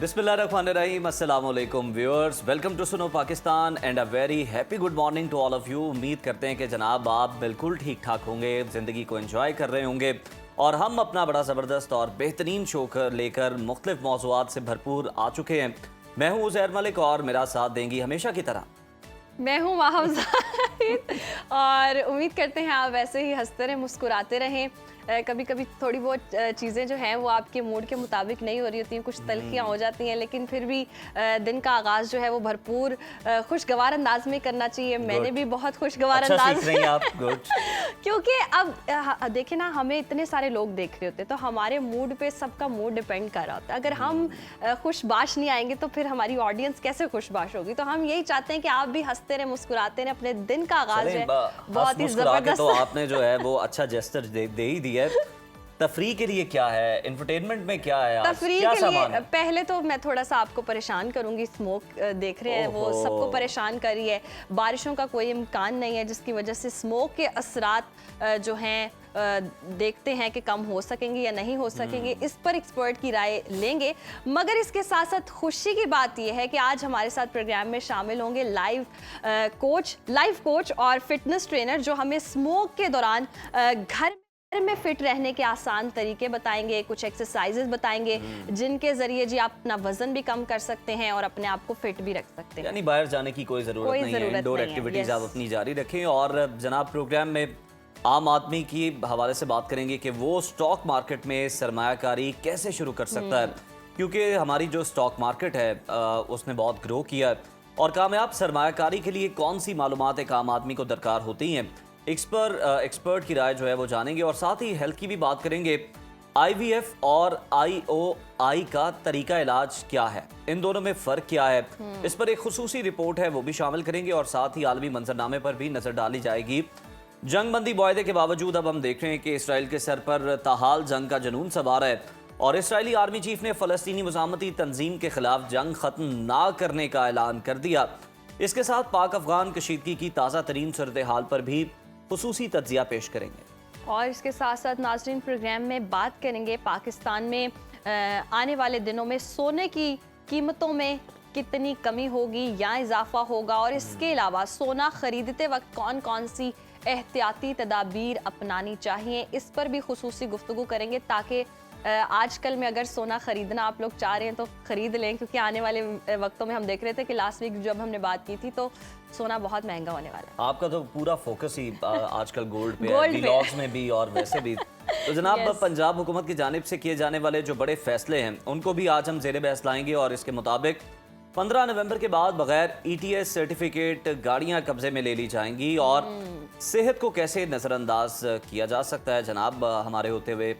बिस्मिल्लाहिर्रहमानिर्रहीम, अस्सलाम वालेकुम viewers, welcome to Suno Pakistan and a very happy good morning to all of you. उम्मीद करते हैं कि जनाब आप बिल्कुल ठीक ठाक होंगे, ज़िंदगी को एंजॉय कर रहे होंगे और हम अपना बड़ा ज़बरदस्त और बेहतरीन शो लेकर मुख्तलिफ मौज़ूआत से भरपूर आ चुके हैं। मैं हूँ उज़ैर मलिक और मेरा साथ देंगी हमेशा की तरह मैं हूँ वाहब ज़ाहिद और उम्मीद करते हैं आप वैसे ही हंसते रहें, मुस्कुराते रहें। कभी कभी थोड़ी बहुत चीज़ें जो हैं वो आपके मूड के मुताबिक नहीं हो रही होती हैं, कुछ तलखियाँ हो जाती हैं, लेकिन फिर भी दिन का आगाज़ जो है वो भरपूर खुशगवार अंदाज में करना चाहिए। मैंने भी बहुत खुशगवार अंदाज सीख रही हैं आप। गुड। क्योंकि अब देखें ना, हमें इतने सारे लोग देख रहे होते हैं तो हमारे मूड पे सबका मूड डिपेंड कर रहा होता है। अगर हम खुशबाश नहीं आएंगे तो फिर हमारी ऑडियंस कैसे खुशबाश होगी। तो हम यही चाहते हैं कि आप भी हंसते रहें, मुस्कुराते रहें। अपने दिन का आगाज़ है बहुत ही ज़बरदस्त। तो आपने जो है वो अच्छा जेस्चर दे ही दिया है। तफरीह के लिए क्या है, इंटरटेनमेंट में क्या है, तफरीह के लिए पहले तो मैं थोड़ा सा आपको परेशान करूंगी। स्मोक देख रहे हैं वो सबको परेशान कर रही है। बारिशों का कोई इम्कान नहीं है जिसकी वजह से स्मोक के असरात जो हैं देखते हैं कि कम हो सकेंगे या नहीं हो सकेंगे। इस पर एक्सपर्ट की राय लेंगे। मगर इसके साथ साथ खुशी की बात यह है कि आज हमारे साथ प्रोग्राम में शामिल होंगे लाइफ कोच और फिटनेस ट्रेनर, जो हमें स्मोक के दौरान घर में फिट रहने के आसान तरीके बताएंगे, कुछ एक्सरसाइजेस बताएंगे जिनके जरिए जी आप अपना वजन भी कम कर सकते हैं और अपने आप को फिट भी रख सकते हैं। यानी बाहर जाने की कोई जरूरत नहीं है, इंडोर एक्टिविटीज आप अपनी जारी रखें। और जनाब प्रोग्राम में आम आदमी की हवाले से बात करेंगे कि वो स्टॉक मार्केट में सरमायाकारी कैसे शुरू कर सकता है, क्योंकि हमारी जो स्टॉक मार्केट है उसने बहुत ग्रो किया है और कामयाब सरमायाकारी के लिए कौन सी मालूमात एक आम आदमी को दरकार होती हैं, एक्सपर्ट की राय जो है वो जानेंगे। और साथ ही हेल्थ की भी बात करेंगे। IVF और IOI का तरीका इलाज क्या है, इन दोनों में फ़र्क क्या है, इस पर एक खुसूसी रिपोर्ट है वो भी शामिल करेंगे। और साथ ही आलमी मंजरनामे पर भी नज़र डाली जाएगी। जंगबंदी मुआहदे के बावजूद अब हम देख रहे हैं कि इसराइल के सर पर ताहाल जंग का जुनून सवार है और इसराइली आर्मी चीफ ने फ़लस्तीनी मुज़ाहमती तंजीम के खिलाफ जंग ख़त्म ना करने का ऐलान कर दिया। इसके साथ पाक अफगान कशीदगी की ताज़ा तरीन सूरत हाल पर भी खुसूसी तज्जिया पेश करेंगे। और इसके साथ साथ नाज़रीन प्रोग्राम में बात करेंगे पाकिस्तान में आने वाले दिनों में सोने की कीमतों में कितनी कमी होगी या इजाफा होगा, और इसके अलावा सोना खरीदते वक्त कौन कौन सी एहतियाती तदाबीर अपनानी चाहिए, इस पर भी खुसूसी गुफ्तगू करेंगे ताकि आजकल में अगर सोना खरीदना आप लोग चाह रहे हैं तो खरीद लें। क्योंकि आने वाले वक्तों में हम देख रहे थे कि लास्ट वीक जब हमने बात की थी तो सोना बहुत महंगा होने वाला है। आपका तो पूरा फोकस ही आजकल गोल्ड पे है, व्लॉग्स में भी और वैसे भी। तो जनाब पंजाब हुकूमत की जानिब से किए जाने वाले जो बड़े फैसले हैं उनको भी आज हम ज़ेरे बहस लाएंगे। और इसके मुताबिक 15 नवंबर के बाद बगैर ETS सर्टिफिकेट गाड़ियां कब्जे में ले ली जाएंगी और सेहत को कैसे नज़रअंदाज किया जा सकता है। जनाब हमारे होते हुए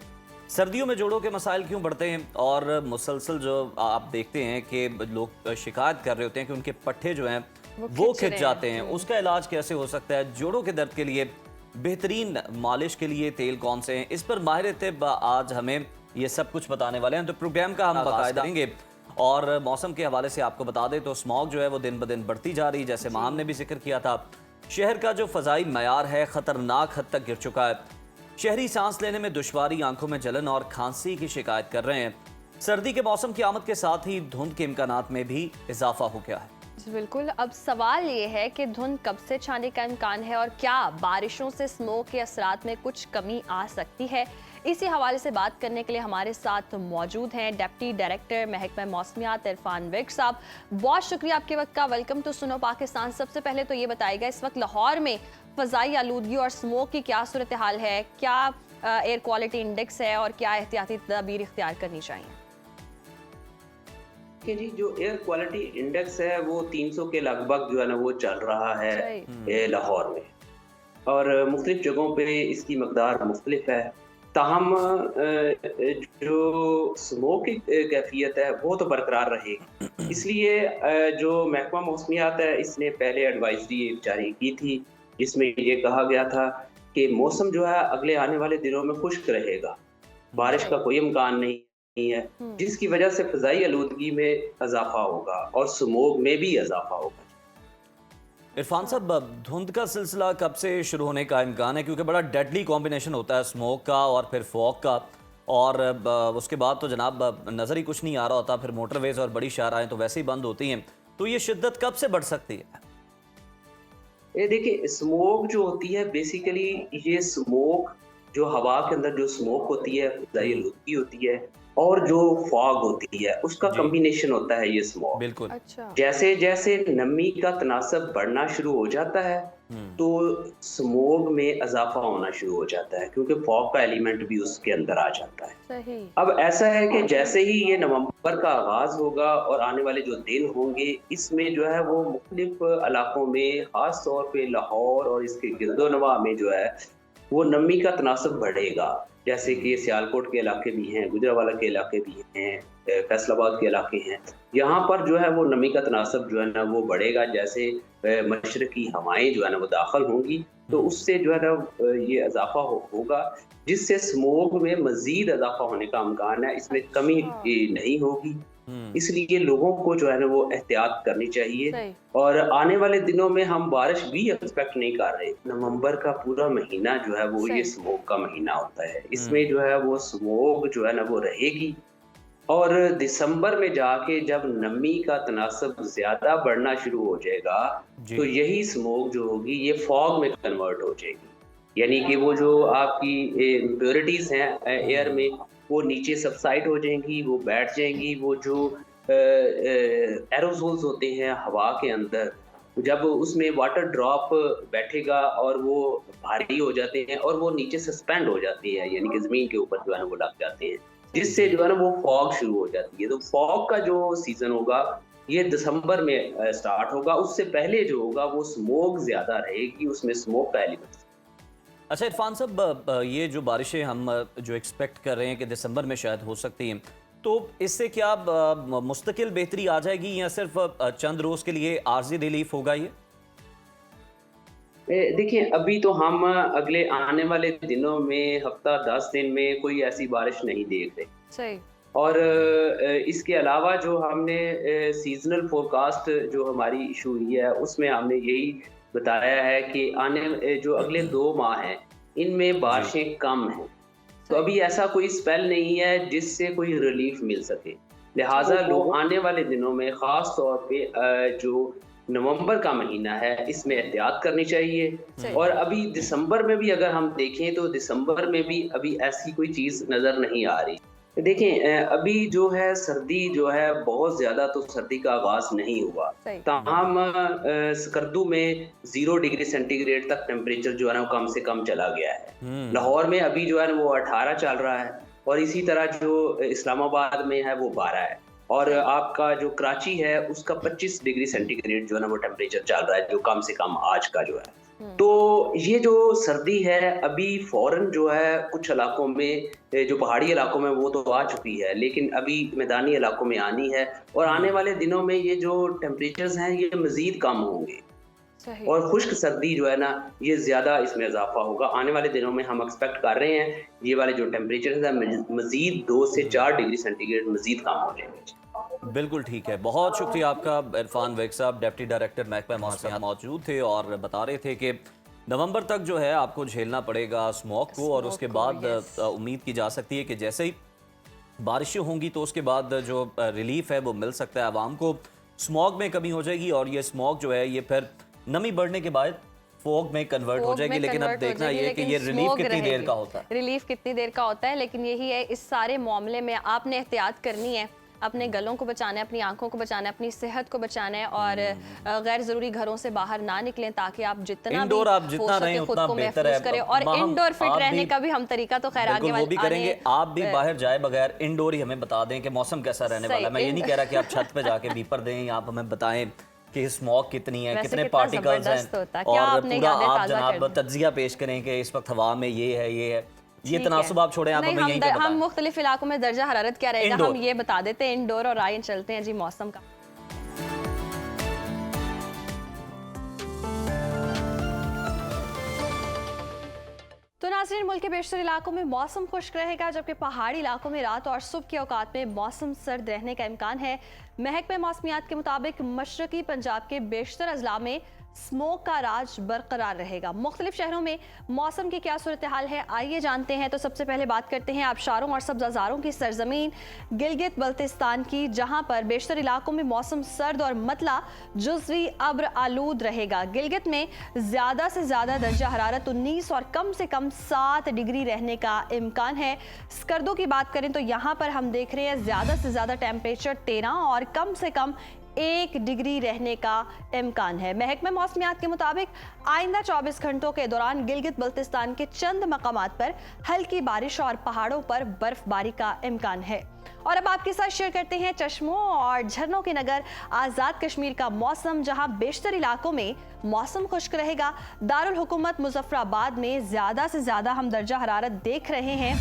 सर्दियों में जोड़ों के मसाइल क्यों बढ़ते हैं और मुसलसल जो आप देखते हैं कि लोग शिकायत कर रहे होते हैं कि उनके पट्टे जो हैं वो खिंच जाते हैं, उसका इलाज कैसे हो सकता है। जोड़ों के दर्द के लिए बेहतरीन मालिश के लिए तेल कौन से हैं, इस पर माहिर तिब आज हमें ये सब कुछ बताने वाले हैं। तो प्रोग्राम का हम बाकायदा करेंगे। और मौसम के हवाले से आपको बता दें तो स्मॉग जो है वो दिन ब दिन बढ़ती जा रही है, जैसे माहम ने भी जिक्र किया था। शहर का जो फ़ज़ाई मयार है ख़तरनाक हद तक गिर चुका है। शहरी सांस लेने में दुश्वारी, आंखों में जलन और खांसी की शिकायत कर रहे हैं। सर्दी के मौसम की आमद के साथ ही धुंध के इम्कानात में भी इजाफा हो गया है। बिल्कुल। अब सवाल ये है कि धुंध कब से छाने का इम्कान है और क्या बारिशों से स्मोक के असरात में कुछ कमी आ सकती है। इसी हवाले से बात करने के लिए हमारे साथ मौजूद हैं डिप्टी डायरेक्टर महकमा मौसमियात इरफान विर्क साहब। बहुत शुक्रिया आपके वक्त का। Welcome to Suno Pakistan. सबसे पहले तो ये बताइएगा इस वक्त लाहौर में फ़ज़ाई आलूदगी और स्मोक की क्या सूरत हाल है, क्या एयर क्वालिटी इंडेक्स है और क्या एहतियाती तदबीर इख्तियार करनी चाहिए। कि जी जो एयर क्वालिटी इंडेक्स है वो 300 के लगभग जो है ना वो चल रहा है लाहौर में, और मुख्तलिफ जगहों पे इसकी मकदार मुख्तलिफ है। ताहम जो स्मोक की कैफियत है वो तो बरकरार रहेगी। इसलिए जो महकमा मौसमियात है इसने पहले एडवाइजरी जारी की थी जिसमें ये कहा गया था कि मौसम जो है अगले आने वाले दिनों में खुश्क रहेगा, बारिश का कोई इम्कान नहीं है, जिसकी वजह से फ़ज़ाई आलूदगी में इजाफा होगा और स्मोक में भी इजाफा होगा। इरफान साहब, धुंध का सिलसिला कब से शुरू होने का इम्कान है, क्योंकि बड़ा डेडली कॉम्बिनेशन होता है स्मोक का और फिर फॉग का। और उसके बाद तो जनाब नज़र ही कुछ नहीं आ रहा होता, फिर मोटरवेज और बड़ी शाहराहें तो वैसे ही बंद होती हैं। तो ये शिद्दत कब से बढ़ सकती है? ये देखिए, स्मोक जो होती है बेसिकली, ये स्मोक जो हवा के अंदर जो स्मोक होती है, फ़िज़ाई आलूदगी होती है, और जो फॉग होती है उसका जी। कॉम्बिनेशन होता है ये स्मोक। बिल्कुल। अच्छा। जैसे जैसे नमी का तनासब बढ़ना शुरू हो जाता है, तो स्मोक में इजाफा होना शुरू हो जाता है, क्योंकि फॉग का एलिमेंट भी उसके अंदर आ जाता है। सही। अब ऐसा है कि जैसे ही ये नवंबर का आगाज़ होगा और आने वाले जो दिन होंगे, इसमें जो है वो मुख्तलिफ इलाकों में, ख़ास तौर पे लाहौर और इसके गिरदोनवा में जो है वो नमी का तनासब बढ़ेगा। जैसे कि सियालकोट के इलाके भी हैं, गुजरांवाला के इलाके भी हैं, फैसलाबाद के इलाके हैं। यहाँ पर जो है वो नमी का तनासब जो है ना वो बढ़ेगा। जैसे मशरक़ी हवाएं जो है ना वो दाखिल होंगी, तो उससे जो है ना ये इजाफा होगा, जिससे स्मोक में मज़ीद इजाफा होने का इम्कान है। इसमें कमी नहीं होगी। इसलिए लोगों को जो है ना वो एहतियात करनी चाहिए। सही। और आने वाले दिनों में हम बारिश भी एक्सपेक्ट नहीं कर रहे। नवंबर का पूरा महीना जो है वो ये सही। स्मोक का महीना होता है। इसमें जो है वो स्मोक जो है ना वो रहेगी, और दिसंबर में जाके जब नमी का तनासब ज़्यादा बढ़ना शुरू हो जाएगा, जी। तो यही स्मोक जो होगी ये फॉग में कन्वर्ट हो जाएगी। यानी कि वो जो आपकी इम्प्योरिटीज़ हैं एयर में, वो नीचे सबसाइड हो जाएंगी, वो बैठ जाएंगी। वो जो एरोसोल्स होते हैं हवा के अंदर, जब उसमें वाटर ड्रॉप बैठेगा और वो भारी हो जाते हैं और वो नीचे सस्पेंड हो जाती है, यानी कि ज़मीन के ऊपर जो है ना वो लग जाते हैं, जिससे जो है ना वो फॉग शुरू हो जाती है। तो फॉग का जो सीज़न होगा ये दिसंबर में स्टार्ट होगा। उससे पहले जो होगा वो स्मोक ज़्यादा रहेगी, उसमें स्मोक का एलिमेंट। अच्छा इरफान साहब, ये जो बारिशें हम जो एक्सपेक्ट कर रहे हैं कि दिसंबर में शायद हो सकती हैं, तो इससे क्या मुस्तकिल बेहतरी आ जाएगी या सिर्फ चंद रोज़ के लिए आर्जी रिलीफ होगा ये? देखिए, अभी तो हम अगले आने वाले दिनों में, हफ्ता 10 दिन में कोई ऐसी बारिश नहीं देख रहे। सही। और इसके अलावा जो हमने सीज़नल फ़ोरकास्ट जो हमारी इशू हुई है, उसमें हमने यही बताया है कि जो अगले 2 माह हैं, इनमें बारिशें कम हैं। तो अभी ऐसा कोई स्पेल नहीं है जिससे कोई रिलीफ मिल सके। लिहाजा लोग आने वाले दिनों में ख़ास तौर पे जो नवंबर का महीना है, इसमें एहतियात करनी चाहिए। और अभी दिसंबर में भी अगर हम देखें तो दिसंबर में भी अभी ऐसी कोई चीज़ नज़र नहीं आ रही। देखें, अभी जो है सर्दी जो है बहुत ज़्यादा तो सर्दी का आगाज़ नहीं हुआ। ताहम स्कर्दू में 0 डिग्री सेंटीग्रेड तक टेम्परेचर जो है ना कम से कम चला गया है। लाहौर में अभी जो है ना वो 18 चल रहा है, और इसी तरह जो इस्लामाबाद में है वो 12 है, और आपका जो कराची है उसका 25 डिग्री सेंटीग्रेड जो है ना वो टेम्परेचर चल रहा है, जो कम से कम आज का जो है। तो ये जो सर्दी है अभी फ़ौरन जो है कुछ इलाकों में, जो पहाड़ी इलाकों में वो तो आ चुकी है, लेकिन अभी मैदानी इलाकों में आनी है, और आने वाले दिनों में ये जो टेम्परेचर्स हैं ये मज़ीद कम होंगे। और खुश्क सर्दी जो है ना ये ज़्यादा इसमें इजाफा होगा। आने वाले दिनों में हम एक्सपेक्ट कर रहे हैं ये वाले जो टेम्परेचर हैं मज़ीद 2 से 4 डिग्री सेंटीग्रेड मज़ीद कम हो जाएंगे। बिल्कुल ठीक है, बहुत शुक्रिया आपका इरफान वेग साहब, डिप्टी डायरेक्टर महकमा मौसम यहाँ मौजूद थे और बता रहे थे कि नवंबर तक जो है आपको झेलना पड़ेगा स्मॉग को, और उसके बाद उम्मीद की जा सकती है कि जैसे ही बारिशें होंगी तो उसके बाद जो रिलीफ है वो मिल सकता है आवाम को। स्मॉग में कमी हो जाएगी और ये स्मॉग जो है ये फिर नमी बढ़ने के बाद फॉग में कन्वर्ट हो जाएगी। लेकिन अब देखना ये है कि ये रिलीफ कितनी देर का होता है, रिलीफ कितनी देर का होता है। लेकिन यही है, इस सारे मामले में आपने एहतियात करनी है, अपने गलों को बचाना है, अपनी आंखों को बचाना है, अपनी सेहत को बचाना है, और गैर जरूरी घरों से बाहर ना निकलें, ताकि आप जितना इंडोर आप जितना रहें उतना बेहतर है। करें। और इंडोर फिट रहने का भी हम तरीका तो खैर आगे वो भी करेंगे। आप भी बाहर जाए बगैर इंडोर ही हमें बता दें कि मौसम कैसा रहने वाला है। मैं ये नहीं कह रहा कि आप छत पे जाके बीपर दें, आप हमें बताएं कि स्मॉग कितनी है, कितने पार्टिकल्स हैं, और पूरा आप जनाब तज्जिया पेश करें कि इस वक्त हवा में ये है। ये तनासुब आप छोड़ें, आप हमें यहीं पे बताएं। हम मुख्तलिफ इलाकों में दर्जा हरारत क्या रहेगा हम ये बता देते हैं इंडोर, और आइए चलते हैं जी मौसम का। तो नाज़रीन, मुल्क के बेशतर इलाकों में मौसम खुश्क रहेगा, जबकि पहाड़ी इलाकों में रात और सुबह के औकात में मौसम सर्द रहने का इम्कान है। महकमा मौसमियात के मुताबिक मशरकी पंजाब के बेशतर अजला में स्मोक का राज बरकरार रहेगा। मुख्तलिफ शहरों में मौसम की क्या सूरत हाल है, आइए जानते हैं। तो सबसे पहले बात करते हैं आबशारों और सब्ज़ाज़ारों की सरजमीन गिलगित बल्तिस्तान की, जहां पर बेशतर इलाकों में मौसम सर्द और मतला जुज़वी अब्र आलूद रहेगा। गिलगित में ज़्यादा से ज़्यादा दर्जा हरारत 19 और कम से कम 7 डिग्री रहने का इम्कान है। स्कर्दों की बात करें तो यहाँ पर हम देख रहे हैं ज़्यादा से ज़्यादा टेम्परेचर 13 और कम से कम 1 डिग्री रहने का इम्कान है। महकमे मौसमियात के मुताबिक आइंदा 24 घंटों के दौरान गिलगित बल्तिस्तान के चंद मकामात पर हल्की बारिश और पहाड़ों पर बर्फबारी का इम्कान है। और अब आपके साथ शेयर करते हैं चश्मों और झरनों के नगर आज़ाद कश्मीर का मौसम, जहां बेशतर इलाकों में मौसम खुश्क रहेगा। दारुल हुकूमत मुजफ्फराबाद में ज़्यादा से ज़्यादा हम दर्जा हरारत देख रहे हैं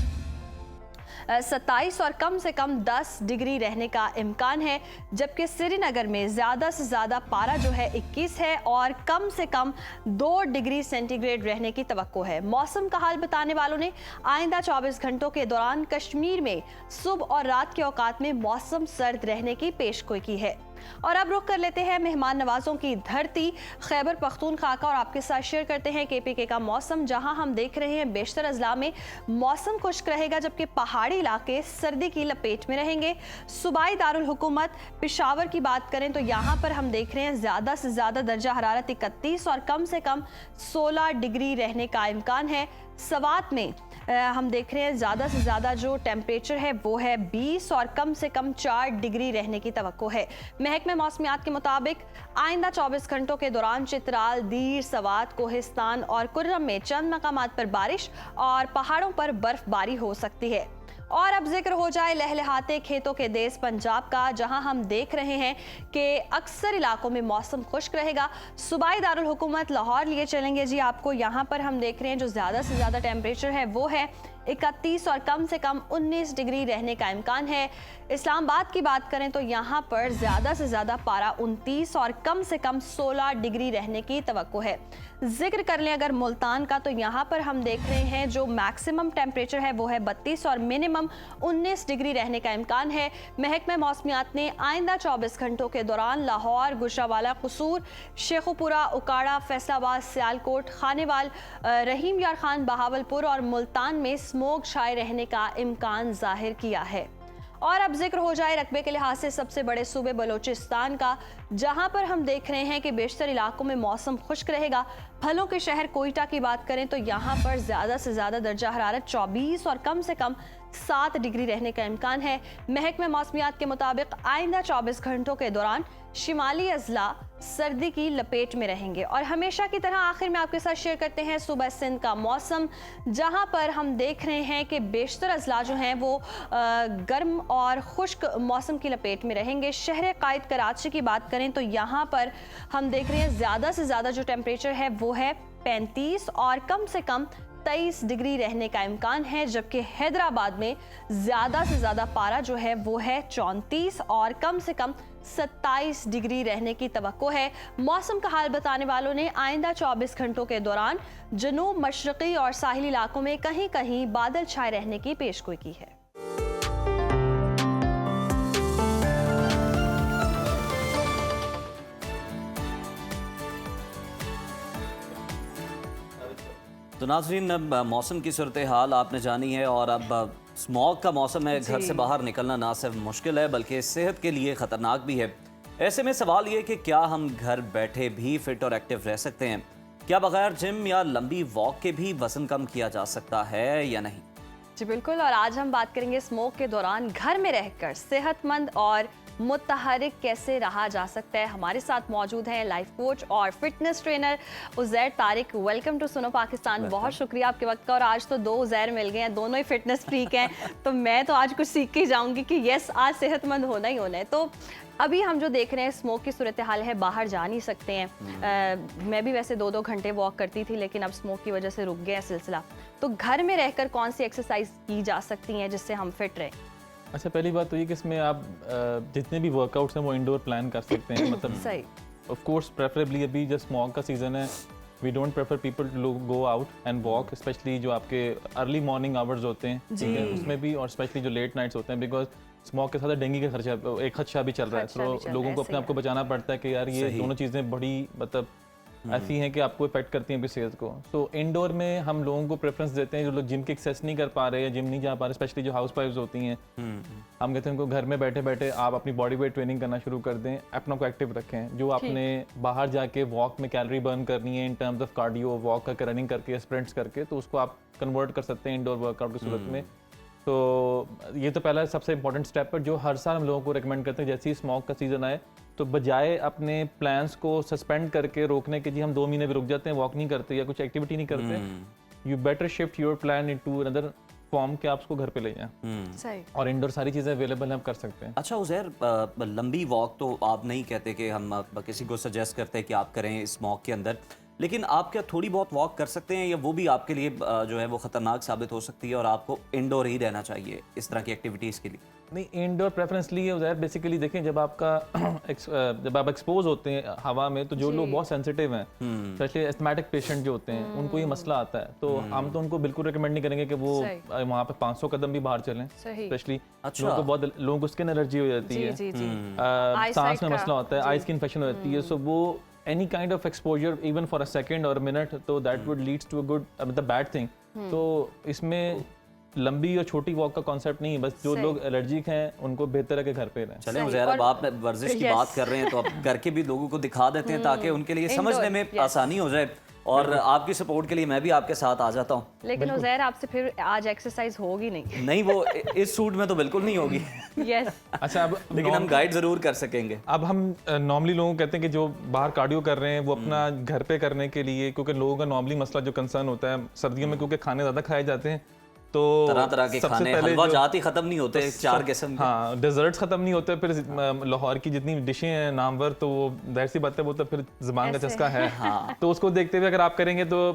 27 और कम से कम 10 डिग्री रहने का इम्कान है, जबकि श्रीनगर में ज़्यादा से ज़्यादा पारा जो है 21 है और कम से कम 2 डिग्री सेंटीग्रेड रहने की तवक्को है। मौसम का हाल बताने वालों ने आइंदा 24 घंटों के दौरान कश्मीर में सुबह और रात के औकात में मौसम सर्द रहने की पेशगोई की है। और अब रुख कर लेते हैं मेहमान नवाजों की धरती खैबर पख्तूनख्वा का और आपके साथ शेयर करते हैं KPK का मौसम, जहां हम देख रहे हैं बेशतर अजला में मौसम खुश्क रहेगा, जबकि पहाड़ी इलाके सर्दी की लपेट में रहेंगे। सूबाई दारुल हुकूमत पेशावर की बात करें तो यहाँ पर हम देख रहे हैं ज़्यादा से ज़्यादा दर्जा हरारत 31 और कम से कम 16 डिग्री रहने का इम्कान है। सवात में हम देख रहे हैं ज़्यादा से ज़्यादा जो टेम्परेचर है वो है 20 और कम से कम 4 डिग्री रहने की तवक्को है। महकमे मौसमियात के मुताबिक आइंदा 24 घंटों के दौरान चित्राल, दीर, सवात, कोहिस्तान और कुर्रम में चंद मकामात पर बारिश और पहाड़ों पर बर्फबारी हो सकती है। और अब जिक्र हो जाए लहलहाते खेतों के देश पंजाब का, जहां हम देख रहे हैं कि अक्सर इलाकों में मौसम खुश्क रहेगा। सूबाई दारुल हुकूमत लाहौर लिए चलेंगे जी आपको। यहाँ पर हम देख रहे हैं जो ज़्यादा से ज़्यादा टेम्परेचर है वो है 31 और कम से कम 19 डिग्री रहने का इम्कान है। इस्लामाबाद की बात करें तो यहाँ पर ज़्यादा से ज़्यादा पारा 29 और कम से कम 16 डिग्री रहने की तवक्को है। जिक्र कर लें अगर मुल्तान का, तो यहाँ पर हम देख रहे हैं जो मैक्सिमम टेम्परेचर है वो है 32 और मिनिमम 19 डिग्री रहने का इम्कान है। महकमे मौसमियात ने आइंदा 24 घंटों के दौरान लाहौर, गुजरावाला, कसूर, शेखुपुरा, उकाड़ा, फैसलाबाद, सियालकोट, खानेवाल, रहीम यार खान, बहावलपुर और मुल्तान में स्मोक छाए रहने का इम्कान जाहिर किया है। और अब जिक्र हो जाए रकबे के लिहाज से सबसे बड़े सूबे बलोचिस्तान का, जहां पर हम देख रहे हैं कि बेशतर इलाकों में मौसम खुश्क रहेगा। फलों के शहर कोयटा की बात करें तो यहाँ पर ज़्यादा से ज़्यादा दर्जा हरारत 24 और कम से कम 7 डिग्री रहने का इम्कान है। महकमे मौसमियात के मुताबिक आइंदा 24 घंटों के दौरान शिमाली अजला सर्दी की लपेट में रहेंगे। और हमेशा की तरह आखिर में आपके साथ शेयर करते हैं सूबा सिंध का मौसम, जहां पर हम देख रहे हैं कि बेशतर अजला जो हैं वो गर्म और खुश्क मौसम की लपेट में रहेंगे। शहर कायद कराची की बात करें तो यहाँ पर हम देख रहे हैं ज़्यादा से ज़्यादा जो टेम्परेचर है वो है 35 और कम से कम 23 डिग्री रहने का इम्कान है, जबकि हैदराबाद में ज़्यादा से ज़्यादा पारा जो है वो है 34 और कम से कम 27 डिग्री रहने की तवक्को है। मौसम का हाल बताने वालों ने आइंदा 24 घंटों के दौरान जनूब मशरक़ी और साहिली इलाकों में कहीं कहीं बादल छाए रहने की पेशगोई की है। तो नाज़रीन, अब मौसम की सूरत हाल आपने जानी है और अब स्मॉग का मौसम है। घर से बाहर निकलना ना सिर्फ मुश्किल है बल्कि सेहत के लिए ख़तरनाक भी है। ऐसे में सवाल ये कि क्या हम घर बैठे भी फिट और एक्टिव रह सकते हैं? क्या बगैर जिम या लंबी वॉक के भी वज़न कम किया जा सकता है या नहीं? जी बिल्कुल, और आज हम बात करेंगे स्मोक के दौरान घर में रहकर सेहतमंद और मुतहरिक कैसे रहा जा सकता है। हमारे साथ मौजूद हैं लाइफ कोच और fitness trainer Uzair Tariq. Welcome to Suno Pakistan. बहुत शुक्रिया आपके वक्त का। और आज तो 2 उज़ैर मिल गए हैं, दोनों ही फिटनेस फ्रीक हैं, तो मैं तो आज कुछ सीख के जाऊंगी कि यस, आज सेहतमंद होना ही होना है। तो अभी हम जो देख रहे हैं स्मोक की सूरत हाल है, बाहर जा नहीं सकते हैं। मैं भी वैसे 2-2 घंटे वॉक करती थी, लेकिन अब स्मोक की वजह से रुक गया सिलसिला। तो घर में रहकर कौन सी एक्सरसाइज की जा सकती हैं जिससे हम फिट रहें? अच्छा, पहली बात तो ये कि इसमें आप जितने भी वर्कआउट्स हैं वो इंडोर प्लान कर सकते हैं। मतलब सही, ऑफ कोर्स प्रेफरेबली अभी जब स्मॉग का सीज़न है, we don't prefer people to go out and walk, specially जो आपके अर्ली मॉर्निंग आवर्स होते हैं, ठीक है, उसमें भी, और स्पेशली जो लेट नाइट्स होते हैं, बिकॉज स्मॉग के साथ डेंगू का खदशा भी चल रहा है। तो लोगों को अपने आप को बचाना पड़ता है कि यार ये दोनों चीज़ें बड़ी मतलब ऐसी हैं कि आपको इफेक्ट करती हैं आपकी सेहत को। तो इंडोर में हम लोगों को प्रेफरेंस देते हैं जो लोग जिम की एक्सेस नहीं कर पा रहे या जिम नहीं जा पा रहे, स्पेशली जो हाउस वाइफ्स होती हैं। हम कहते हैं उनको घर में बैठे बैठे आप अपनी बॉडी वेट ट्रेनिंग करना शुरू कर दें, अपना को एक्टिव रखें। जो आपने बाहर जाके वॉक में कैलोरी बर्न करनी है in terms of cardio, walk करके, रनिंग करके, स्प्रिंट्स करके, तो उसको आप कन्वर्ट कर सकते हैं इंडोर वर्कआउट की सूरत में। तो ये तो पहला सबसे इंपॉर्टेंट स्टेप है जो हर साल हम लोगों को रिकमेंड करते हैं। जैसे ही स्मोक का सीजन आए तो बजाय अपने प्लान्स को सस्पेंड करके रोकने के, जी हम 2 महीने भी रुक जाते हैं, वॉक नहीं करते या कुछ एक्टिविटी नहीं करते, you better shift your plan into another form के आप उसको घर पे ले जाएं। सही। और इंडोर सारी चीज़ें अवेलेबल हैं, आप कर सकते हैं। अच्छा उज़ैर, लंबी वॉक तो आप नहीं कहते कि हम किसी को सजेस्ट करते हैं कि आप करें स्मोक के अंदर, लेकिन आप क्या थोड़ी बहुत वॉक कर सकते हैं या वो भी आपके लिए जो है वो ख़तरनाक साबित हो सकती है और आपको इंडोर ही रहना चाहिए इस तरह की एक्टिविटीज़ के लिए? नहीं, इंडोर प्रेफरेंस लिए उज़ैर बेसिकली देखें, जब आपका जब आप एक्सपोज होते हैं हवा में तो जो लोग बहुत सेंसिटिव हैं, स्पेशली एस्थमेटिक पेशेंट जो होते हैं, उनको ये मसला आता है। तो हम तो उनको बिल्कुल रिकमेंड नहीं करेंगे कि वो वहाँ पे 500 कदम भी बाहर चलें, स्पेशली लोगों को बहुत लोगों को स्किन एलर्जी हो जाती है, सांस में मसला होता है, आइस की इन्फेक्शन हो जाती है। सो वो any kind of exposure even for a second or a minute, तो that would leads to a good मतलब bad thing। तो इसमें लंबी और छोटी वॉक का कॉन्सेप्ट नहीं है, बस जो लोग एलर्जिक हैं उनको बेहतर है कि घर पे रहें। चलें उज़ैर, अब आप वर्जिश की बात कर रहे हैं तो अब करके भी लोगों को दिखा देते हैं ताकि उनके लिए समझने में आसानी हो जाए, और आपकी सपोर्ट के लिए मैं भी आपके साथ आ जाता हूँ। लेकिन उज़ैर आपसे फिर आज एक्सरसाइज होगी नहीं, वो इस सूट में तो बिल्कुल नहीं होगी। यस। अच्छा, अब लेकिन हम गाइड जरूर कर सकेंगे। अब हम नॉर्मली लोगों को कहते हैं कि जो बाहर कार्डियो कर रहे हैं वो अपना घर पे करने के लिए, क्योंकि लोगों का नॉर्मली मसला जो कंसर्न होता है सर्दियों में, क्योंकि खाने ज़्यादा खाए जाते हैं, तो तरह तरह के खाने, हलवा जाती खत्म नहीं होते, 4 किस्म के। हाँ, डेजर्ट्स खत्म नहीं होते, फिर लाहौर की जितनी डिशें हैं नामवर, तो वो जाहिर सी बात है वो तो फिर ज़ुबान का चस्का है। हाँ। तो उसको देखते हुए अगर आप करेंगे तो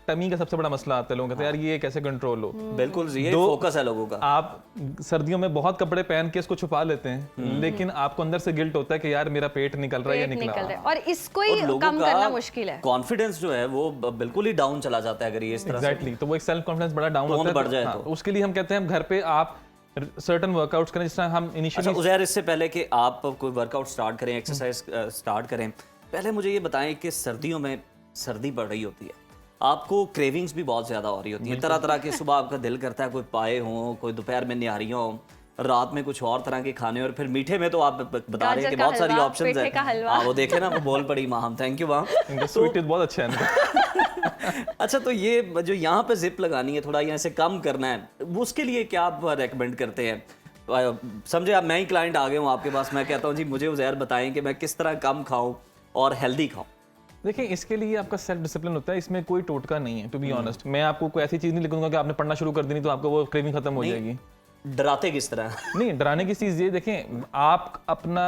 टमी का सबसे बड़ा मसला आता है, लोगों कहते हैं यार ये कैसे कंट्रोल हो। बिल्कुल, ये फोकस है लोगों का। आप सर्दियों में बहुत कपड़े पहन के इसको छुपा लेते हैं, लेकिन आपको अंदर से गिल्ट होता है कि यार मेरा पेट निकल रहा है या निकल रहा है, और इसको ही कम करना मुश्किल है। कॉन्फिडेंस जो है वो बिल्कुल ही डाउन चला जाता है अगर ये इस तरह एग्जैक्टली। तो वो एक सेल्फ कॉन्फिडेंस बड़ा डाउन होता है, बढ़ जाए तो उसके लिए हम कहते हैं घर पे आप सर्टेन वर्कआउट्स करें, जिस तरह हम इनिशियली। अच्छा उज़ैर, इससे पहले कि आप कोई वर्कआउट स्टार्ट करें, एक्सरसाइज स्टार्ट करें, पहले मुझे ये बताएं कि सर्दियों में सर्दी बढ़ रही होती है, आपको क्रेविंग्स भी बहुत ज़्यादा हो रही होती है, तरह तरह के, सुबह आपका दिल करता है कोई पाए हों, कोई दोपहर में निहारियाँ हों, रात में कुछ और तरह के खाने, और फिर मीठे में तो आप बता रहे हैं कि बहुत सारी ऑप्शंस हैं। हाँ, वो देखे ना, वो बोल पड़ी माहम, थैंक यू माहम, इनका स्वीट बहुत अच्छा है। अच्छा, तो ये जो यहाँ पे जिप लगानी है, थोड़ा यहाँ से कम करना है, वो उसके लिए क्या आप रेकमेंड करते हैं? समझे आप, मैं ही क्लाइंट आ गया हूँ आपके पास, मैं कहता हूँ जी मुझे उज़ैर बताएं कि मैं किस तरह कम खाऊं और हेल्दी खाऊं। देखिए, इसके लिए आपका सेल्फ डिसिप्लिन होता है, इसमें कोई टोटका नहीं है। टू बी ऑनेस्ट, मैं आपको कोई ऐसी चीज़ नहीं लिखूंगा कि आपने पढ़ना शुरू कर देनी तो आपको वो क्रेविंग खत्म हो जाएगी। डराते किस तरह? नहीं, डराने की चीज़ ये देखें, आप अपना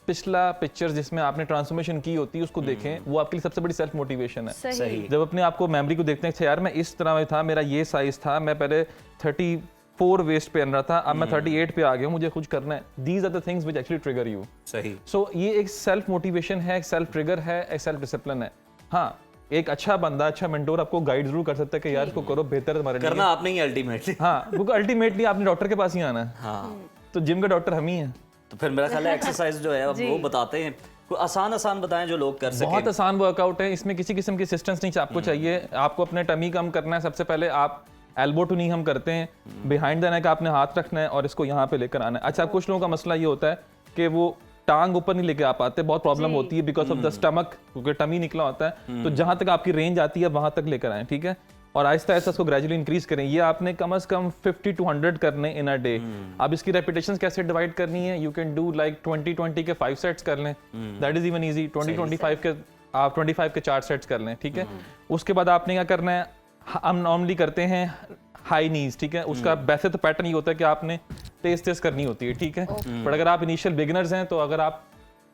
पिछला पिक्चर जिसमें आपने ट्रांसफॉर्मेशन की होती है उसको देखें, वो आपके लिए सबसे बड़ी सेल्फ मोटिवेशन है। सही। जब अपने आप को मेमोरी को देखते हैं, यार मैं इस तरह में था, मेरा ये साइज था, मैं पहले 34 वेस्ट पहन रहा था, अब मैं 38 पे आ गया हूँ, मुझे कुछ करना है। These are the things which actually trigger you. सही। सो ये एक सेल्फ मोटिवेशन है, एक सेल्फ ट्रिगर है, एक सेल्फ डिसिप्लिन है। हाँ, एक अच्छा बंदा, अच्छा मेंटोर आपको गाइड जरूर कर सकता है कि यार इसको करो, बेहतर तुम्हारे लिए करना आपने ही अल्टीमेटली। हाँ, क्योंकि अल्टीमेटली आपने डॉक्टर के पास ही आना है। हाँ, तो जिम का डॉक्टर हम ही हैं। तो फिर मेरा ख्याल है एक्सरसाइज जो है वो बताते हैं, कोई आसान बताएं जो लोग कर सकें। बहुत आसान वर्कआउट है, इसमें किसी किस्म की असिस्टेंस नहीं आपको चाहिए। आपको अपने टमी कम करना है, सबसे पहले आप एल्बो टू नी हम करते हैं, बिहाइंड द नेक आपने हाथ रखना है और इसको यहाँ पे लेकर आना है। अच्छा, कुछ लोगों का मसला ये होता है कि वो टांग ऊपर नहीं लेके आ पाते, बहुत प्रॉब्लम होती है बिकॉज ऑफ द स्टमक, क्योंकि टमी निकला होता है। तो जहां तक आपकी रेंज आती है वहां तक लेकर आए, ठीक है, और आहिस्ता आहिस्ता इसको ग्रेजुअली इंक्रीज करें। ये आपने कम से कम 50 to 100 करने इन अ डे। अब इसकी रेपिटेशंस कैसे डिवाइड करनी है, यू कैन डू लाइक 20 के 5 सेट्स कर लें, दैट इज इवन ईजी। 25 के आप 25 के 4 सेट्स कर लें, ठीक है। उसके बाद आपने क्या करना है, हम नॉर्मली करते हैं हाई नीज, ठीक है। उसका वैसे तो पैटर्न ये होता है कि आपने तेज करनी होती है, ठीक है। पर अगर आप इनिशियल बिगिनर्स हैं तो अगर आप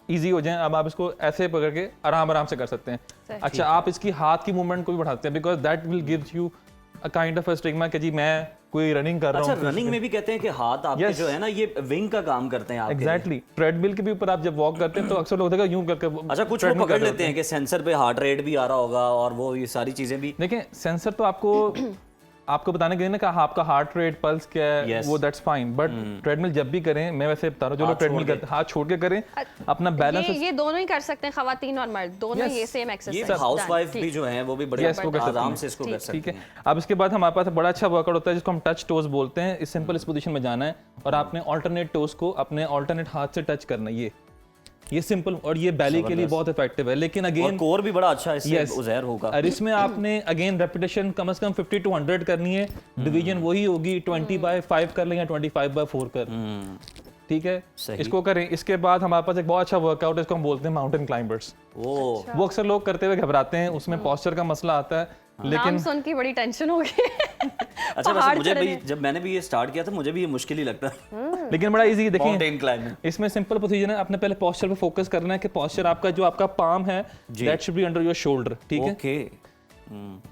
इजी हो जाएं, अब आप इसको ऐसे पकड़ के आराम से कर सकते हैं। अच्छा, आप इसकी हाथ की मूवमेंट को भी बढ़ाते हैं, because that will gives you a kind of a stigma कि जी मैं कोई रनिंग कर रहा हूं। अच्छा, रनिंग में भी कहते हैं कि हाथ आपके जो है ना ये विंग का काम करते हैं आपके। एग्जैक्टली, ट्रेडमिल के भी ऊपर आप जब वॉक करते हैं तो अक्सर लोग यूं करके, अच्छा, कुछ लोग पकड़ लेते हैं कि सेंसर पे हार्ट रेट भी आ रहा होगा और वो ये सारी चीजें भी। देखें, सेंसर तो आपको आपको बताने के लिए ना कि आपका हार्ट रेट, पल्स क्या है, Yes. वो दैट्स फाइन, बट ट्रेडमिल जब भी करें, मैं वैसे बता रहा हूँ, जो लोग ट्रेडमिल करते हैं हाथ छोड़ के करें, अपना बैलेंस। ये दोनों ही कर सकते हैं, खवातीन और मर्द दोनों Yes. ये सेम ये एक्सरसाइज। हाउसवाइफ भी जो हैं वो भी बड़े Yes, वो कर सकती आराम हैं। से इसको कर सकती ठीक है। हैं। अब इसके बाद हमारे पास बड़ा अच्छा वर्कआउट होता है जिसको हम टच टोज बोलते हैं। इस सिंपल इस पोजीशन में जाना है और आपने ऑल्टरनेट टोज को अपने ऑल्टरनेट हाथ से टच करना है। ये सिंपल, और ये बैली के लिए बहुत इफेक्टिव है। लेकिन और अगेन कोर भी बड़ा अच्छा इससे Yes. उज़ैर होगा। और इसमें आपने अगेन रेपिटेशन कम से कम 50 to 100 करनी है। डिवीजन वही होगी 20/5 कर लें या 25/4 कर, ठीक है। सही। इसको करें। इसके बाद हमारे पास एक बहुत अच्छा वर्कआउट है, इसको हम बोलते हैं माउंटेन क्लाइंबर्स। ओह, वो अक्सर लोग करते हुए घबराते हैं, उसमें पोस्चर का मसला आता है। नाम लेकिन सुन के बड़ी टेंशन हो गई। अच्छा वैसे मुझे भी जब मैंने भी ये स्टार्ट किया था मुझे भी ये मुश्किल ही लगता है। लेकिन बड़ा इजी, देखिए माउंटेन क्लाइंबिंग। इसमें सिंपल प्रोसीजर है। आपने पहले पोस्चर पे फोकस करना है कि पोस्चर आपका जो आपका पाम है that should be under your shoulder, ठीक है। ओके,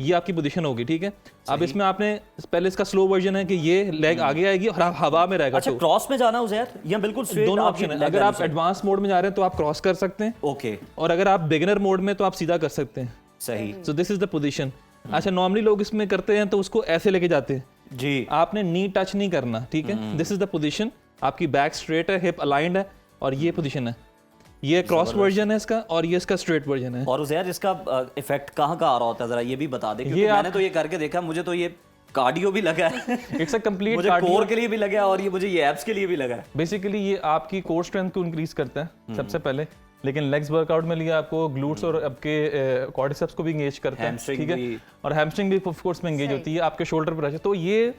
ये आपकी पोजीशन होगी, ठीक है। अब इसमें आपने पहले इसका स्लो वर्जन है कि ये लेग आगे आएगी और हवा में रहेगा। अच्छा क्रॉस में जाना उज़ैर या बिल्कुल स्ट्रेट? दोनों ऑप्शन है। अगर आप एडवांस मोड में जा रहे हैं तो आप क्रॉस कर सकते हैं, ओके, और अगर आप बिगिनर मोड में तो आप सीधा कर सकते हैं। सही so this is the position. अच्छा, नॉर्मली लोग इसमें करते हैं तो उसको ऐसे लेके जाते हैं जी। आपने नी टच नहीं करना, ठीक है। दिस इज द पोजीशन, आपकी बैक स्ट्रेट है, हिप अलाइंड है, और ये पोजीशन है। ये क्रॉस वर्जन है इसका, और ये इसका स्ट्रेट वर्जन है। और उज़ैर इसका इफेक्ट कहाँ का आ रहा होता है जरा ये भी बता दे, क्योंकि मैंने तो ये करके देखा, मुझे तो ये कार्डियो भी लगा है। इट्स अ कंप्लीट मुझे कोर के लिए भी लगा है और ये मुझे ये एब्स के लिए भी लगा है। बेसिकली ये आपकी कोर स्ट्रेंथ को इंक्रीज करता है सबसे पहले, लेकिन लेग्स वर्कआउट में लिया आपको ग्लूट्स और आपके क्वाड्रिसेप्स को भी एंगेज करता है, Hamstring ठीक है, भी। और हैमस्ट्रिंग भी ऑफ कोर्स में एंगेज होती है, आपके शोल्डर पर रहती है। तो ये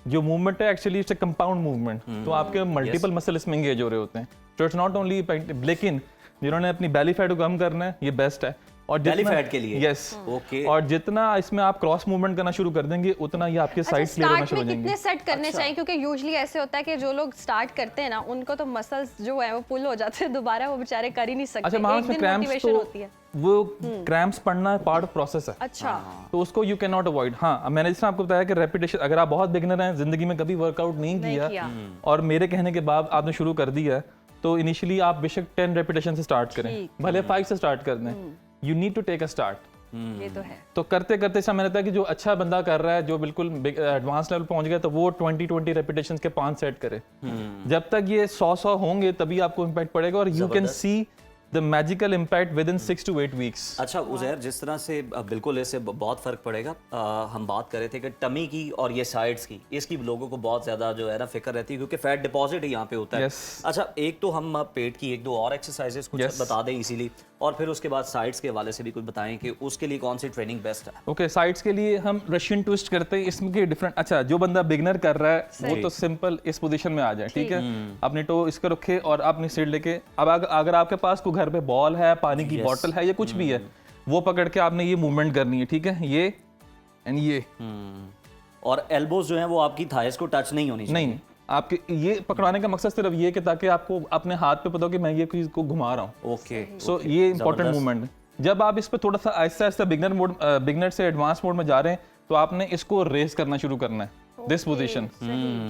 जो मूवमेंट है actually it's a compound movement, तो आपके मल्टीपल मसल इसमें एंगेज हो रहे होते हैं। तो इट्स नॉट ओनली, लेकिन जिन्होंने अपनी बेली फैट को कम करना है ये बेस्ट है। और बेली फैट के लिए? Yes, okay. और जितना इसमें आप क्रॉस मूवमेंट करना शुरू कर देंगे उतना ये आपके साइड क्लियर होना स्टार्ट शुरू में हो जाएंगे। कितने सेट करने चाहिए? क्योंकि यूजुअली ऐसे होता है कि जो लोग स्टार्ट करते हैं ना उनको तो मसल्स जो है वो पुल हो जाते हैं, दोबारा वो बेचारे कर ही नहीं सकते। अच्छा, एक दिन मोटिवेशन होती है। वो क्रैम्प्स पड़ना पार्ट ऑफ प्रोसेस है। अच्छा, तो उसको यू कैन नॉट अवॉइड। हाँ, अब मैंने जिस तरह आपको बताया कि रेपिटेशन, अगर आप बहुत बिगिनर हैं, जिंदगी में कभी वर्कआउट नहीं किया और मेरे कहने के बाद आपने शुरू कर दिया है, तो इनिशियली आप बेशक 10 रेपिटेशन से स्टार्ट करें, भले 5 से स्टार्ट कर दें। You need to take a start. ये तो है। तो करते करते ऐसा मैंने बताया कि जो अच्छा बंदा कर रहा है, जो बिल्कुल एडवांस लेवल पहुंच गया, तो वो 20 रेपिटेशन के 5 सेट करे। जब तक ये 100 होंगे तभी आपको इम्पैक्ट पड़ेगा, और you can see the magical impact with in 6 to 8 weeks। अच्छा उज़ैर, जिस तरह से बिल्कुल इससे बहुत फर्क पड़ेगा। हम बात कर रहे थे कि टमी की और ये साइड्स की, इसकी लोगों को बहुत ज्यादा जो है ना फिक्र रहती है, क्योंकि फैट डिपॉजिट ही यहाँ पे होता है। Yes. अच्छा, एक तो हम पेट की 1-2 और एक्सरसाइजेस कुछ बता दें इसीलिए, और फिर उसके बाद साइड्स के हवाले से भी कुछ बताएं कि उसके लिए कौन सी ट्रेनिंग बेस्ट है। ओके, साइड्स के लिए हम रशियन ट्विस्ट करते हैं। इसमें के डिफरेंट, अच्छा जो बंदा बिगनर कर रहा है वो तो सिंपल इस पोजीशन में आ जाए, ठीक है। अपने टो इसको रखे और अपनी सीट लेके, अब अगर आपके पास कोई घर पे बॉल है, पानी की बोतल है, या कुछ भी है, वो पकड़ के आपने ये मूवमेंट करनी है, ठीक है, ये एंड ये। और एल्बोज जो हैं वो आपकी थाइस को टच नहीं होनी चाहिए। नहीं, आपके ये पकड़ाने का मकसद सिर्फ ये कि ताकि आपको अपने हाथ पे पता हो कि मैं ये चीज को घुमा रहा हूँ। ओके, सो ये इंपॉर्टेंट मूवमेंट है। जब आप इस पे थोड़ा सा आहिस्ता आहिस्ता बिगनर से एडवांस मोड में जा रहे हैं, तो आपने इसको रेस करना शुरू करना है, दिस पोजीशन।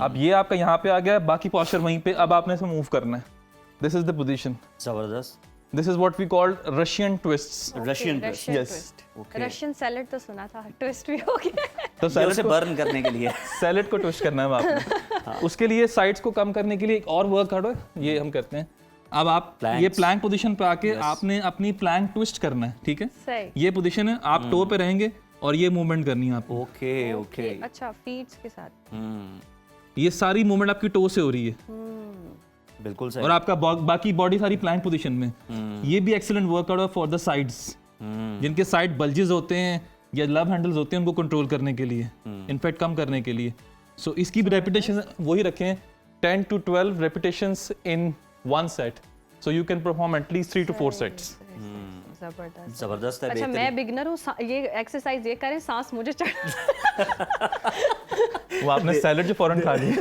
अब ये आपका यहाँ पे आ गया, बाकी पोस्चर वहीं पे, अब आपने इसे मूव करना है। This is the position. जबरदस्त। This is what we called Russian twists. Russian Russian salad तो सुना था, ट्विस्ट भी हो गया। तो सैलेड से बर्न करने के लिए सैलेड को ट्विस्ट करना है आपने। उसके लिए साइड्स को कम करने के लिए एक और वर्कआउट है, ये हम करते हैं। अब आप ये प्लैंक पोजीशन पे आके आपने अपनी प्लैंक ट्विस्ट करना है, ठीक है। सही। ये पोजीशन है, आप टो पे रहेंगे और ये मूवमेंट करनी है आपको। Okay okay. अच्छा, फीट्स के साथ ये सारी मूवमेंट आपकी टो से हो रही है, बिल्कुल सही। और आपका बाकी बॉडी सारी प्लैंक पोजीशन में। ये भी एक्सीलेंट वर्कआउट है फॉर द साइड्स, जिनके साइड बल्जेस होते हैं या लव हैंडल्स होते हैं, उनको कंट्रोल करने के लिए, इनफैक्ट कम करने के लिए। सो इसकी भी रेपिटेशन वही रखें, 10 to 12 repetitions in one set, so you can perform at least 3 to 4 sets। जबरदस्त है। अच्छा, मैं बिगनर हूँ, ये एक्सरसाइज ये करें, सांस मुझे चढ़। वो आपने सैलेड जो फौरन खा ली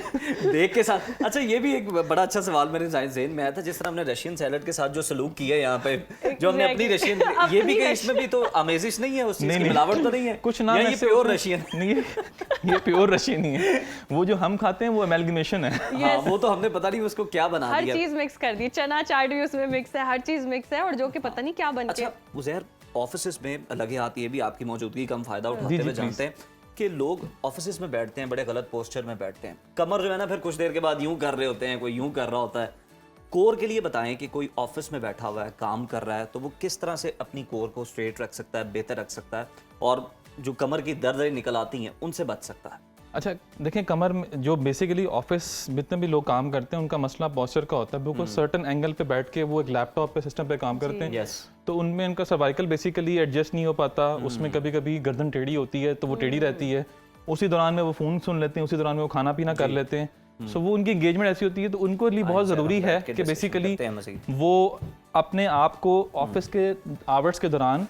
देख के साथ। अच्छा, ये भी एक बड़ा अच्छा सवाल मेरे ज़हन में आया था, जिस तरह हमने रशियन सैलेड के साथ जो सलूक किया है यहाँ पे, जो हमने अपनी रशियन, ये भी कहीं इसमें भी तो अमेजिश नहीं है, उस चीज़ की मिलावट तो नहीं है कुछ ना, ये प्योर रशियन नहीं है, ये प्योर रशियन नहीं है। वो जो हम खाते हैं वो एमैल्गमेशन है। हाँ, वो तो हमने पता नहीं उसको क्या बना हर दिया। चीज मिक्स कर दी, चना चाट भी उसमें मिक्स है, हर चीज मिक्स है, और जो कि पता नहीं क्या बन के। अच्छा उज़ैर, ऑफिस में लगे हाथ ये भी आपकी मौजूदगी का हम फायदा उठाते हुए जानते हैं कि लोग ऑफिस में बैठते हैं, बड़े गलत पोस्चर में बैठते हैं, कमर जो है ना फिर कुछ देर के बाद यूं कर रहे होते हैं, कोई यूं कर रहा होता है। कोर के लिए बताएं कि कोई ऑफिस में बैठा हुआ है, काम कर रहा है, तो वो किस तरह से अपनी कोर को स्ट्रेट रख सकता है, बेहतर रख सकता है, और जो कमर की दर्द निकल आती हैं उनसे बच सकता है। अच्छा देखें, कमर में जो बेसिकली ऑफिस जितने भी लोग काम करते हैं उनका मसला पोस्चर का होता है, बिल्कुल सर्टन एंगल पे बैठ के वो एक लैपटॉप पे सिस्टम पे काम करते हैं। तो उनमें उनका सर्वाइकल बेसिकली एडजस्ट नहीं हो पाता, उसमें कभी कभी गर्दन टेढ़ी होती है तो वो टेढ़ी रहती है, उसी दौरान में वो फ़ोन सुन लेते हैं, उसी दौरान में वो खाना पीना कर लेते हैं। सो वो उनकी एंगेजमेंट ऐसी होती है, तो उनको लिए बहुत ज़रूरी है कि बेसिकली वो अपने आप को ऑफिस के आवर्स के दौरान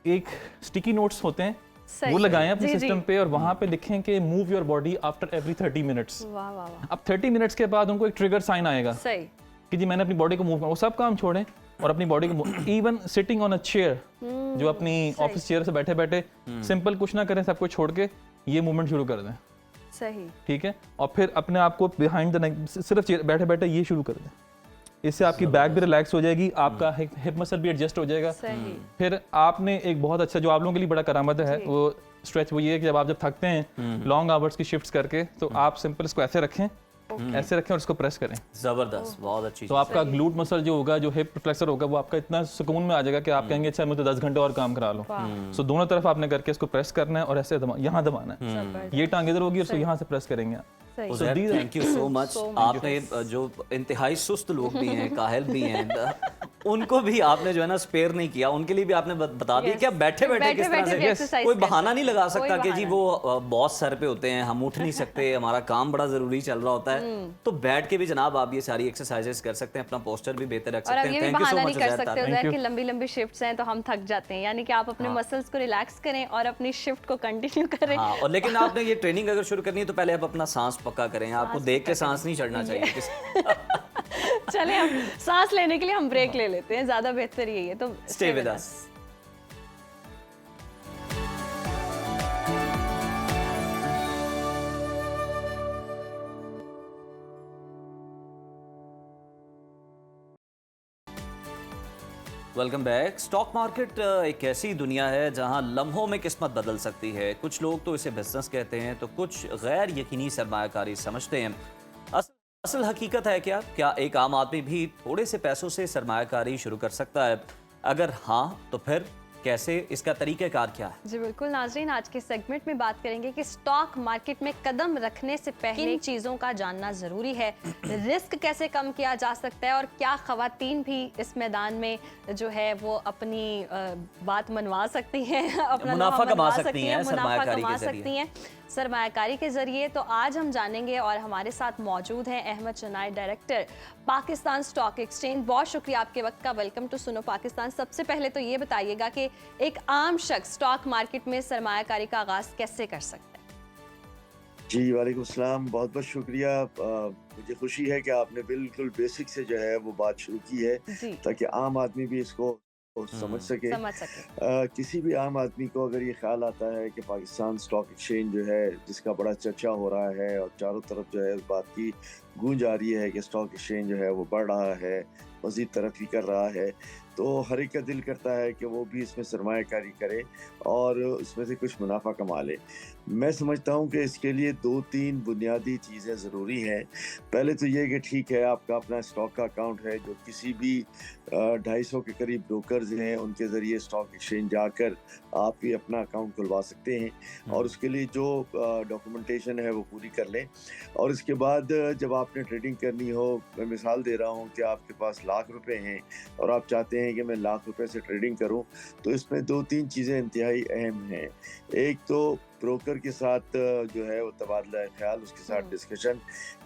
एक स्टिकी नोट्स होते हैं वो लगाएं अपने सिस्टम पे, और वहां पे लिखें कि move your body after every 30 minutes. अब 30 मिनट्स के बाद उनको एक ट्रिगर साइन आएगा कि जी मैंने अपनी बॉडी को मूव करना। वो सब काम छोड़ें और अपनी बॉडी को even sitting on a chair, जो अपनी ऑफिस चेयर से बैठे बैठे सिंपल कुछ ना करें, सब कुछ छोड़ के ये मूवमेंट शुरू कर दें। सही, ठीक है। और फिर अपने आप को बिहाइंड द नेक सिर्फ बैठे बैठे ये शुरू कर दें। इससे आपकी बैक भी रिलैक्स हो जाएगी, आपका हिप मसल भी एडजस्ट हो जाएगा। फिर आपने एक बहुत अच्छा, जो आप लोगों के लिए बड़ा करामत है, वो स्ट्रेच वो ये है कि जब थकते हैं लॉन्ग आवर्स की शिफ्ट्स करके, तो आप सिंपल इसको ऐसे रखें, ऐसे रखें और इसको प्रेस करें। जबरदस्त, बहुत अच्छी। तो आपका ग्लूट मसल जो होगा, जो हिप फ्लेक्सर होगा, वो आपका इतना सुकून में आ जाएगा कि आप कहेंगे अच्छा मुझे 10 घंटे और काम करा लो। सो दोनों तरफ आपने करके इसको प्रेस करना है और ऐसे यहाँ दबाना है, ये टांग इधर होगी और यहाँ से प्रेस करेंगे। Thank you so much. आपने जो इंतहाई सुस्त लोग भी हैं, काहिल भी हैं, उनको भी आपने जो है ना स्पेयर नहीं किया, उनके लिए भी आपने बता दिया कि आप बैठे बैठे किस तरह से, कोई बहाना नहीं लगा सकता कि जी वो बॉस सर पे होते हैं, हम उठ नहीं सकते, हमारा काम बड़ा जरूरी चल रहा होता है। तो बैठ के भी जनाब आप ये सारी एक्सरसाइजेस कर सकते हैं, अपना पोस्चर भी बेहतर रख सकते हैं। Thank you so much. कर सकते हो कि लंबी लंबी शिफ्ट्स हैं तो हम थक जाते हैं, यानी कि आप अपने मसल्स को रिलैक्स करें और अपनी शिफ्ट को कंटिन्यू करें। और लेकिन आपने ये ट्रेनिंग अगर शुरू करनी है तो पहले आप अपना सांस पक्का करें, आपको देख के सांस नहीं चढ़ना चाहिए। चले हम सांस लेने के लिए हम ब्रेक ले लेते हैं, ज्यादा बेहतर यही है। तो stay with us. Welcome back. Stock market एक ऐसी दुनिया है जहां लम्हों में किस्मत बदल सकती है। कुछ लोग तो इसे बिजनेस कहते हैं, तो कुछ गैर यकीनी सरमायाकारी समझते हैं। असल हकीकत है क्या एक आम आदमी भी थोड़े से पैसों से सरमायाकारी शुरू कर सकता है? अगर हाँ, तो फिर कैसे, इसका तरीक़ेकार क्या है? जी बिल्कुल नाज़रीन, आज के सेगमेंट में बात करेंगे कि स्टॉक मार्केट में कदम रखने से पहले किन चीज़ों का जानना ज़रूरी है, रिस्क कैसे कम किया जा सकता है, और क्या ख़वातीन भी इस मैदान में जो है वो अपनी बात मनवा सकती हैं, अपना मुनाफा कमा सकती हैं, मुनाफा कमा सकती हैं सरमायाकारी के जरिए। तो आज हम जानेंगे और हमारे साथ मौजूद हैं Ahmad शनाई, director Pakistan stock exchange. बहुत शुक्रिया आपके वक्त का। Welcome to Suno Pakistan. सबसे पहले तो ये बताइएगा कि एक आम शख्स स्टॉक मार्केट में सरमायाकारी का आगाज कैसे कर सकता है? जी वालेकुम सलाम, बहुत बहुत शुक्रिया। मुझे खुशी है कि आपने बिल्कुल बेसिक से जो है वो बात शुरू की है ताकि आम आदमी भी इसको समझ सके। किसी भी आम आदमी को अगर ये ख्याल आता है कि पाकिस्तान स्टॉक एक्सचेंज जो है, जिसका बड़ा चर्चा हो रहा है और चारों तरफ जो है इस बात की गूंज आ रही है कि स्टॉक एक्सचेंज जो है वो बढ़ रहा है, मज़ीद तरक्की कर रहा है, तो हर एक का दिल करता है कि वो भी इसमें सरमायाकारी करे और उसमें से कुछ मुनाफा कमा ले। मैं समझता हूँ कि इसके लिए 2-3 बुनियादी चीज़ें ज़रूरी हैं। पहले तो ये कि ठीक है, आपका अपना स्टॉक का अकाउंट है, जो किसी भी 250 के करीब ब्रोकर्स हैं, उनके ज़रिए स्टॉक एक्सचेंज जाकर आप भी अपना अकाउंट खुलवा सकते हैं और उसके लिए जो डॉक्यूमेंटेशन है वो पूरी कर लें। और इसके बाद जब आपने ट्रेडिंग करनी हो, मैं मिसाल दे रहा हूँ कि आपके पास लाख रुपए हैं और आप चाहते हैं कि मैं लाख रुपए से ट्रेडिंग करूं, तो इसमें 2-3 चीज़ें इंतहाई अहम हैं। एक तो ब्रोकर के साथ जो है वो तबादला ख्याल, उसके साथ डिस्कशन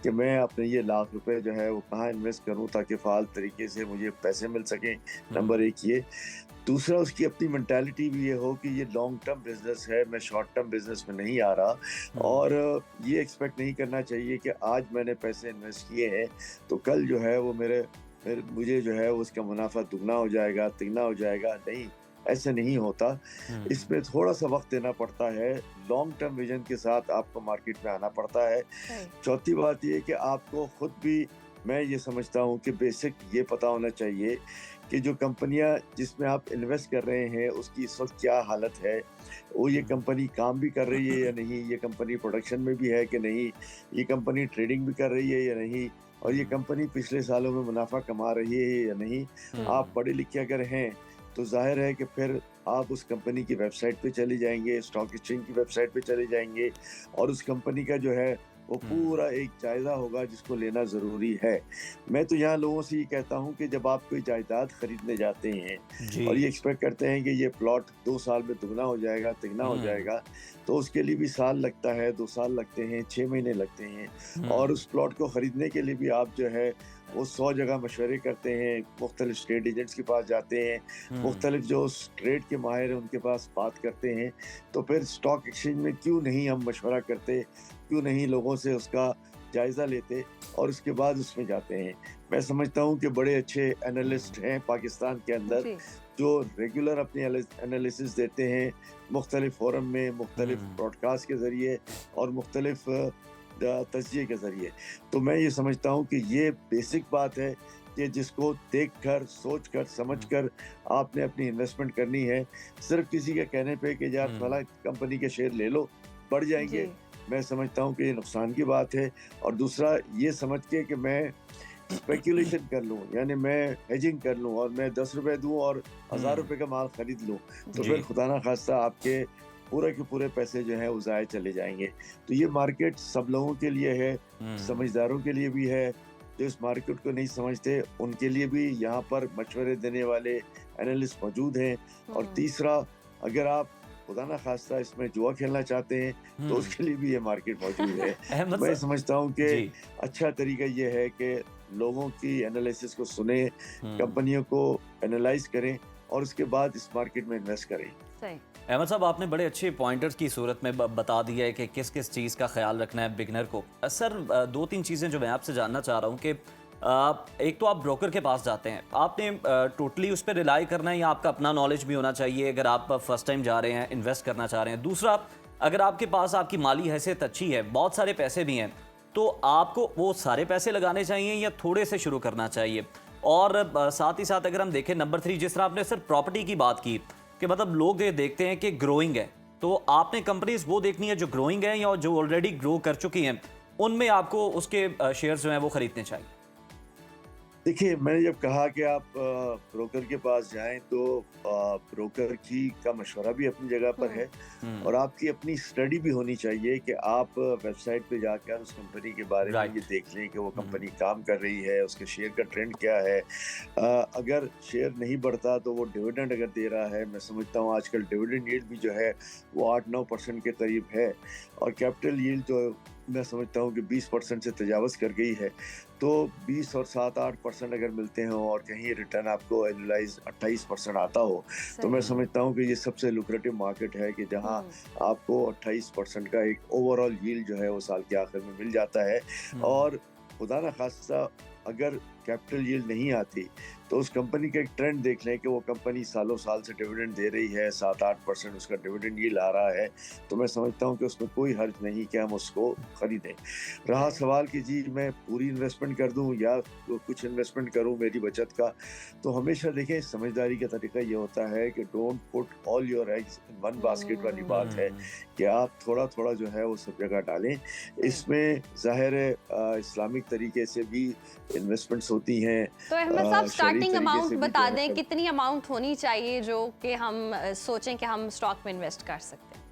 कि मैं अपने ये लाख रुपए जो है वो कहाँ इन्वेस्ट करूं ताकि फ़ाल तरीके से मुझे पैसे मिल सकें। नंबर एक ये। दूसरा, उसकी अपनी मेंटालिटी भी ये हो कि ये लॉन्ग टर्म बिजनेस है, मैं शॉर्ट टर्म बिजनेस में नहीं आ रहा और ये एक्सपेक्ट नहीं करना चाहिए कि आज मैंने पैसे इन्वेस्ट किए हैं तो कल जो है वो मुझे जो है उसका मुनाफा दुगना हो जाएगा, तिगना हो जाएगा। नहीं, ऐसे नहीं होता। इसमें थोड़ा सा वक्त देना पड़ता है, लॉन्ग टर्म विजन के साथ आपको मार्केट में आना पड़ता है। चौथी बात ये कि आपको खुद भी मैं ये समझता हूँ कि बेसिक ये पता होना चाहिए कि जो कंपनियां जिसमें आप इन्वेस्ट कर रहे हैं उसकी इस वक्त क्या हालत है, वो ये कंपनी काम भी कर रही है या नहीं, ये कंपनी प्रोडक्शन में भी है कि नहीं, ये कंपनी ट्रेडिंग भी कर रही है या नहीं, और ये कंपनी पिछले सालों में मुनाफा कमा रही है या नहीं। आप पढ़े लिखे अगर हैं तो जाहिर है कि फिर आप उस कंपनी की वेबसाइट पे चले जाएंगे, स्टॉक एक्सचेंज की वेबसाइट पे चले जाएंगे, और उस कंपनी का जो है वो पूरा एक जायजा होगा जिसको लेना ज़रूरी है। मैं तो यहाँ लोगों से ये कहता हूँ कि जब आप कोई जायदाद खरीदने जाते हैं और ये एक्सपेक्ट करते हैं कि ये प्लॉट 2 साल में दुगना हो जाएगा, तिगना हो जाएगा, तो उसके लिए भी साल लगता है, 2 साल लगते हैं, 6 महीने लगते हैं। और उस प्लॉट को ख़रीदने के लिए भी आप जो है वो 100 जगह मशवरे करते हैं, मुख्तलिफ स्टेट एजेंट्स के पास जाते हैं, मुख्तलिफ जो ट्रेड के माहिर हैं उनके पास बात करते हैं। तो फिर स्टॉक एक्सचेंज में क्यों नहीं हम मशवरा करते, क्यों नहीं लोगों से उसका जायज़ा लेते और उसके बाद उसमें जाते हैं। मैं समझता हूँ कि बड़े अच्छे एनालिस्ट हैं पाकिस्तान के अंदर जो रेगुलर अपनी एनालिसिस देते हैं मुख्तलिफ फोरम में, मुख्तलिफ ब्रॉडकास्ट के ज़रिए और मुख्तलिफ तज्जिए के ज़रिए। तो मैं ये समझता हूँ कि ये बेसिक बात है कि जिसको देखकर, सोचकर, समझकर आपने अपनी इन्वेस्टमेंट करनी है। सिर्फ किसी के कहने पे कि यार फला कंपनी के शेयर ले लो, बढ़ जाएंगे, मैं समझता हूँ कि ये नुकसान की बात है। और दूसरा ये समझ के कि मैं स्पेकुलेशन कर लूँ, यानी मैं हेजिंग कर लूँ और मैं 10 रुपए दूँ और 1000 रुपए का माल खरीद लूँ, तो फिर खुदा ना खास्ता आपके पूरे के पूरे पैसे जो है वो ज़ाये चले जाएंगे। तो ये मार्केट सब लोगों के लिए है, समझदारों के लिए भी है, जो इस मार्केट को नहीं समझते उनके लिए भी यहाँ पर मशवरे देने वाले एनालिस्ट मौजूद हैं। और तीसरा, अगर आप खुदा ना खास्ता इसमें जुआ खेलना चाहते हैं तो उसके लिए भी ये मार्केट मौजूद है। मैं समझता हूँ कि अच्छा तरीका ये है कि लोगों की एनालिसिस को सुने, कंपनियों को एनालाइज करें और उसके बाद इस मार्केट में इन्वेस्ट करें। अहमद साहब, आपने बड़े अच्छे पॉइंटर्स की सूरत में बता दिया है कि किस किस चीज़ का ख्याल रखना है बिगनर को। सर, 2-3 चीज़ें जो मैं आपसे जानना चाह रहा हूँ कि एक तो आप ब्रोकर के पास जाते हैं, आपने टोटली उस पर रिलाई करना है या आपका अपना नॉलेज भी होना चाहिए अगर आप फर्स्ट टाइम जा रहे हैं, इन्वेस्ट करना चाह रहे हैं? दूसरा, अगर आपके पास आपकी माली हैसियत अच्छी है, बहुत सारे पैसे भी हैं, तो आपको वो सारे पैसे लगाने चाहिए या थोड़े से शुरू करना चाहिए? और साथ ही साथ अगर हम देखें नंबर 3, जिस तरह आपने सर प्रॉपर्टी की बात की कि मतलब लोग ये देखते हैं कि ग्रोइंग है, तो आपने कंपनीज वो देखनी है जो ग्रोइंग है या जो ऑलरेडी ग्रो कर चुकी हैं, उनमें आपको उसके शेयर्स जो हैं वो खरीदने चाहिए? देखिए, मैंने जब कहा कि आप ब्रोकर के पास जाएं तो ब्रोकर की का मशवरा भी अपनी जगह पर है और आपकी अपनी स्टडी भी होनी चाहिए कि आप वेबसाइट पे जाकर उस कंपनी के बारे में ये देख लें कि वो कंपनी काम कर रही है, उसके शेयर का ट्रेंड क्या है। अगर शेयर नहीं बढ़ता तो वो डिविडेंड अगर दे रहा है, मैं समझता हूँ आजकल डिविडेंड यील्ड भी जो है वो 8-9% के करीब है और कैपिटल यील्ड जो मैं समझता हूँ कि 20% से तजावज़ कर गई है। तो 20 और 7-8% अगर मिलते हों और कहीं रिटर्न आपको एनुअलाइज 28% आता हो, तो मैं समझता हूँ कि ये सबसे लुक्रेटिव मार्केट है कि जहाँ आपको 28% का एक ओवरऑल यील्ड जो है वो साल के आखिर में मिल जाता है। और खुदा ना खास्ता अगर कैपिटल यील्ड नहीं आती तो उस कंपनी का एक ट्रेंड देख लें कि वो कंपनी सालों साल से डिविडेंड दे रही है, 7-8% उसका डिविडेंड यील्ड आ रहा है, तो मैं समझता हूँ कि उसमें कोई हर्ज नहीं कि हम उसको खरीदें। रहा सवाल कि जी मैं पूरी इन्वेस्टमेंट कर दूँ या कुछ इन्वेस्टमेंट करूँ मेरी बचत का, तो हमेशा देखें समझदारी का तरीका ये होता है कि don't put all your eggs in one basket वाली बात है कि आप थोड़ा थोड़ा जो है वो सब जगह डालें। इसमें ज़ाहिर है इस्लामिक तरीके से भी इन्वेस्टमेंट्स होती हैं। तो अहमद साहब, स्टार्टिंग अमाउंट बता दें, कितनी अमाउंट होनी चाहिए जो कि हम सोचें कि हम स्टॉक में इन्वेस्ट कर सकते हैं?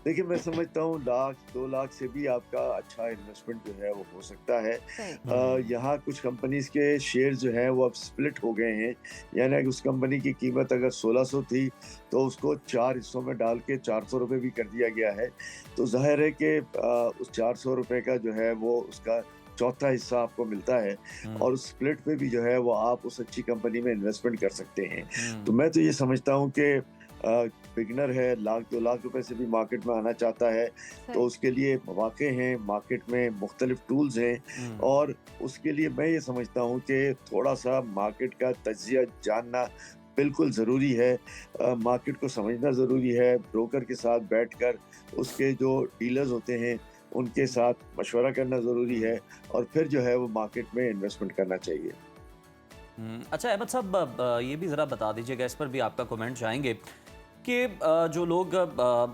देखिए, मैं समझता हूँ 1-2 लाख से भी आपका अच्छा इन्वेस्टमेंट जो है वो हो सकता है। यहाँ कुछ कंपनीज के शेयर जो हैं वो अब स्प्लिट हो गए हैं, यानी कि उस कंपनी की कीमत अगर 1600 थी तो उसको 4 हिस्सों में डाल के 400 रुपये भी कर दिया गया है। तो जाहिर है कि उस 400 रुपये का जो है वो उसका चौथा हिस्सा आपको मिलता है और उस स्प्लिट पे भी जो है वो आप उस अच्छी कंपनी में इन्वेस्टमेंट कर सकते हैं। तो मैं तो ये समझता हूँ कि बिगनर है, 1-2 लाख रुपए से भी मार्केट में आना चाहता है तो उसके लिए मौके हैं, मार्केट में मुख्तलिफ टूल्स हैं और उसके लिए मैं ये समझता हूँ कि थोड़ा सा मार्केट का तज्जिया जानना बिल्कुल ज़रूरी है। मार्केट को समझना ज़रूरी है। ब्रोकर के साथ बैठकर उसके जो डीलर्स होते हैं उनके साथ मशवरा करना ज़रूरी है और फिर जो है वो मार्केट में इन्वेस्टमेंट करना चाहिए। अच्छा अहमद साहब, ये भी ज़रा बता दीजिएगा, इस पर भी आपका कमेंट चाहेंगे कि जो लोग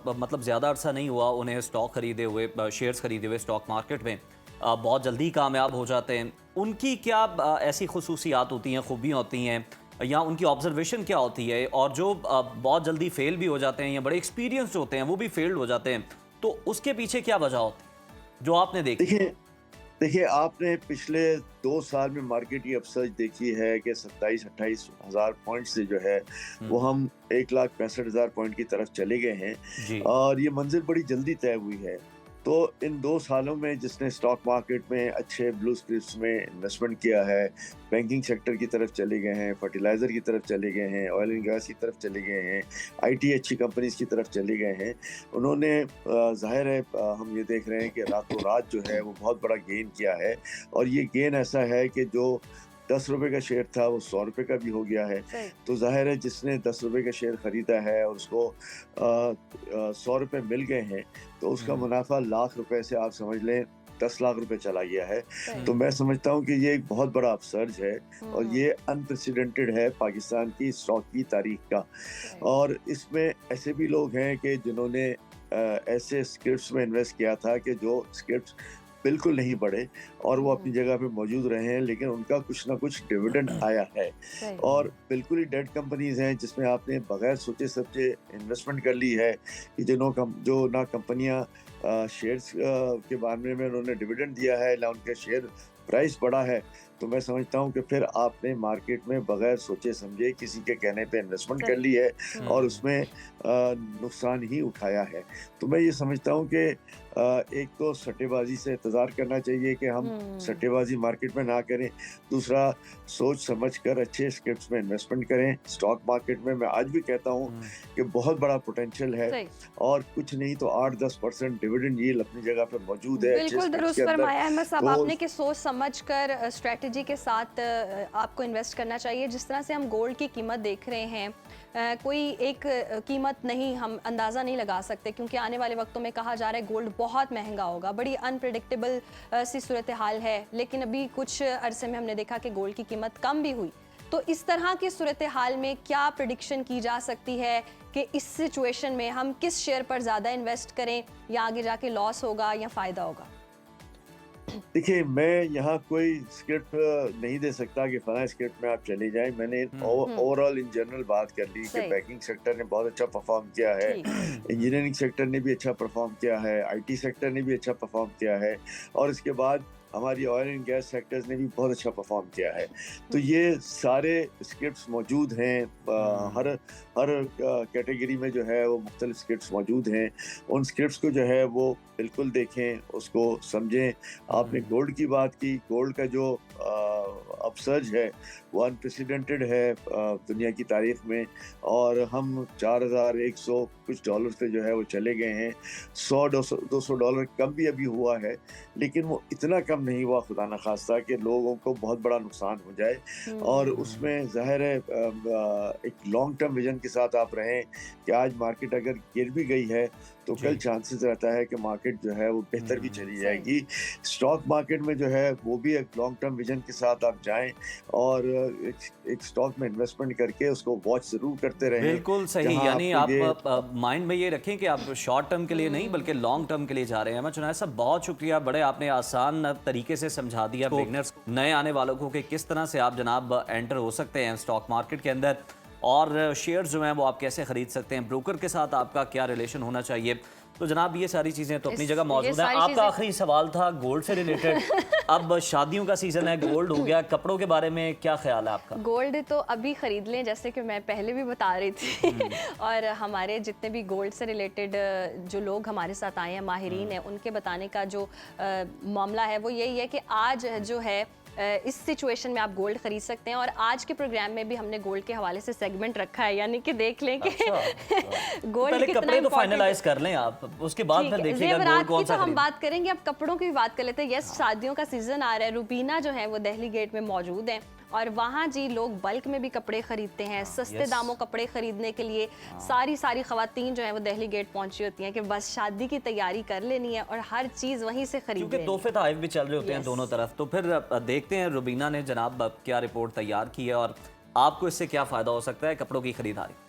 मतलब ज़्यादा अरसा नहीं हुआ उन्हें स्टॉक खरीदे हुए, शेयर्स खरीदे हुए स्टॉक मार्केट में बहुत जल्दी कामयाब हो जाते हैं, उनकी क्या ऐसी खुसूसियात होती हैं, खूबियाँ होती हैं, या उनकी ऑब्जर्वेशन क्या होती है? और जो बहुत जल्दी फेल भी हो जाते हैं या बड़े एक्सपीरियंस होते हैं वो भी फेल्ड हो जाते हैं, तो उसके पीछे क्या वजह होती है जो आपने देखी? देखिए आपने पिछले 2 साल में मार्केट की अपसर्ज देखी है कि 27-28 हज़ार पॉइंट से जो है वो हम 1,65,000 पॉइंट की तरफ चले गए हैं और ये मंजिल बड़ी जल्दी तय हुई है। तो इन 2 सालों में जिसने स्टॉक मार्केट में अच्छे ब्लू चिप्स में इन्वेस्टमेंट किया है, बैंकिंग सेक्टर की तरफ चले गए हैं, फर्टिलाइज़र की तरफ चले गए हैं, ऑयल एंड गैस की तरफ चले गए हैं, आईटी अच्छी कंपनीज़ की तरफ चले गए हैं, उन्होंने ज़ाहिर है हम ये देख रहे हैं कि रातों रात जो है वो बहुत बड़ा गेन किया है और ये गेन ऐसा है कि जो 10 रुपए का शेयर था वो 100 रुपए का भी हो गया है। तो जाहिर है जिसने 10 रुपए का शेयर खरीदा है और उसको 100 रुपए मिल गए हैं तो उसका मुनाफा लाख रुपए से आप समझ लें 10 लाख रुपए चला गया है। तो मैं समझता हूँ कि ये एक बहुत बड़ा अपसर्ज है और ये अनप्रेसिडेंटेड है पाकिस्तान की स्टॉक की तारीख का। और इसमें ऐसे भी लोग हैं कि जिन्होंने ऐसे स्क्रिप्ट्स में इन्वेस्ट किया था कि जो स्क्रिप्ट्स बिल्कुल नहीं बढ़े और वो अपनी जगह पे मौजूद रहे हैं, लेकिन उनका कुछ ना कुछ डिविडेंड आया है। और बिल्कुल ही डेड कंपनीज हैं जिसमें आपने बगैर सोचे समझे इन्वेस्टमेंट कर ली है कि जो ना कंपनियां शेयर्स के बारे में उन्होंने डिविडेंड दिया है ना उनके शेयर प्राइस बढ़ा है। तो मैं समझता हूँ कि फिर आपने मार्केट में बगैर सोचे समझे किसी के कहने पे इन्वेस्टमेंट कर ली है और उसमें नुकसान ही उठाया है। तो मैं ये समझता हूँ कि एक तो सट्टेबाजी से इंतज़ार करना चाहिए कि हम सट्टेबाजी मार्केट में ना करें, दूसरा सोच समझ कर अच्छे स्क्रिप्ट्स में इन्वेस्टमेंट करें। स्टॉक मार्केट में मैं आज भी कहता हूँ कि बहुत बड़ा पोटेंशियल है और कुछ नहीं तो 8-10% डिविडेंड यील्ड अपनी जगह पे मौजूद है। बिल्कुल दुरुस्त फरमाया अहमद साहब आपने कि सोच समझ कर स्ट्रेटजी के साथ आपको इन्वेस्ट करना चाहिए। जिस तरह से हम गोल्ड की कीमत देख रहे हैं, कोई एक कीमत नहीं, हम अंदाज़ा नहीं लगा सकते क्योंकि आने वाले वक्तों में कहा जा रहा है गोल्ड बहुत महंगा होगा, बड़ी अनप्रेडिक्टेबल सी सूरत हाल है। लेकिन अभी कुछ अरसे में हमने देखा कि गोल्ड की कीमत कम भी हुई। तो इस तरह की सूरत हाल में क्या प्रेडिक्शन की जा सकती है कि इस सिचुएशन में हम किस शेयर पर ज़्यादा इन्वेस्ट करें या आगे जाके लॉस होगा या फ़ायदा होगा? देखिए मैं यहाँ कोई स्क्रिप्ट नहीं दे सकता कि फला स्क्रिप्ट में आप चले जाएं। मैंने ओवरऑल इन जनरल बात कर ली कि बैंकिंग सेक्टर ने बहुत अच्छा परफॉर्म किया है, इंजीनियरिंग सेक्टर ने भी अच्छा परफॉर्म किया है, आईटी सेक्टर ने भी अच्छा परफॉर्म किया है और इसके बाद हमारी ऑयल एंड गैस सेक्टर्स ने भी बहुत अच्छा परफॉर्म किया है। तो ये सारे स्क्रिप्ट्स मौजूद हैं, हर कैटेगरी में जो है वो मुख्तलिफ स्क्रिप्ट्स मौजूद हैं। उन स्क्रिप्ट्स को जो है वो बिल्कुल देखें, उसको समझें। आपने गोल्ड की बात की, गोल्ड का जो अपसर्ज है वो अनप्रेसिडेंटेड है दुनिया की तारीख में और हम 4,100 कुछ डॉलर पे जो है वो चले गए हैं। 100-200 डॉलर कम भी अभी हुआ है, लेकिन वो इतना कम नहीं हुआ खुदा न खास्ता कि लोगों को बहुत बड़ा नुकसान हो जाए। और उसमें ज़ाहिर है एक लॉन्ग टर्म विजन के साथ आप रहें कि आज मार्केट अगर गिर भी गई है तो कल चांसेस रहता है कि मार्केट जो है वो बेहतर भी चली जाएगी। स्टॉक मार्केट में जो है वो भी एक लॉन्ग टर्म विजन के साथ आप जाएं और एक स्टॉक में इन्वेस्टमेंट करके उसको वॉच जरूर करते रहें। बिल्कुल सही, यानी आप माइंड में ये रखें कि आप शॉर्ट टर्म के लिए नहीं बल्कि लॉन्ग टर्म के लिए जा रहे हैं। मैं चुनाव साहब बहुत शुक्रिया, बड़े आपने आसान तरीके से समझा दिया बिगनर्स को, नए आने वालों को कि किस तरह से आप जनाब एंटर हो सकते हैं स्टॉक मार्केट के अंदर और शेयर जो हैं वो आप कैसे खरीद सकते हैं, ब्रोकर के साथ आपका क्या रिलेशन होना चाहिए। तो जनाब ये सारी चीज़ें तो अपनी जगह मौजूद हैं। आपका आखिरी सवाल था गोल्ड से रिलेटेड, अब शादियों का सीज़न है, गोल्ड हो गया, कपड़ों के बारे में क्या ख्याल है आपका? गोल्ड तो अभी ख़रीद लें, जैसे कि मैं पहले भी बता रही थी और हमारे जितने भी गोल्ड से रिलेटेड जो लोग हमारे साथ आए हैं, माहिरीन हैं, उनके बताने का जो मामला है वो यही है कि आज जो है इस सिचुएशन में आप गोल्ड खरीद सकते हैं। और आज के प्रोग्राम में भी हमने गोल्ड के हवाले से सेगमेंट रखा है, यानी कि देख लें कि गोल्ड पहले कपड़े तो फाइनलाइज कर लें आप, उसके बाद फिर देखिएगा गोल्ड कौन सा तो हम बात करेंगे। अब कपड़ों की भी बात कर लेते हैं। यस, शादियों का सीजन आ रहा है। रुबीना जो है वो दिल्ली गेट में मौजूद है और वहाँ जी लोग बल्क में भी कपड़े खरीदते हैं, सस्ते दामों कपड़े खरीदने के लिए सारी खवातीन जो है वो दिल्ली गेट पहुंची होती हैं कि बस शादी की तैयारी कर लेनी है और हर चीज़ वहीं से खरीद लेनी है। क्योंकि तोहफे तोहफ़े भी चल रहे होते हैं दोनों तरफ। तो फिर देखते हैं रुबीना ने जनाब क्या रिपोर्ट तैयार की है और आपको इससे क्या फ़ायदा हो सकता है कपड़ों की खरीदारी।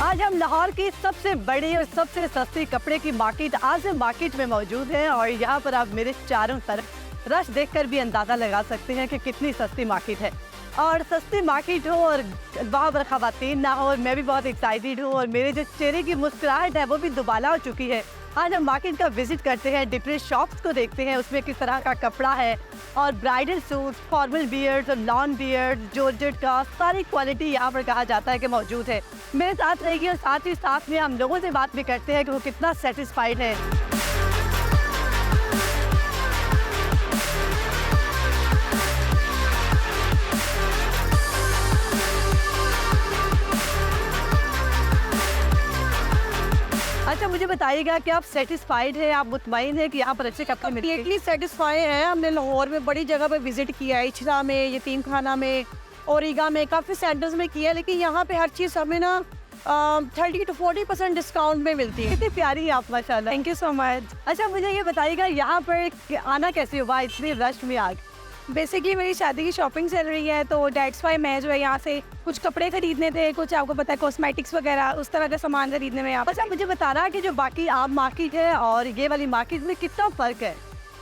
आज हम लाहौर की सबसे बड़ी और सबसे सस्ती कपड़े की मार्केट आज़म मार्केट में मौजूद हैं और यहाँ पर आप मेरे चारों तरफ रश देखकर भी अंदाज़ा लगा सकते हैं कि कितनी सस्ती मार्केट है। और सस्ती मार्केट हो और वहाँ पर ख़वातीन ना हो और मैं भी बहुत एक्साइटेड हूँ और मेरे जो चेहरे की मुस्कुराहट है वो भी दुबाला हो चुकी है। आज हम मार्केट का विजिट करते हैं, डिफरेंट शॉप्स को देखते हैं उसमें किस तरह का कपड़ा है और ब्राइडल सूट्स, फॉर्मल बियर्स और लॉन बियर्स, जॉर्जेट का सारी क्वालिटी यहाँ पर कहा जाता है कि मौजूद है। मेरे साथ रहेगी और साथ ही साथ में हम लोगों से बात भी करते हैं कि वो कितना सेटिस्फाइड है। अच्छा मुझे बताइएगा कि आप सेटिस्फाइड हैं, आप मुतमईन हैं कि यहाँ पर अच्छे कपड़े मिलते हैं? कंप्लीटली सेटिस्फाई हैं। हमने लाहौर में बड़ी जगह पे विजिट किया है, इचरा में, यतीम खाना में, ओरिगा में, काफ़ी सेंटर्स में किया है, लेकिन यहाँ पे हर चीज़ हमें ना 30 to 40% डिस्काउंट में मिलती है। कितनी प्यारी है आप माशाल्लाह। Thank you so much. अच्छा मुझे ये बताइएगा यहाँ पर आना कैसे हुआ इतनी रश में आग? बेसिकली मेरी शादी की शॉपिंग चल रही है तो डेट्स वाई मैं जो है यहाँ से कुछ कपड़े खरीदने थे, कुछ आपको पता है कॉस्मेटिक्स वगैरह उस तरह का सामान खरीदने में। अच्छा मुझे बता रहा कि जो बाकी आम मार्केट है और ये वाली मार्केट में कितना फ़र्क है?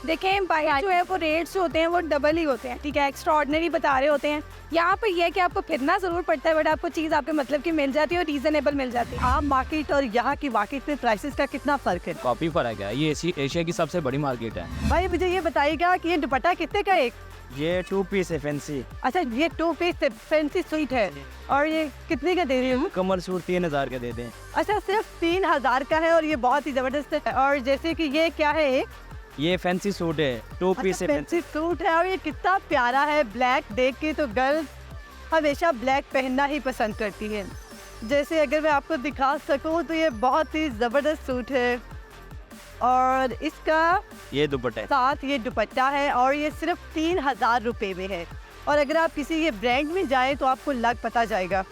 देखें भाई जो है वो रेट्स होते हैं वो डबल ही होते हैं, ठीक है, एक्स्ट्रा ऑर्डिनरी बता रहे होते हैं। यहाँ पर यह है कि आपको फिरना ज़रूर पड़ता है बट आपको चीज़ आपके मतलब की मिल जाती है और रीज़नेबल मिल जाती है। आम मार्केट और यहाँ की मार्केट में प्राइसेस का कितना फ़र्क है? काफ़ी फ़र्क है, ये एशिया की सबसे बड़ी मार्केट है। भाई मुझे ये बताइएगा कि ये दुपट्टा कितने का एक? ये 2 पीस है फैंसी। अच्छा ये 2 पीस फैंसी सूट है और ये कितने का दे रही हूँ? कमर सूट 3000 का दे दें। अच्छा सिर्फ 3000 का है और ये बहुत ही ज़बरदस्त है। और जैसे कि ये क्या है एक? ये फैंसी सूट है, 2 पीस है फैंसी सूट है और ये कितना प्यारा है। ब्लैक देख के तो गर्ल्स हमेशा ब्लैक पहनना ही पसंद करती है। जैसे अगर मैं आपको दिखा सकूँ तो ये बहुत ही ज़बरदस्त सूट है और इसका ये दुपट्टा साथ ये दुपट्टा है और ये सिर्फ 3000 रुपये में है। और अगर आप किसी ये ब्रांड में जाएं तो आपको लग पता जाएगा।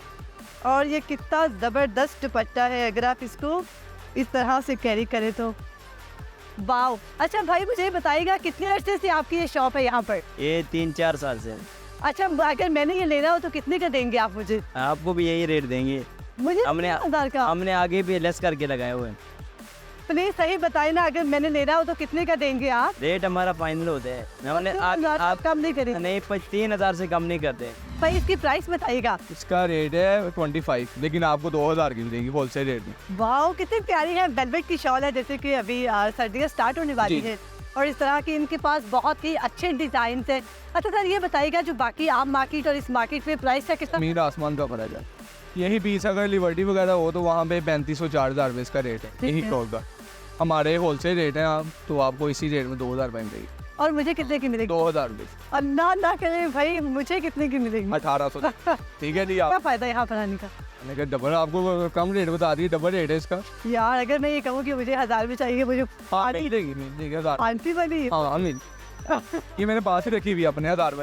और ये कितना ज़बरदस्त दुपट्टा है अगर आप इसको इस तरह से कैरी करें तो वाह। अच्छा भाई मुझे बताइएगा कितने अर्से से आपकी ये शॉप है यहाँ पर? ये 3-4 साल से। अच्छा अगर मैंने ये लेना हो तो कितने का देंगे आप मुझे? आपको भी यही रेट देंगे। मुझे हमने आगे भी लेस करके लगाए हुए हैं। प्लीज सही बताइए ना, अगर मैंने लेना हो तो कितने का देंगे आप? रेट हमारा फाइनल होता है, हमने आप कम नहीं करेंगे? नहीं 3000 से कम नहीं करते। भाई इसकी प्राइस बताइएगा। इसका रेट है 25 लेकिन आपको 2000 की देंगी होलसेल रेट में। वाह कितनी प्यारी है, वेलवेट की शॉल है जैसे कि अभी सर्दियाँ स्टार्ट होने वाली है और इस तरह की इनके पास बहुत ही अच्छे डिजाइन है। अच्छा सर ये बताइएगा जो बाकी आम मार्केट और इस मार्केट में प्राइस है कितना? मीर आसमान का फर्क है। यही पीस अगर लिबर्टी वगैरह हो तो वहाँ पे 3500-4000 रुपये इसका रेट है यही क्लॉथ का। हमारे होलसेल रेट है आप तो आपको इसी रेट में 2000 रुपये मिलेगी। और मुझे कितने की मिलेगी? 2000 रुपये। अल्लाह ना करे भाई मुझे कितने की मिलेगी? 1800। ठीक है जी। क्या फायदा यहाँ पर आने का? मैंने कहा डबल आपको कम रेट बता दी, डबल रेट है इसका। यार अगर मैं ये कहूँ कि मुझे 1000 में चाहिए मुझे आंटी वाली ये मैंने पास ही रखी हुई अपने 1000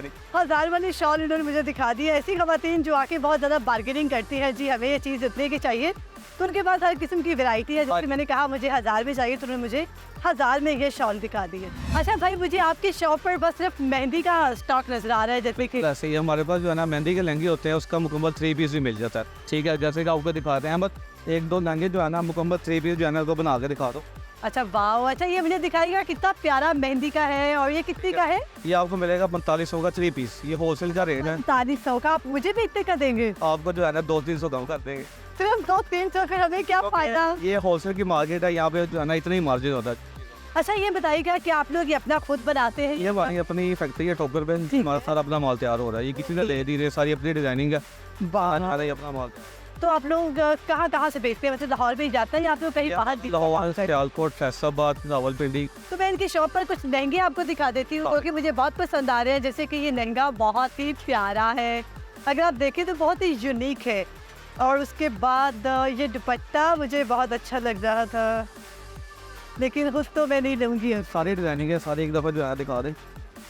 वाली शॉल इन्होंने मुझे दिखा दी है। ऐसी खवातीन जो आके बहुत ज़्यादा बार्गेनिंग करती है, जी हमें ये चीज़ इतने की चाहिए तो उनके पास हर किस्म की वैरायटी है। जैसे मैंने कहा मुझे 1000 में चाहिए तो उन्होंने मुझे 1000 में ये शॉल दिखा दी है। अच्छा भाई मुझे आपकी शॉप पर बस सिर्फ मेहंदी का स्टॉक नजर आ रहा है जैसे कि वैसे ही हमारे पास जो है ना मेहंदी के लहंगे होते हैं उसका मुकम्मल 3 पीस भी मिल जाता है। ठीक है जैसे कि आपको दिखाते हैं बस 1-2 लहंगे जो है ना मुकम्मल 3 पीस जो है ना उसको बना के दिखा दो। अच्छा वाह। अच्छा ये मुझे दिखाइएगा कितना प्यारा मेहंदी का है और ये कितनी का है? ये आपको मिलेगा 4500 का 3 पीस। ये होलसेल का रेट है। 4500 का आप मुझे भी इतने का देंगे? आपको जो है ना 200-300 कम कर देंगे। सिर्फ 200-300 फिर हमें क्या फायदा? ये होलसेल की मार्केट है, यहाँ पे जो है ना इतना ही मार्जिन होता है। अच्छा ये बताइएगा कि आप लोग ये अपना खुद बनाते हैं? ये हमारी अपनी फैक्ट्री है टोकर पे, हमारा सारा अपना माल तैयार हो रहा है। ये किसी ने ले दी है, सारी अपनी डिजाइनिंग है, अपना माल। तो आप लोग कहाँ से बेचते हैं? मतलब लाहौर में ही जाते हैं या आप लोग कहीं बाहर भी? लाहौर, सियालकोट, फैसलाबाद, रावलपिंडी। तो मैं इनकी शॉप पर कुछ लहंगे आपको दिखा देती हूँ क्योंकि मुझे बहुत पसंद आ रहे हैं। जैसे कि ये लहंगा बहुत ही प्यारा है, अगर आप देखें तो बहुत ही यूनिक है और उसके बाद ये दुपट्टा मुझे बहुत अच्छा लग रहा था, लेकिन खुद तो मैं नहीं लूँगी। सारे डिजाइनिंग है, सारे एक दफ़ा जो है दिखा दे।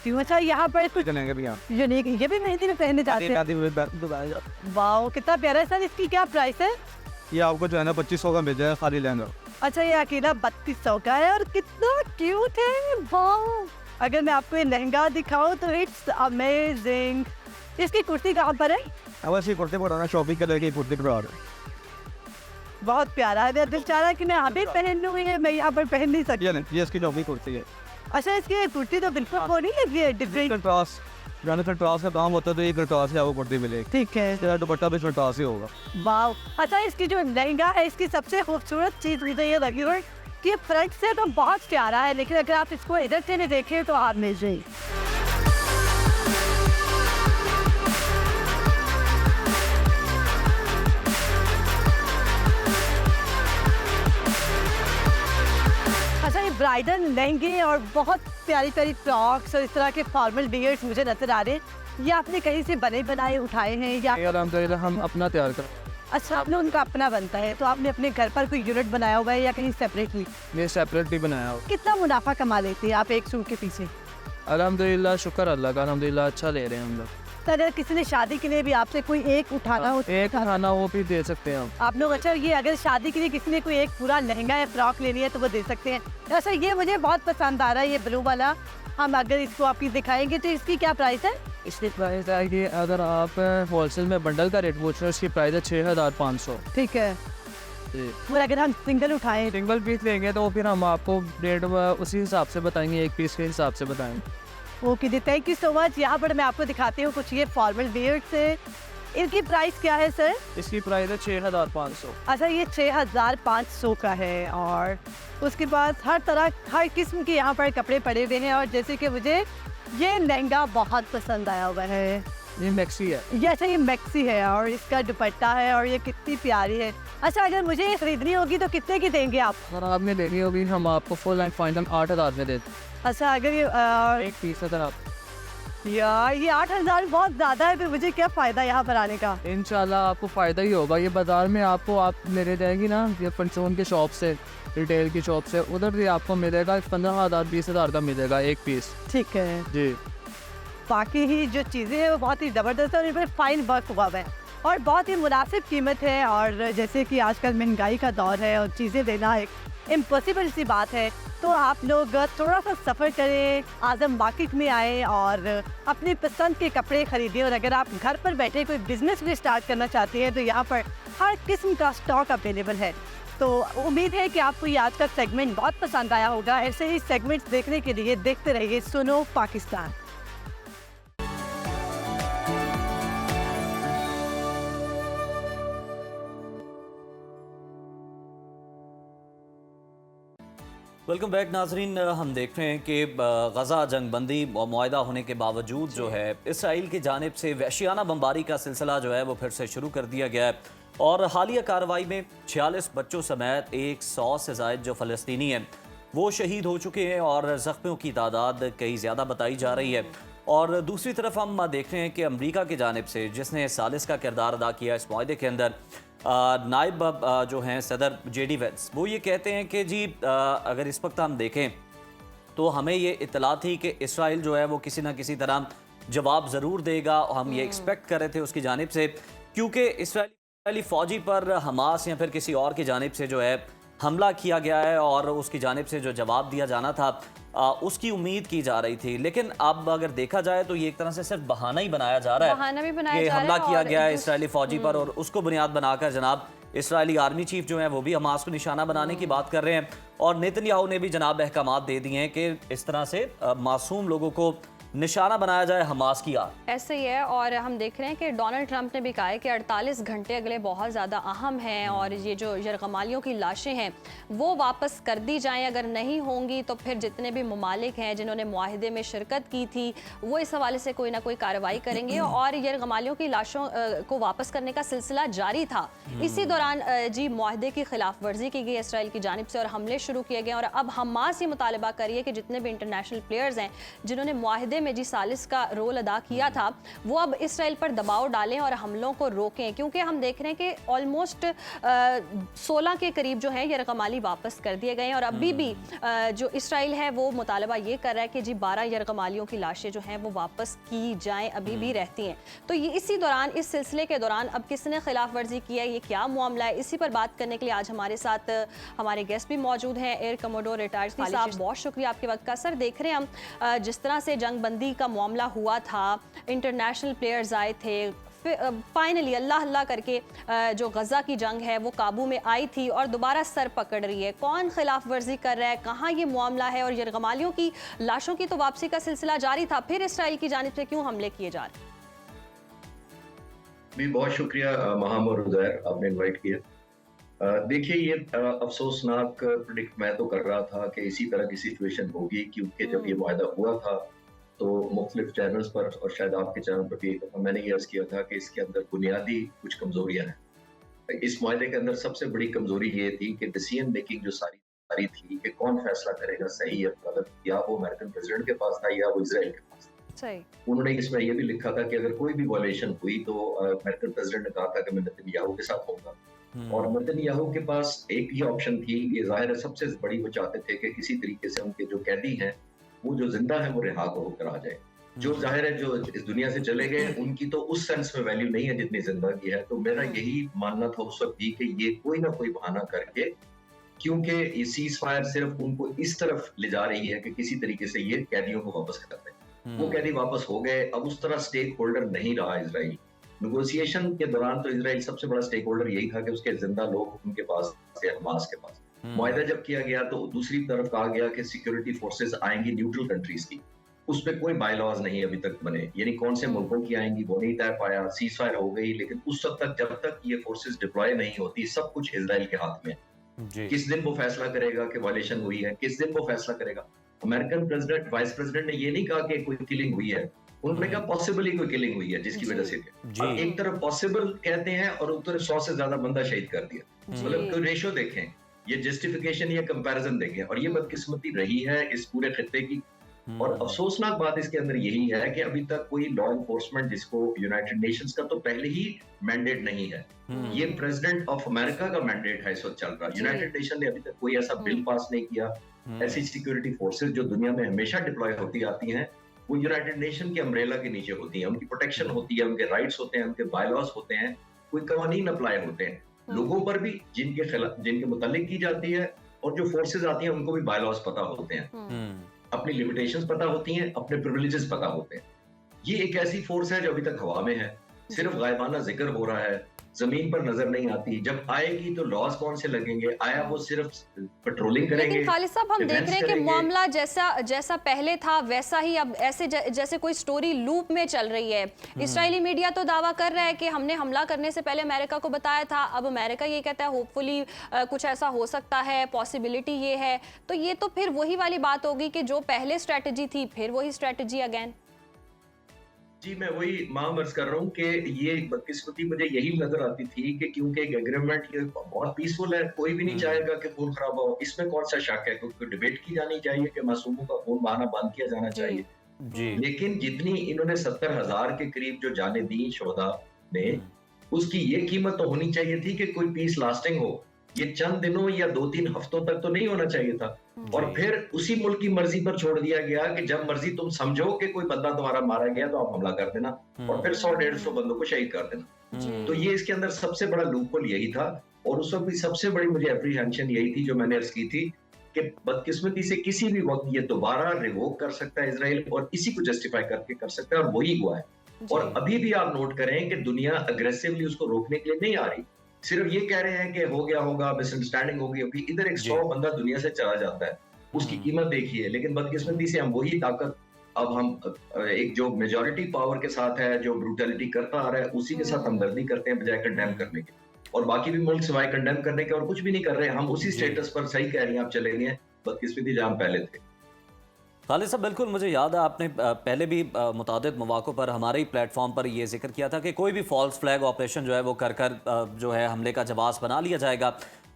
क्यों? अच्छा, यहाँ पर कुछ चलेंगे भी यहाँ यूनिक, ये भी मेहंदी में पहनने जाते हैं। वाह, कितना प्यारा है सर। इसकी क्या प्राइस है? ये आपको जो है ना 2500 का मिल जाएगा खाली लहंगा। अच्छा, ये अकेला 3200 का है और कितना क्यूट है। वाह, अगर मैं आपको ये लहंगा दिखाऊं तो इट्स अमेजिंग। इसकी कुर्ती कहाँ पर है? अब ऐसी कुर्ते पढ़ाना शॉपिंग कलर की कुर्ती पढ़ा रहे, बहुत प्यारा है। मेरा दिल चाह रहा है कि मैं अभी पहन लूँ, ये मैं यहाँ पर पहन नहीं सकती। ये इसकी शॉपिंग कुर्ती है। अच्छा, इसकी कुर्ती तो बिल्कुल वो नहीं लगी है, डिफरेंट कंट्रास्ट, यानी कंट्रास्ट का काम होता है, तो ये कंट्रास्ट है, वो कुर्ती मिलेगी। ठीक है, तेरा दुपट्टा भी कंट्रास्ट ही होगा। वाह। अच्छा, इसकी जो लहंगा है, इसकी सबसे खूबसूरत चीज़ मुझे ये लगी है कि ये फ्रंट से तो बहुत प्यारा है, लेकिन अगर आप इसको इधर से नहीं देखें तो आप मिल जाए। अच्छा, ये ब्राइडल लहंगे और बहुत प्यारी प्यारी फ्रॉक्स और इस तरह के फॉर्मल वियर्स मुझे नजर आ रहे हैं। ये आपने कहीं से बने बनाए उठाए हैं या हम अपना तैयार कर? अच्छा, आपने उनका अपना बनता है, तो आपने अपने घर पर कोई यूनिट बनाया हुआ है या कहीं सेपरेटली? ये सेपरेटली बनाया हो। कितना मुनाफा कमा लेते हैं आप एक सूट के पीछे? अल्हम्दुलिल्लाह, शुक्र अल्लाह का, अल्हम्दुलिल्लाह अच्छा ले रहे हैं हम लोग। तो अगर किसी ने शादी के लिए भी आपसे कोई एक उठाना हो, एक खाना वो भी दे सकते हैं आप लोग? अच्छा, ये अगर शादी के लिए किसी ने कोई एक पूरा लहंगा या फ्रॉक लेनी है तो वो दे सकते हैं। अच्छा, ये मुझे बहुत पसंद आ रहा है, ये ब्लू वाला। हम अगर इसको आपकी दिखाएंगे तो इसकी क्या प्राइस है? इसकी प्राइस है कि अगर आप होलसेल में बंडल का रेट पूछ रहे हो, इसकी प्राइस है 6500। ठीक है। और अगर हम सिंगल उठाएं, सिंगल पीस लेंगे तो फिर हम आपको रेट उसी हिसाब से बताएंगे, एक पीस के हिसाब से बताएंगे। ओके जी, थैंक यू सो मच। यहाँ पर मैं आपको दिखाती हूँ कुछ ये फॉर्मल वियर्स है। इनकी प्राइस क्या है सर? इसकी प्राइस है 6500। अच्छा, ये 6500 का है। और उसके बाद हर तरह, हर किस्म के यहाँ पर कपड़े पड़े हुए हैं। और जैसे कि मुझे ये लहंगा बहुत पसंद आया हुआ है, ये मैक्सी है। ये अच्छा, ये मैक्सी है और इसका दुपट्टा है और ये कितनी प्यारी है। अच्छा, अगर मुझे ये खरीदनी होगी तो कितने की देंगे आप? अगर आपने लेनी होगी हम आपको फुल एंड फाइनल 8000 में देते। अच्छा, अगर ये एक पीस अगर आप, यार ये 8000 बहुत ज़्यादा है, तो मुझे क्या फ़ायदा यहाँ पर आने का? इंशाल्लाह आपको फ़ायदा ही होगा। ये बाज़ार में आपको आप लेने जाएंगी ना, ये पंचोन के शॉप से, रिटेल की शॉप से, उधर भी आपको मिलेगा 15,000 20,000 का मिलेगा एक पीस। ठीक है जी। बाकी ही जो चीज़ें हैं वो बहुत ही ज़बरदस्त है और इन पर फाइन वर्क हुआ है और बहुत ही मुनासिब कीमत है। और जैसे कि आजकल महंगाई का दौर है और चीज़ें देना एक इम्पॉसिबल सी बात है, तो आप लोग थोड़ा सा सफ़र करें, आज़म मार्केट में आए और अपनी पसंद के कपड़े ख़रीदें। और अगर आप घर पर बैठे कोई बिज़नेस भी स्टार्ट करना चाहते हैं तो यहाँ पर हर किस्म का स्टॉक अवेलेबल है। तो उम्मीद है कि आपको ये आज का सेगमेंट बहुत पसंद आया होगा। ऐसे ही सेगमेंट्स देखने के लिए देखते रहिए सुनो पाकिस्तान। वेलकम बैक नाजरीन। हम देख रहे हैं कि गज़ा जंगबंदी और मुआहदा होने के बावजूद जो है इसराइल की जानिब से वहशियाना बमबारी का सिलसिला जो है वो फिर से शुरू कर दिया गया है और हालिया कार्रवाई में 46 बच्चों समेत 100 से ज़ायद जो फ़लस्तीनी हैं वो शहीद हो चुके हैं और ज़ख्मियों की तादाद कई ज़्यादा बताई जा रही है। और दूसरी तरफ हम देख रहे हैं कि अमरीका की जानिब से जिसने सालिस का किरदार अदा किया इस मुआहदे के अंदर, नायब जो हैं सदर JD वेंस, वो ये कहते हैं कि जी अगर इस वक्त हम देखें तो हमें ये इत्तला थी कि इसराइल जो है वो किसी ना किसी तरह जवाब ज़रूर देगा। हम ये एक्सपेक्ट कर रहे थे उसकी जानिब से, क्योंकि इसराइली फ़ौजी पर हमास या फिर किसी और की जानिब से जो है हमला किया गया है और उसकी जानिब से जो जवाब दिया जाना था उसकी उम्मीद की जा रही थी। लेकिन अब अगर देखा जाए तो ये एक तरह से सिर्फ बहाना ही बनाया जा रहा है, बहाना भी बनाया कि जा रहा हमला है किया और गया है इसराइली फ़ौजी पर और उसको बुनियाद बनाकर जनाब इसराइली आर्मी चीफ जो है वो भी हमास को निशाना बनाने की बात कर रहे हैं। और नेतन्याहू ने भी जनाब अहकामात दे दिए हैं कि इस तरह से मासूम लोगों को निशाना बनाया जाए हमास की आग। ऐसे ही है। और हम देख रहे हैं कि डोनाल्ड ट्रंप ने भी कहा है कि 48 घंटे अगले बहुत ज़्यादा अहम हैं और ये जो यरगमालियों की लाशें हैं वो वापस कर दी जाएं। अगर नहीं होंगी तो फिर जितने भी ममालिक हैं जिन्होंने मुआहिदे में शिरकत की थी वो इस हवाले से कोई ना कोई कार्रवाई करेंगे और यरगमालियों की लाशों को वापस करने का सिलसिला जारी था। इसी दौरान जी मुआहिदे की खिलाफ वर्जी की गई इसराइल की जानिब से और हमले शुरू किए गए और अब हमास ये मुतालबा करिए कि जितने भी इंटरनेशनल प्लेयर्स हैं जिन्होंने मुआहिदे में जिस का रोल अदा किया था, वो अब इसराइल पर दबाव डालें और हमलों को रोकें, क्योंकि हम देख रहे हैं कि ऑलमोस्ट 16 के करीब जो है यरगमाली वापस कर दिए गए हैं और अभी भी जो इसराइल है वो मुतालबा ये कर रहा है कि जी 12 यरगमालियों की लाशें जो हैं वो वापस की जाएं, अभी भी रहती हैं। तो ये इसी दौरान, इस सिलसिले के दौरान अब किसने खिलाफ वर्जी की है, ये क्या मामला है, इसी पर बात करने के लिए आज हमारे साथ हमारे गेस्ट भी मौजूद हैं। एयर कमोडोर रिटायर्ड साहब, बहुत शुक्रिया आपके वक्त का। सर, देख रहे हैं हम जिस तरह से जंगबंदी का मामला हुआ था, इंटरनेशनल प्लेयर्स आए थे, फाइनली अल्लाह अल्लाह करके जो गज़ा की जंग है वो काबू में आई थी और दोबारा सर पकड़ रही है। कौन खिलाफ वर्जी कर रहा है, कहाँ ये मामला है, और यरगमालियों की लाशों की तो वापसी का सिलसिला जारी था, फिर इसराइल की जानिब से क्यों हमले किए जा रहे हैं? भी बहुत शुक्रिया महाम और उदैर, आपने इनवाइट किया। देखिए, ये अफसोसनाक प्रेडिक्ट मैं तो कर रहा था कि इसी तरह की सिचुएशन होगी, क्योंकि जब ये मुआहदा हुआ था तो मुख्तलिफ चैनल्स पर और शायद आपके चैनल पर भी मैंने ये अर्ज किया था कि इसके अंदर बुनियादी कुछ कमजोरियां हैं। इस मुआहदे के अंदर सबसे बड़ी कमजोरी ये थी कि डिसीजन मेकिंग जो सारी थी कि कौन फैसला करेगा सही या गलत, या वो अमेरिकन प्रेसिडेंट के पास था या वो इजराइल के पास था। उन्होंने इसमें यह भी लिखा था कि अगर कोई भी वायलेशन हुई तो अमेरिकन प्रेसिडेंट ने कहा था कि मैं नेतन्याहू के साथ होगा, और नेतन्याहू के पास एक ही ऑप्शन थी। ये जाहिर है सबसे बड़ी वो चाहते थे कि किसी तरीके से उनके जो कैदी हैं वो जो जिंदा है वो रिहा होकर आ जाए। जो जाहिर है जो इस दुनिया से चले गए उनकी तो उस सेंस में वैल्यू नहीं है जितनी जिंदा की है। तो मेरा यही मानना था उस वक्त भी कि ये कोई ना कोई बहाना करके, क्योंकि ये सीज फायर सिर्फ उनको इस तरफ ले जा रही है कि किसी तरीके से ये कैदियों को वापस कर दें। वो कैदी वापस हो गए, अब उस तरह स्टेक होल्डर नहीं रहा इजराइल। नेगोशिएशन के दौरान तो इजराइल सबसे बड़ा स्टेक होल्डर यही था कि उसके जिंदा लोग उनके पास थे, हमास के पास। मुआहदा जब किया गया तो दूसरी तरफ कहा गया कि सिक्योरिटी फोर्सेस आएंगी न्यूट्रल कंट्रीज की, उस पर कोई बाय लॉज नहीं अभी तक बने, यानी कौन से मुल्कों की आएंगी वो नहीं तय पाया। सीज फायर हो गई, लेकिन उस वक्त तक जब तक ये फोर्सेस डिप्लॉय नहीं होती सब कुछ इजराइल के हाथ में। किस दिन वो फैसला करेगा कि वायलेशन हुई है, किस दिन वो फैसला करेगा। अमेरिकन प्रेसिडेंट, वाइस प्रेसिडेंट ने ये नहीं कहा कि कोई किलिंग हुई है, उन्होंने कहा पॉसिबली कोई किलिंग हुई है जिसकी वजह से। अब एक तरफ पॉसिबल कहते हैं और एक तरफ 100 से ज्यादा बंदा शहीद कर दिया। मतलब कोई रेशो देखें, ये जस्टिफिकेशन या कंपैरिजन देखें, और ये बदकिस्मती रही है इस पूरे खित्ते की। और अफसोसनाक बात इसके अंदर यही है कि अभी तक कोई लॉ एनफोर्समेंट, जिसको यूनाइटेड नेशंस का तो पहले ही मैंडेट नहीं है, ये प्रेसिडेंट ऑफ अमेरिका का मैंडेट है इस वक्त चल रहा। यूनाइटेड नेशन ने अभी तक कोई ऐसा बिल पास नहीं किया। ऐसी सिक्योरिटी फोर्सेस जो दुनिया में हमेशा डिप्लॉय होती आती हैं वो यूनाइटेड नेशन के अम्ब्रेला के नीचे होती है, उनकी प्रोटेक्शन होती है, उनके राइट्स होते हैं, उनके बायलॉज होते हैं, कोई कवानीन अप्लाई होते हैं लोगों पर भी जिनके खिलाफ, जिनके मुतालिक की जाती है, और जो फोर्सेज आती हैं उनको भी बायलॉज पता होते हैं, अपनी लिमिटेशंस पता होती हैं, अपने प्रिविलेजेस पता होते हैं। ये एक ऐसी फोर्स है जो अभी तक हवा में है, सिर्फ गायबाना जिक्र हो रहा है, जमीन पर नजर नहीं आती। जब आएगी तो लॉज कौन से लगेंगे, आया वो सिर्फ पेट्रोलिंग करेंगे। लेकिन खालिद साहब, हम देख रहे हैं कि मामला जैसा पहले था वैसा ही अब ऐसे जैसे कोई स्टोरी लूप में चल रही है। इजरायली मीडिया तो दावा कर रहा है कि हमने हमला करने से पहले अमेरिका को बताया था, अब अमेरिका ये कहता है होपफुली कुछ ऐसा हो सकता है, पॉसिबिलिटी ये है। तो ये तो फिर वही वाली बात होगी कि जो पहले स्ट्रेटजी थी फिर वही स्ट्रेटजी अगेन। जी, मैं वही मामर्ज कर रहा हूँ कि ये बदकिस्मती मुझे यही नजर आती थी कि क्योंकि एक एग्रीमेंट ये बहुत पीसफुल है, कोई भी नहीं चाहेगा कि खून खराब हो। इसमें कौन सा शक है, क्योंकि डिबेट की जानी चाहिए कि मासूमों का खून बहाना बंद किया जाना चाहिए जी। लेकिन जितनी इन्होंने 70,000 के करीब जो जाने दी शोधा ने, उसकी ये कीमत तो होनी चाहिए थी कि कोई पीस लास्टिंग हो। ये चंद दिनों या 2-3 हफ्तों तक तो नहीं होना चाहिए था, और फिर उसी मुल्क की मर्जी पर छोड़ दिया गया कि जब मर्जी तुम समझो कि कोई बंदा तुम्हारा मारा गया तो आप हमला कर देना, और फिर 100-150 बंदों को शहीद कर देना। तो ये इसके अंदर सबसे बड़ा लूपहोल यही था, और उस वक्त भी सबसे बड़ी मुझे एप्रीहेंशन यही थी जो मैंने अर्ज की थी कि बदकिस्मती से किसी भी वक्त ये दोबारा रिवोक कर सकता है इजराइल, और इसी को जस्टिफाई करके कर सकता है, और वही हुआ है। और अभी भी आप नोट करें कि दुनिया अग्रेसिवली उसको रोकने के लिए नहीं आ रही, सिर्फ ये कह रहे हैं कि हो गया होगा, मिसअंडरस्टैंडिंग होगी होगी। इधर एक 100 बंदा दुनिया से चला जाता है, उसकी कीमत देखिए। लेकिन बदकिस्मती से हम वही ताकत, अब हम एक जो मेजॉरिटी पावर के साथ है, जो ब्रूटैलिटी करता आ रहा है, उसी के साथ हमदर्दी करते हैं बजाय कंडेम करने के। और बाकी भी मुल्क सिवाय कंडेम करने के और कुछ भी नहीं कर रहे हैं। हम उसी स्टेटस पर, सही कह रही हैं आप, चले गए बदकिस्मती जहां हम पहले थे। खालिद साहब, बिल्कुल मुझे याद है आपने पहले भी मुतादिद मौक़ों पर हमारे ही प्लेटफॉर्म पर ये जिक्र किया था कि कोई भी फॉल्स फ्लैग ऑपरेशन जो है वो कर जो है हमले का जवाब बना लिया जाएगा।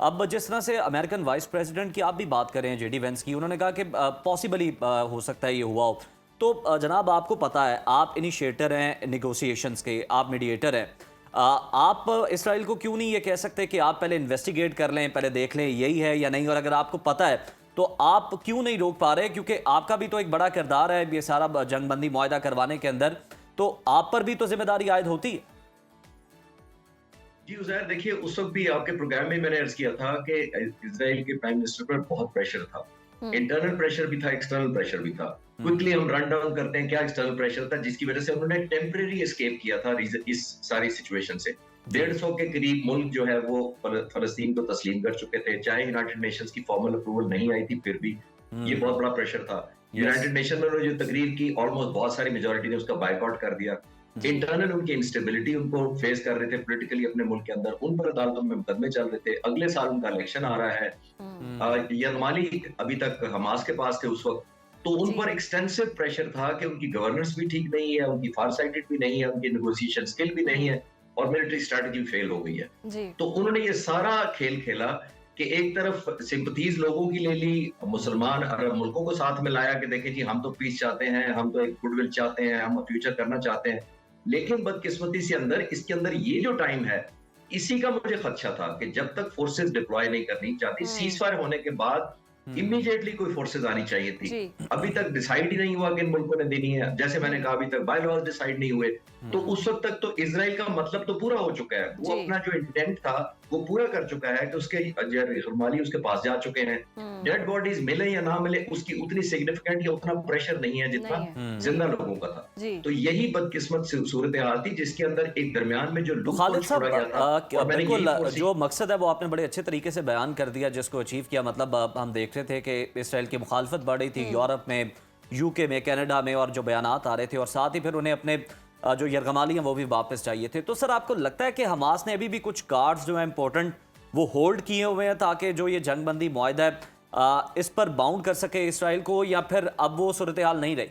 अब जिस तरह से अमेरिकन वाइस प्रेसिडेंट की आप भी बात करें, जेडी वेंस की, उन्होंने कहा कि पॉसिबली हो सकता है ये हुआ हो। तो जनाब आपको पता है आप इनिशिएटर हैं निगोशिएशंस के, आप मीडिएटर हैं, आप इसराइल को क्यों नहीं ये कह सकते कि आप पहले इन्वेस्टिगेट कर लें, पहले देख लें यही है या नहीं, और अगर आपको पता है तो आप क्यों नहीं रोक पा रहे? क्योंकि आपका भी तो एक बड़ा किरदार है ये सारा जंगबंदी मुआहदा करवाने के अंदर, तो आप पर भी तो जिम्मेदारी आयद होती है। जी उज़ैर, देखिए उस वक्त भी आपके प्रोग्राम में मैंने अर्ज किया था कि इजराइल के प्राइम मिनिस्टर पर बहुत प्रेशर था, इंटरनल प्रेशर भी था, एक्सटर्नल प्रेशर भी था। क्विकली हम रन डाउन करते हैं क्या एक्सटर्नल प्रेशर था जिसकी वजह से उन्होंने टेम्परेरी एस्केप किया था इस सारी सिचुएशन से। 150 के करीब मुल्क जो है वो फलस्तीन को तस्लीम कर चुके थे, चाहे यूनाइटेड नेशंस की फॉर्मल अप्रूवल नहीं आई थी, फिर भी ये बहुत बड़ा प्रेशर था। यूनाइटेड नेशन में जो तकरीर की ऑलमोस्ट बहुत सारी मेजोरिटी ने उसका बायकॉट कर दिया। इंटरनल उनकी इंस्टेबिलिटी उनको फेस कर रहे थे पोलिटिकली अपने मुल्क के अंदर, उन पर अदालतों में मुकदमे चल रहे थे। अगले साल उनका इलेक्शन आ रहा है, यरगमाली अभी तक हमास के पास थे उस वक्त, तो उन पर एक्सटेंसिव प्रेशर था कि उनकी गवर्नेंस भी ठीक नहीं है, उनकी फार साइटेड भी नहीं है, उनकी नेगोशिएशन स्किल भी नहीं है और मिलिट्री स्ट्रेटजी फेल हो गई है। तो उन्होंने ये सारा खेल खेला कि एक तरफ सिंपथीज लोगों की ले ली, मुसलमान अरब मुल्कों को साथ में लाया कि देखें जी हम तो पीस चाहते हैं, हम तो एक गुडविल चाहते हैं, हम फ्यूचर करना चाहते हैं। लेकिन बदकिस्मती से इसके अंदर ये जो टाइम है, इसी का मुझे खदशा था कि जब तक फोर्सेस डिप्लॉय नहीं करनी चाहती, सीज फायर होने के बाद इमीडिएटली कोई फोर्सेस आनी चाहिए थी। अभी तक डिसाइड ही नहीं हुआ कि इन मुल्कों ने देनी है, जैसे मैंने कहा अभी तक बाय लॉज डिसाइड नहीं हुए। तो उस वक्त तक तो इजराइल का मतलब तो पूरा हो चुका है, वो अपना जो इंटेंट था वो पूरा कर चुका है कि उसके यरगमाली उसके पास जा चुके हैं। डेड बॉडीज मिले या ना मिले उसकी उतनी सिग्निफिकेंट या उतना प्रेशर नहीं है जितना जिंदा लोगों का था। तो यही बदकिस्मत सूरत हाल थी जिसके अंदर एक दरमियान में जो खालिद साहब बिल्कुल जो मकसद है वो आपने बड़े अच्छे तरीके से बयान कर दिया जिसको अचीव किया। मतलब हम देख रहे थे कि इसराइल की मुखालफत बढ़ रही थी यूरोप में, यूके में, कनाडा में, और जो बयानात आ रहे थे, और साथ ही फिर उन्हें अपने जो यरगमाली हैं वो भी वापस चाहिए थे। तो सर आपको लगता है कि हमास ने अभी भी कुछ कार्ड्स जो है इंपॉर्टेंट वो होल्ड किए हुए हैं ताकि जो ये जंगबंदी मुआहदा है इस पर बाउंड कर सके इसराइल को, या फिर अब वो सूरत हाल नहीं रही?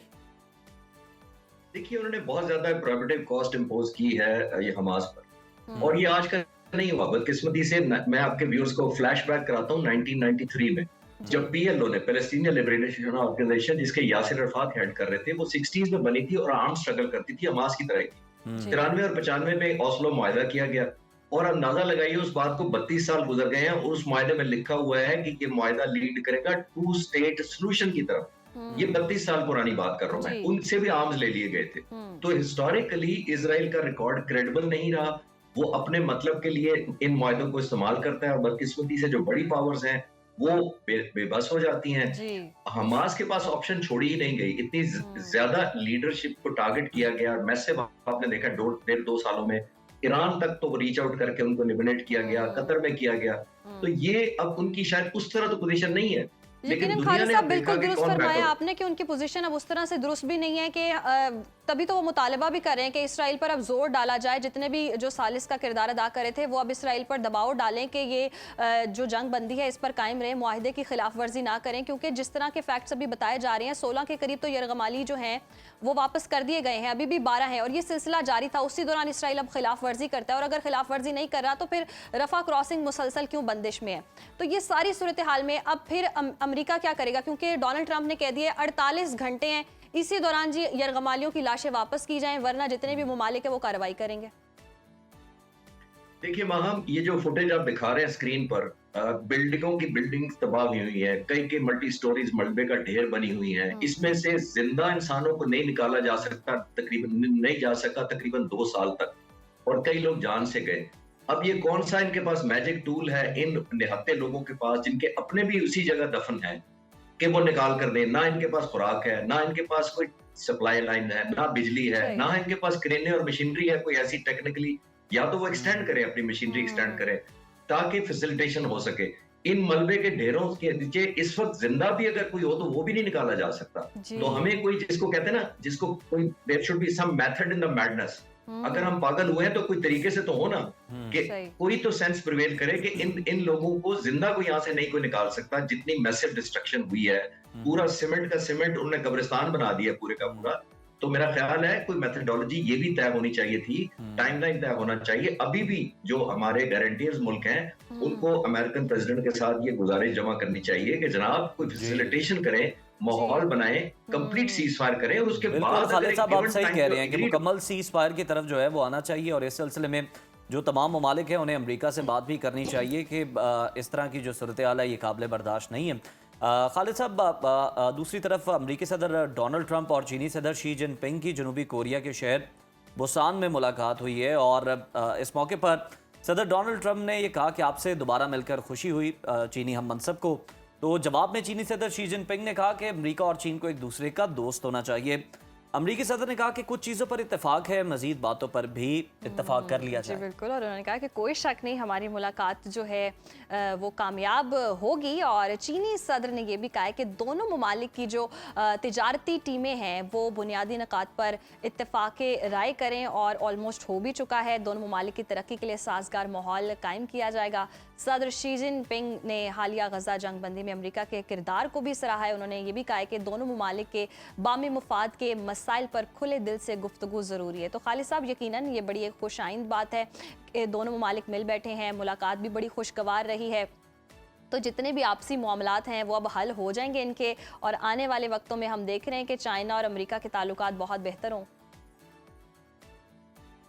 देखिए उन्होंने बहुत ज्यादा प्रोहिबिटिव कॉस्ट इंपोज की है ये हमास पर, और ये आज का नहीं हुआ। बदकिस्मती से मैं आपके व्यूअर्स को फ्लैशबैक कराता हूँ 1993 में, जब पीएलओ ने पैलेस्टीनियन लिबरेशन ऑर्गेनाइजेशन जिसके यासिर अरफात हेड कर रहे थे, वो 60s में बनी थी और आर्म स्ट्रगल करती थी हमास की तरह की। 93 और 95 में ओस्लो मुआहदा किया गया, और अंदाजा लगाइए उस बात को 32 साल गुजर गए हैं और उस मुआहदे में लिखा हुआ है कि ये मुआहदा लीड करेगा 2 स्टेट सॉल्यूशन की तरफ। ये 32 साल पुरानी बात कर रहा हूं मैं, उनसे भी आर्म्स ले लिए गए थे। तो हिस्टोरिकली इजराइल का रिकॉर्ड क्रेडिबल नहीं रहा, वो अपने मतलब के लिए इन मुआहदों को इस्तेमाल करता है, और बदकिस्मती से जो बड़ी पावर्स हैं वो बेबस हो जाती हैं। हमास के पास ऑप्शन छोड़ी ही नहीं गई, इतनी ज्यादा लीडरशिप को टारगेट किया गया। मैसिव आपने देखा 1.5-2 सालों में ईरान तक तो रीच आउट करके उनको एलिमिनेट किया गया, कतर में किया गया। तो ये अब उनकी शायद उस तरह तो पोजीशन नहीं है। लेकिन खालिद साहब बिल्कुल दुरुस्त फरमाया आपने कि उनकी पोजीशन अब उस तरह से दुरुस्त भी नहीं है कि तभी तो वो मुतालबा भी कर रहे हैं कि इसराइल पर अब जोर डाला जाए। जितने भी जो सालिस का किरदार अदा करे थे वो अब इसराइल पर दबाव डालें कि ये जो जंग बंदी है इस पर कायम रहे, मुआहिदे की खिलाफ वर्जी ना करें, क्योंकि जिस तरह के फैक्ट्स अभी बताए जा रहे हैं 16 के करीब तो यरगमाली जो हैं वो वापस कर दिए गए हैं, अभी भी 12 हैं, और ये सिलसिला जारी था। उसी दौरान इसराइल अब खिलाफ वर्जी करता है, और अगर खिलाफ वर्जी नहीं कर रहा तो फिर रफा क्रॉसिंग मुसलसल क्यों बंदिश में है? तो ये सारी सूरत हाल में अब फिर अमेरिका क्या करेगा? क्योंकि डोनाल्ड ट्रंप ने कह दिया 48 घंटे हैं, इसी दौरान जी यरगमालियों की लाशें वापस की जाएं, वरना जितने भी मुमालिक है वो कार्रवाई करेंगे। देखिए माहम, ये जो फुटेज आप दिखा रहे हैं स्क्रीन पर, बिल्डिंगों की बिल्डिंग्स तबाह हुई है, कई मल्टी स्टोरीज मलबे का ढेर बनी हुई है। इसमें से जिंदा इंसानों को नहीं निकाला जा सकता, नहीं जा सका तकरीबन 2 साल तक, और कई लोग जान से गए। अब ये कौन सा इनके पास मैजिक टूल है इन निहत्ते लोगों के पास जिनके अपने भी उसी जगह दफन है कि वो निकाल कर दे? ना इनके पास खुराक है, ना इनके पास कोई सप्लाई लाइन है, ना बिजली है, ना इनके पास क्रेनें और मशीनरी है कोई ऐसी टेक्निकली, या तो वो एक्सटेंड करे अपनी मशीनरी एक्सटेंड करे ताकि फैसिलिटेशन हो सके। इन मलबे के ढेरों के नीचे इस वक्त जिंदा भी अगर कोई हो तो वो भी नहीं निकाला जा सकता। तो हमें कोई, जिसको कहते हैं ना, जिसको कोई there should be some method in the madness. अगर हम पागल हुए हैं तो कोई तरीके से तो हो ना, कि कोई तो सेंस प्रिवेल करे कि इन लोगों को जिंदा को यहाँ से नहीं कोई निकाल सकता। जितनी मैसिव डिस्ट्रक्शन हुई है, पूरा सीमेंट का सीमेंट उन्होंने कब्रिस्तान बना दिया पूरे का पूरा। तो मेरा ख्याल है कोई मेथडोलॉजी ये भी तय होनी चाहिए थी, टाइमलाइन तय होना चाहिए। अभी भी जो हमारे गारंटीज मुल्क हैं उनको अमेरिकन प्रेसिडेंट के साथ ये गुजारिश जमा करनी चाहिए कि जनाब कोई फैसिलिटेशन करें माहौल बनाए, कंप्लीट सीज फायर करें और उसके बिल्कुल बाद खालिद साहब आप given सही time कह पे रहे हैं कि agree- मुकम्मल सीज फायर की तरफ जो है वो आना चाहिए और इस सिलसिले में जो तमाम ममालिक हैं उन्हें अमेरिका से बात भी करनी चाहिए कि इस तरह की जो सूरत हाल है ये काबिल बर्दाश्त नहीं है। खालिद साहब दूसरी तरफ अमेरिकी सदर डोनाल्ड ट्रंप और चीनी सदर शी जिनपिंग की जनूबी कोरिया के शहर बुसान में मुलाकात हुई है और इस मौके पर सदर डोनाल्ड ट्रंप ने यह कहा कि आपसे दोबारा मिलकर खुशी हुई चीनी हम मनसब को। तो जवाब में चीनी सदर शी जिनपिंग ने कहा कि अमेरिका और चीन को एक दूसरे का दोस्त होना चाहिए। अमेरिकी सदर ने कहा कि कुछ चीज़ों पर इत्तेफाक है, मजीद बातों पर भी इत्तेफाक कर लिया जाए। बिल्कुल, और उन्होंने कहा कि कोई शक नहीं हमारी मुलाकात जो है वो कामयाब होगी। और चीनी सदर ने यह भी कहा है कि दोनों ममालिक की जो तिजारती टीमें हैं वो बुनियादी नकात पर इत्तेफाक राय करें और ऑलमोस्ट हो भी चुका है। दोनों ममालिक की तरक्की के लिए साजगार माहौल कायम किया जाएगा। सदर शी जिनपिंग ने हालिया गजा जंग बंदी में अमेरिका के किरदार को भी सराहा है। उन्होंने ये भी कहा है कि दोनों ममालिक के बामी मुफाद के मसाइल पर खुले दिल से गुफ्तगू ज़रूरी है। तो खालिद साहब यकीनन ये बड़ी एक खुशाइंद बात है कि दोनों ममालिक मिल बैठे हैं, मुलाकात भी बड़ी खुशगवार रही है। तो जितने भी आपसी मामलात हैं वो अब हल हो जाएंगे इनके, और आने वाले वक्तों में हम देख रहे हैं कि चाइना और अमेरिका के ताल्लुकात बहुत बेहतर हों।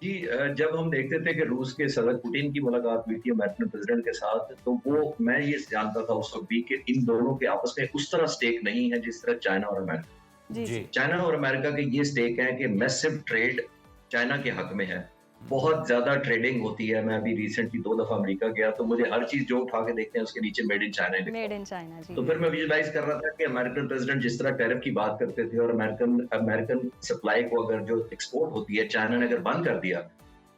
जी, जब हम देखते थे कि रूस के सदर पुतिन की मुलाकात हुई थी अमेरिकन प्रेसिडेंट के साथ, तो वो मैं ये जानता था उस वक्त भी कि इन दोनों के आपस में उस तरह स्टेक नहीं है जिस तरह चाइना और अमेरिका। जी। चाइना और अमेरिका के ये स्टेक है कि मैसिव ट्रेड चाइना के हक में है, बहुत ज्यादा ट्रेडिंग होती है। मैं अभी रिसेंटली 2 दफा अमेरिका गया तो मुझे हर चीज जो उठा के देखते हैं उसके नीचे मेड इन चाइना लिखा। मेड इन चाइना जी। तो फिर मैं विजुलाइज कर रहा था कि अमेरिकन प्रेसिडेंट जिस तरह टैरिफ की बात करते थे और अमेरिकन सप्लाई को अगर जो एक्सपोर्ट होती है चाइना ने अगर बंद कर दिया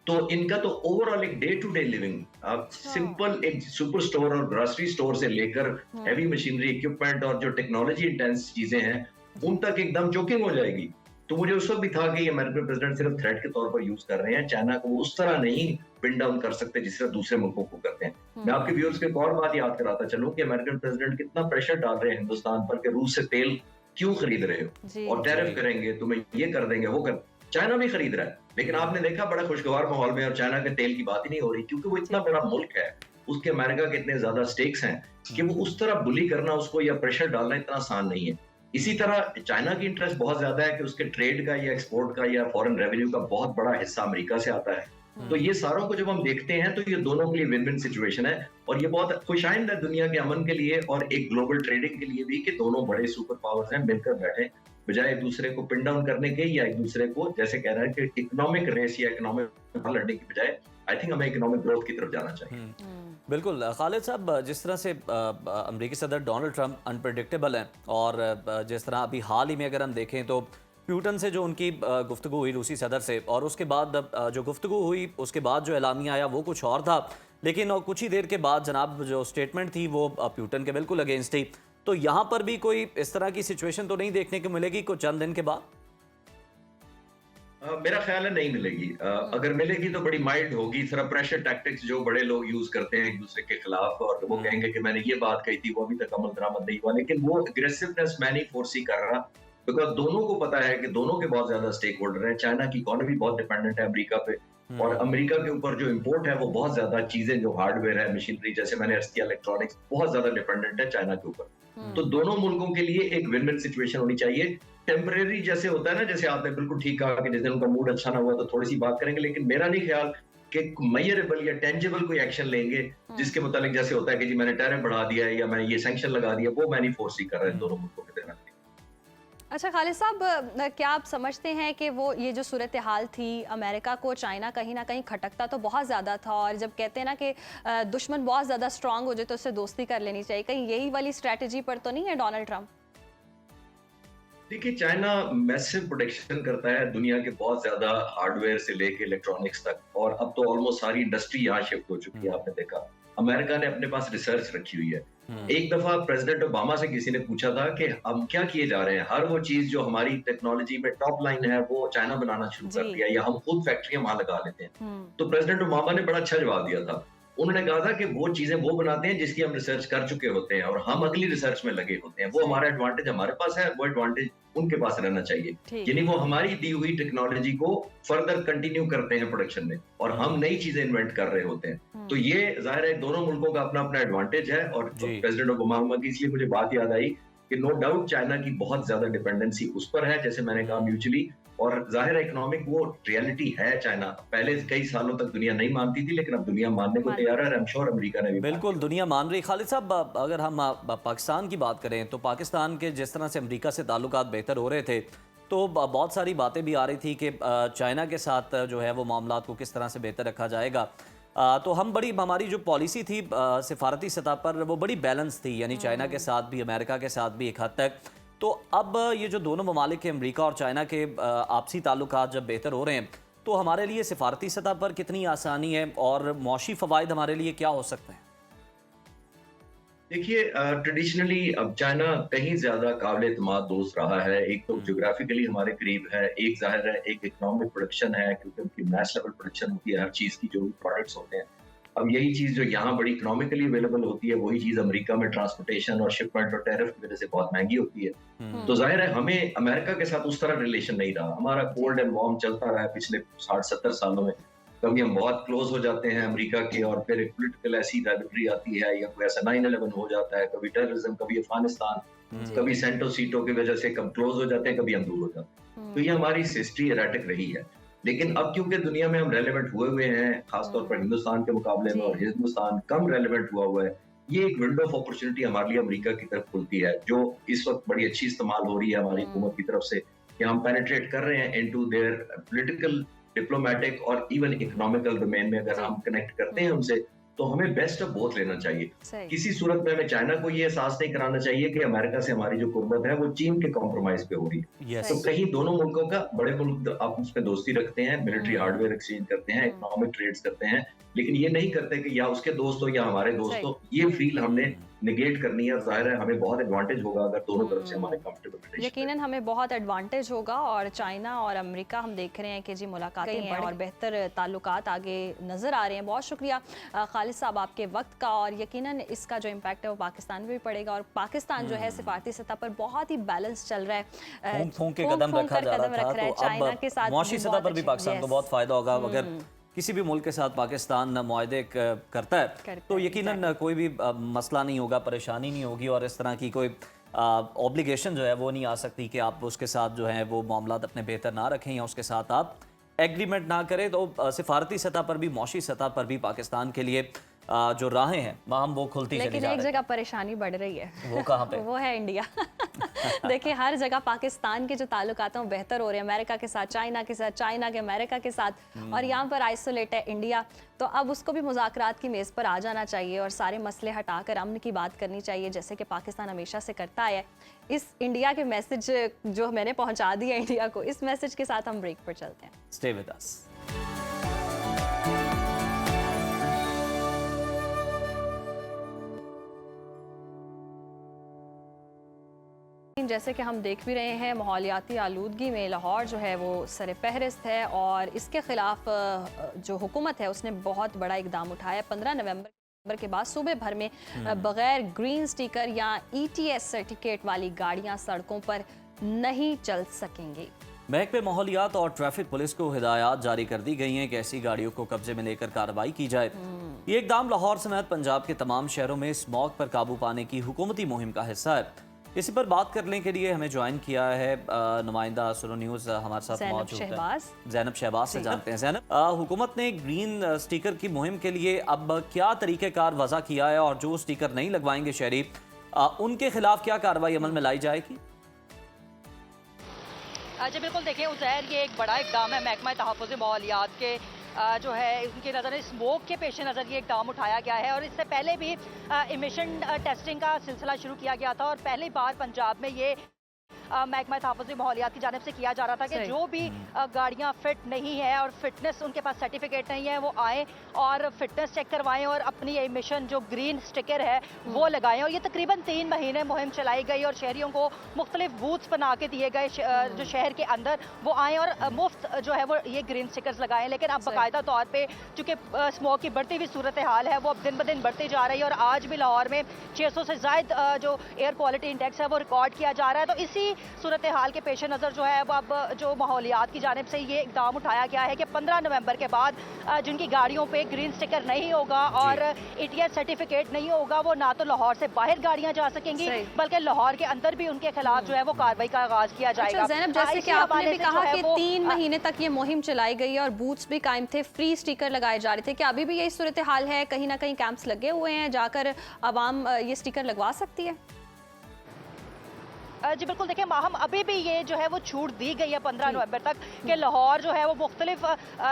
तो इनका तो ओवरऑल एक डे टू डे लिविंग, आप सिंपल एक सुपर स्टोर और ग्रोसरी स्टोर से लेकर हैवी मशीनरी इक्विपमेंट और जो टेक्नोलॉजी इंटेंस चीजें हैं उन तक एकदम चोकिंग हो जाएगी। तो मुझे उस वक्त भी था कि अमेरिकन प्रेसिडेंट सिर्फ थ्रेट के तौर पर यूज कर रहे हैं, चाइना को उस तरह नहीं पिन डाउन कर सकते जिस तरह दूसरे मुल्कों को करते हैं। मैं आपके व्यूअर्स को एक और बात याद कराता चलूं कि अमेरिकन प्रेसिडेंट कितना प्रेशर डाल रहे हैं हिंदुस्तान पर कि रूस से तेल क्यों खरीद रहे हो और टैरिफ करेंगे, तुम्हें ये कर देंगे वो कर। चाइना भी खरीद रहा है, लेकिन आपने देखा बड़ा खुशगवार माहौल में और चाइना के तेल की बात ही नहीं हो रही, क्योंकि वो इतना बड़ा मुल्क है, उसके अमेरिका के इतने ज्यादा स्टेक्स हैं कि वो उस तरह बुली करना उसको या प्रेशर डालना इतना आसान नहीं है। इसी तरह चाइना की इंटरेस्ट बहुत ज्यादा है कि उसके ट्रेड का या एक्सपोर्ट का या फॉरेन रेवेन्यू का बहुत बड़ा हिस्सा अमेरिका से आता है। तो ये सारों को जब हम देखते हैं तो ये दोनों के लिए विन विन सिचुएशन है और ये बहुत खुशाइंद है दुनिया के अमन के लिए और एक ग्लोबल ट्रेडिंग के लिए भी कि दोनों बड़े सुपर पावर्स हैं मिलकर बैठे, बजाय एक दूसरे को पिन डाउन करने के या एक दूसरे को जैसे कह रहा है कि इकोनॉमिक रेस या इकोनॉमिक लड़ने की बजाय आई थिंक हमें इकोनॉमिक ग्रोथ की तरफ जाना चाहिए। बिल्कुल खालिद साहब, जिस तरह से अमेरिकी सदर डोनाल्ड ट्रंप अनप्रेडिक्टेबल हैं और जिस तरह अभी हाल ही में अगर हम देखें तो प्यूटन से जो उनकी गुफ्तगू हुई रूसी सदर से और उसके बाद जो गुफ्तगू हुई उसके बाद जो एलामिया आया वो कुछ और था, लेकिन कुछ ही देर के बाद जनाब जो स्टेटमेंट थी वो प्यूटन के बिल्कुल अगेंस्ट थी। तो यहाँ पर भी कोई इस तरह की सिचुएशन तो नहीं देखने को मिलेगी कुछ चंद दिन के बाद? मेरा ख्याल है नहीं मिलेगी। अगर मिलेगी तो बड़ी माइल्ड होगी, थोड़ा प्रेशर टैक्टिक्स जो बड़े लोग यूज करते हैं एक दूसरे के खिलाफ और वो कहेंगे कि मैंने ये बात कही थी वो अभी तक अमल दरामद नहीं हुआ, लेकिन वो अग्रेसिवनेस मैं नहीं फोर्सी कर रहा, बिकॉज दोनों को पता है कि दोनों के बहुत ज्यादा स्टेक होल्डर हैं। चाइना की इकोनॉमी बहुत डिपेंडेंट है अमेरिका पे और अमेरिका के ऊपर जो इंपोर्ट है वो बहुत ज्यादा चीजें जो हार्डवेयर है मशीनरी जैसे मैंने अर्ज किया इलेक्ट्रॉनिक्स बहुत ज्यादा डिपेंडेंट है चाइना के ऊपर। तो दोनों मुल्कों के लिए एक विन विन सिचुएशन होनी चाहिए। टेम्परेरी जैसे होता है ना, जैसे आपने बिल्कुल ठीक कहा कि जिस दिन उनका मूड अच्छा ना हुआ तो थोड़ी सी बात करेंगे, लेकिन मेरा नहीं ख्याल कि मेजरेबल या टेंजिबल कोई एक्शन लेंगे जिसके मुताबिक जैसे होता है कि जी मैंने टैरिफ बढ़ा दिया है या मैंने ये सैंक्शन लगा दिया, वो मैं नहीं फोर्सी कर रहा है दोनों मुल्कों के दरमियान। अच्छा खालिद साहब, क्या आप समझते हैं कि वो ये जो सूरत हाल थी अमेरिका को चाइना कहीं ना कहीं खटकता तो बहुत ज़्यादा था और जब कहते हैं ना कि दुश्मन बहुत ज़्यादा स्ट्रांग हो जाए तो उससे दोस्ती कर लेनी चाहिए, कहीं यही वाली स्ट्रैटेजी पर तो नहीं है डोनाल्ड ट्रंप? देखिए, चाइना मैसिव प्रोडक्शन करता है दुनिया के बहुत ज्यादा हार्डवेयर से लेके इलेक्ट्रॉनिक्स तक और अब तो ऑलमोस्ट सारी इंडस्ट्री यहाँ शिफ्ट हो चुकी है। आपने देखा अमेरिका ने अपने पास रिसर्च रखी हुई है। एक दफा प्रेसिडेंट ओबामा से किसी ने पूछा था कि हम क्या किए जा रहे हैं, हर वो चीज जो हमारी टेक्नोलॉजी में टॉप लाइन है वो चाइना बनाना शुरू कर दिया या हम खुद फैक्ट्रियां वहां लगा लेते हैं। तो प्रेसिडेंट ओबामा ने बड़ा अच्छा जवाब दिया था। उन्होंने कहा था कि वो चीजें वो बनाते हैं जिसकी हम रिसर्च कर चुके होते हैं और हम अगली रिसर्च में लगे होते हैं। वो हमारा एडवांटेज हमारे पास है, वो एडवांटेज उनके पास रहना चाहिए। यानी वो हमारी दी हुई टेक्नोलॉजी को फर्दर कंटिन्यू करते हैं प्रोडक्शन में और हम नई चीजें इन्वेंट कर रहे होते हैं। तो ये जाहिर है दोनों मुल्कों का अपना अपना एडवांटेज है। और प्रेसिडेंट ओबामा की इसलिए मुझे बात याद आई कि नो डाउट चाइना की बहुत ज्यादा डिपेंडेंसी उस पर है, जैसे मैंने कहा म्यूचुअली, और जाहिर इकोनॉमिक वो रियलिटी है चाइना। पहले कई सालों तक दुनिया नहीं मानती थी, लेकिन अब दुनिया मानने को तैयार है। आई एम श्योर अमेरिका ने भी बिल्कुल दुनिया मान रही। खालिद साहब, अगर हम पाकिस्तान की बात करें तो पाकिस्तान के जिस तरह से अमेरिका से ताल्लुकात बेहतर हो रहे थे, तो बहुत सारी बातें भी आ रही थी कि चाइना के साथ जो है वो मामलात को किस तरह से बेहतर रखा जाएगा। तो हमारी जो पॉलिसी थी सिफारती सतह पर वो बड़ी बैलेंस थी, यानी चाइना के साथ भी अमेरिका के साथ भी एक हद तक। तो अब ये जो दोनों ममालिक के अमेरिका और चाइना के आपसी ताल्लुकात जब बेहतर हो रहे हैं, तो हमारे लिए सिफारती सतह पर कितनी आसानी है और मौशी फ़वाइद हमारे लिए क्या हो सकते हैं? देखिए, ट्रेडिशनली अब चाइना कहीं ज्यादा काबिल एतमाद दोस्त रहा है। एक तो ज्योग्राफिकली हमारे करीब है, एक जाहिर है एक इकोनॉमिक प्रोडक्शन है, क्योंकि उनकी मैच लेवल प्रोडक्शन होती है हर चीज की, जो भी प्रोडक्ट्स होते हैं। अब यही चीज जो यहाँ बड़ी इकोनॉमिकली अवेलेबल होती है, वही चीज अमेरिका में ट्रांसपोर्टेशन और शिपमेंट और टैरिफ की वजह से बहुत महंगी होती है। तो जाहिर है हमें अमेरिका के साथ उस तरह रिलेशन नहीं रहा। हमारा कोल्ड एंड वार्म चलता रहा है पिछले 60-70 सालों में। कभी हम बहुत क्लोज हो जाते हैं अमेरिका के, और फिर एक पॉलिटिकल ऐसी राइवलरी आती है, या कोई ऐसा 9/11 हो जाता है, कभी टेररिज्म, कभी अफगानिस्तान, कभी सेंटो सीटो की वजह से कम क्लोज हो जाते हैं, कभी हम दूर हो जाते हैं। तो ये हमारी हिस्ट्री एराटिक रही है। लेकिन अब क्योंकि दुनिया में हम रेलेवेंट हुए हुए हैं, खासतौर पर हिंदुस्तान के मुकाबले में, और हिंदुस्तान कम रेलेवेंट हुआ है, ये एक विंडो ऑफ अपॉर्चुनिटी हमारे लिए अमेरिका की तरफ खुलती है, जो इस वक्त बड़ी अच्छी इस्तेमाल हो रही है हमारी हुकूमत की तरफ से, कि हम पेनिट्रेट कर रहे हैं इनटू देयर पॉलिटिकल, डिप्लोमेटिक और इवन इकोनॉमिकल डोमेन में। अगर हम कनेक्ट करते हैं उनसे, तो हमें बेस्ट ऑफ बोथ लेना चाहिए। किसी सूरत में हमें चाइना को ये एहसास नहीं कराना चाहिए कि अमेरिका से हमारी जो कुर्बत है वो चीन के कॉम्प्रोमाइज पे हो रही है। तो कहीं दोनों मुल्कों का, बड़े मुल्क आपस में दोस्ती रखते हैं, मिलिट्री हार्डवेयर एक्सचेंज करते हैं, इकोनॉमिक ट्रेड्स करते हैं, लेकिन ये नहीं करते कि या उसके दोस्त हो या हमारे दोस्त हो। ये फील हमने निगेट करनी है, और जाहिर है हमें बहुत एडवांटेज होगा अगर दोनों तरफ से हमारे कंफर्टेबल। यकीनन हमें बहुत एडवांटेज होगा, और चाइना और अमेरिका हम देख रहे हैं कि जी मुलाकातें हैं और बेहतर ताल्लुकात आगे नज़र आ रहे हैं। बहुत शुक्रिया खालिद साहब आपके वक्त का, और यकीनन इसका जो इम्पैक्ट है वो पाकिस्तान में भी पड़ेगा। और पाकिस्तान जो है सिफारती सतह पर बहुत ही बैलेंस चल रहा है, फूंक के कदम रखा जा रहा था, तो चाइना के साथ मौशी सतह पर भी पाकिस्तान को बहुत फायदा होगा। अगर किसी भी मुल्क के साथ पाकिस्तान मुआहदे करता है तो यकीनन कोई भी मसला नहीं होगा, परेशानी नहीं होगी, और इस तरह की कोई ऑब्लिगेशन जो है वो नहीं आ सकती कि आप उसके साथ जो है वो मामलात अपने बेहतर ना रखें या उसके साथ आप एग्रीमेंट ना करें। तो सिफारती सतह पर भी, मौशी सतह पर भी पाकिस्तान के लिए जो राहें हैं वहाँ वो खुलती चली जा रही है। लेकिन एक जगह परेशानी बढ़ रही है, वो कहाँ पे? वो है इंडिया। देखिए हर जगह पाकिस्तान के जो ताल्लुकात हैं बेहतर हो रहे हैं, अमेरिका के साथ, चाइना के साथ, चाइना के अमेरिका के साथ, और यहाँ पर आइसोलेट है इंडिया। तो अब उसको भी मुज़ाकरात की मेज़ पर आ जाना चाहिए और सारे मसले हटाकर अमन की बात करनी चाहिए, जैसे कि पाकिस्तान हमेशा से करता है। इस इंडिया के मैसेज जो मैंने पहुँचा दिया इंडिया को, इस मैसेज के साथ हम ब्रेक पर चलते हैं। Stay with us. जैसे कि हम देख भी रहे हैं, माहौलियाती आलूदगी में लाहौर जो है वो सर फहरिस्त है, और इसके खिलाफ जो हुकूमत है उसने बहुत बड़ा इकदाम उठाया। 15 नवंबर के बाद सूबे भर में बगैर ग्रीन स्टिकर या ETS सर्टिफिकेट वाली गाड़ियां सड़कों पर नहीं चल सकेंगी। महकमे माहौलियात और ट्रैफिक पुलिस को हिदायत जारी कर दी गई हैं कि ऐसी गाड़ियों को कब्जे में लेकर कार्रवाई की जाए। ये इकदाम लाहौर समेत पंजाब के तमाम शहरों में स्मॉग पर काबू पाने की हुकूमती मुहिम का हिस्सा है। इसी पर बात करने के लिए हमें ज्वाइन किया है नुमाइंदा सुनो न्यूज़ हमारे साथ मौजूद है ज़ैनब शहबाज से जानते हैं। ज़ैनब, हुकूमत ने ग्रीन स्टिकर की मुहिम के लिए अब क्या तरीक़ेकार वज़ा किया है, और जो स्टिकर नहीं लगवाएंगे शहरी उनके खिलाफ क्या कार्रवाई अमल में लाई जाएगी? जी बिल्कुल, देखिए उज़ैर, ये एक बड़ा इक़दाम है महकमा तहफ़्फ़ुज़ माहौलियात के जो है उनकी नज़र स्मोक के पेश नज़र ये इक़दाम उठाया गया है। और इससे पहले भी इमिशन टेस्टिंग का सिलसिला शुरू किया गया था, और पहली बार पंजाब में ये महकमा तहफ़्फ़ुज़ माहौलियात की जानिब से किया जा रहा था कि जो भी गाड़ियाँ फिट नहीं है और फिटनेस उनके पास सर्टिफिकेट नहीं है, वो आएँ और फिटनेस चेक करवाएं और अपनी एमिशन जो ग्रीन स्टिकर है वो लगाएं। और ये तकरीबन 3 महीने मुहिम चलाई गई, और शहरियों को मुख्तलिफ बूथ्स बना के दिए गए जो शहर के अंदर, वो आएँ और मुफ्त जो है वो ये ग्रीन स्टिकर्स लगाएं। लेकिन अब बाकायदा तौर पर चूँकि स्मोक की बढ़ती हुई सूरत हाल है वो अब दिन ब दिन बढ़ती जा रही है, और आज भी लाहौर में 600 से ज़ायद जो एयर क्वालिटी इंडेक्स है वो रिकॉर्ड किया जा रहा है। तो इसी सूरत हाल के पेश नज़र जो है अब जो माहौलियात की जानिब से ये इकदाम उठाया गया है कि 15 नवंबर के बाद जिनकी गाड़ियों पे ग्रीन स्टिकर नहीं होगा और ETS सर्टिफिकेट नहीं होगा, वो ना तो लाहौर से बाहर गाड़ियां जा सकेंगी बल्कि लाहौर के अंदर भी उनके खिलाफ जो है वो कार्रवाई का आगाज किया जाएगा। ज़ैनब, जैसे कि आपने भी कहा कि 3 महीने तक ये मुहिम चलाई गई और बूथ्स भी कायम थे, फ्री स्टिकर लगाए जा रहे थे, क्या अभी भी यही सूरत हाल है? कहीं ना कहीं कैंप्स लगे हुए हैं, जाकर आवाम ये स्टिकर लगवा सकती है? जी बिल्कुल, देखिए माहम अभी भी ये जो है वो छूट दी गई है 15 नवंबर तक कि लाहौर जो है वो मुख्तलिफ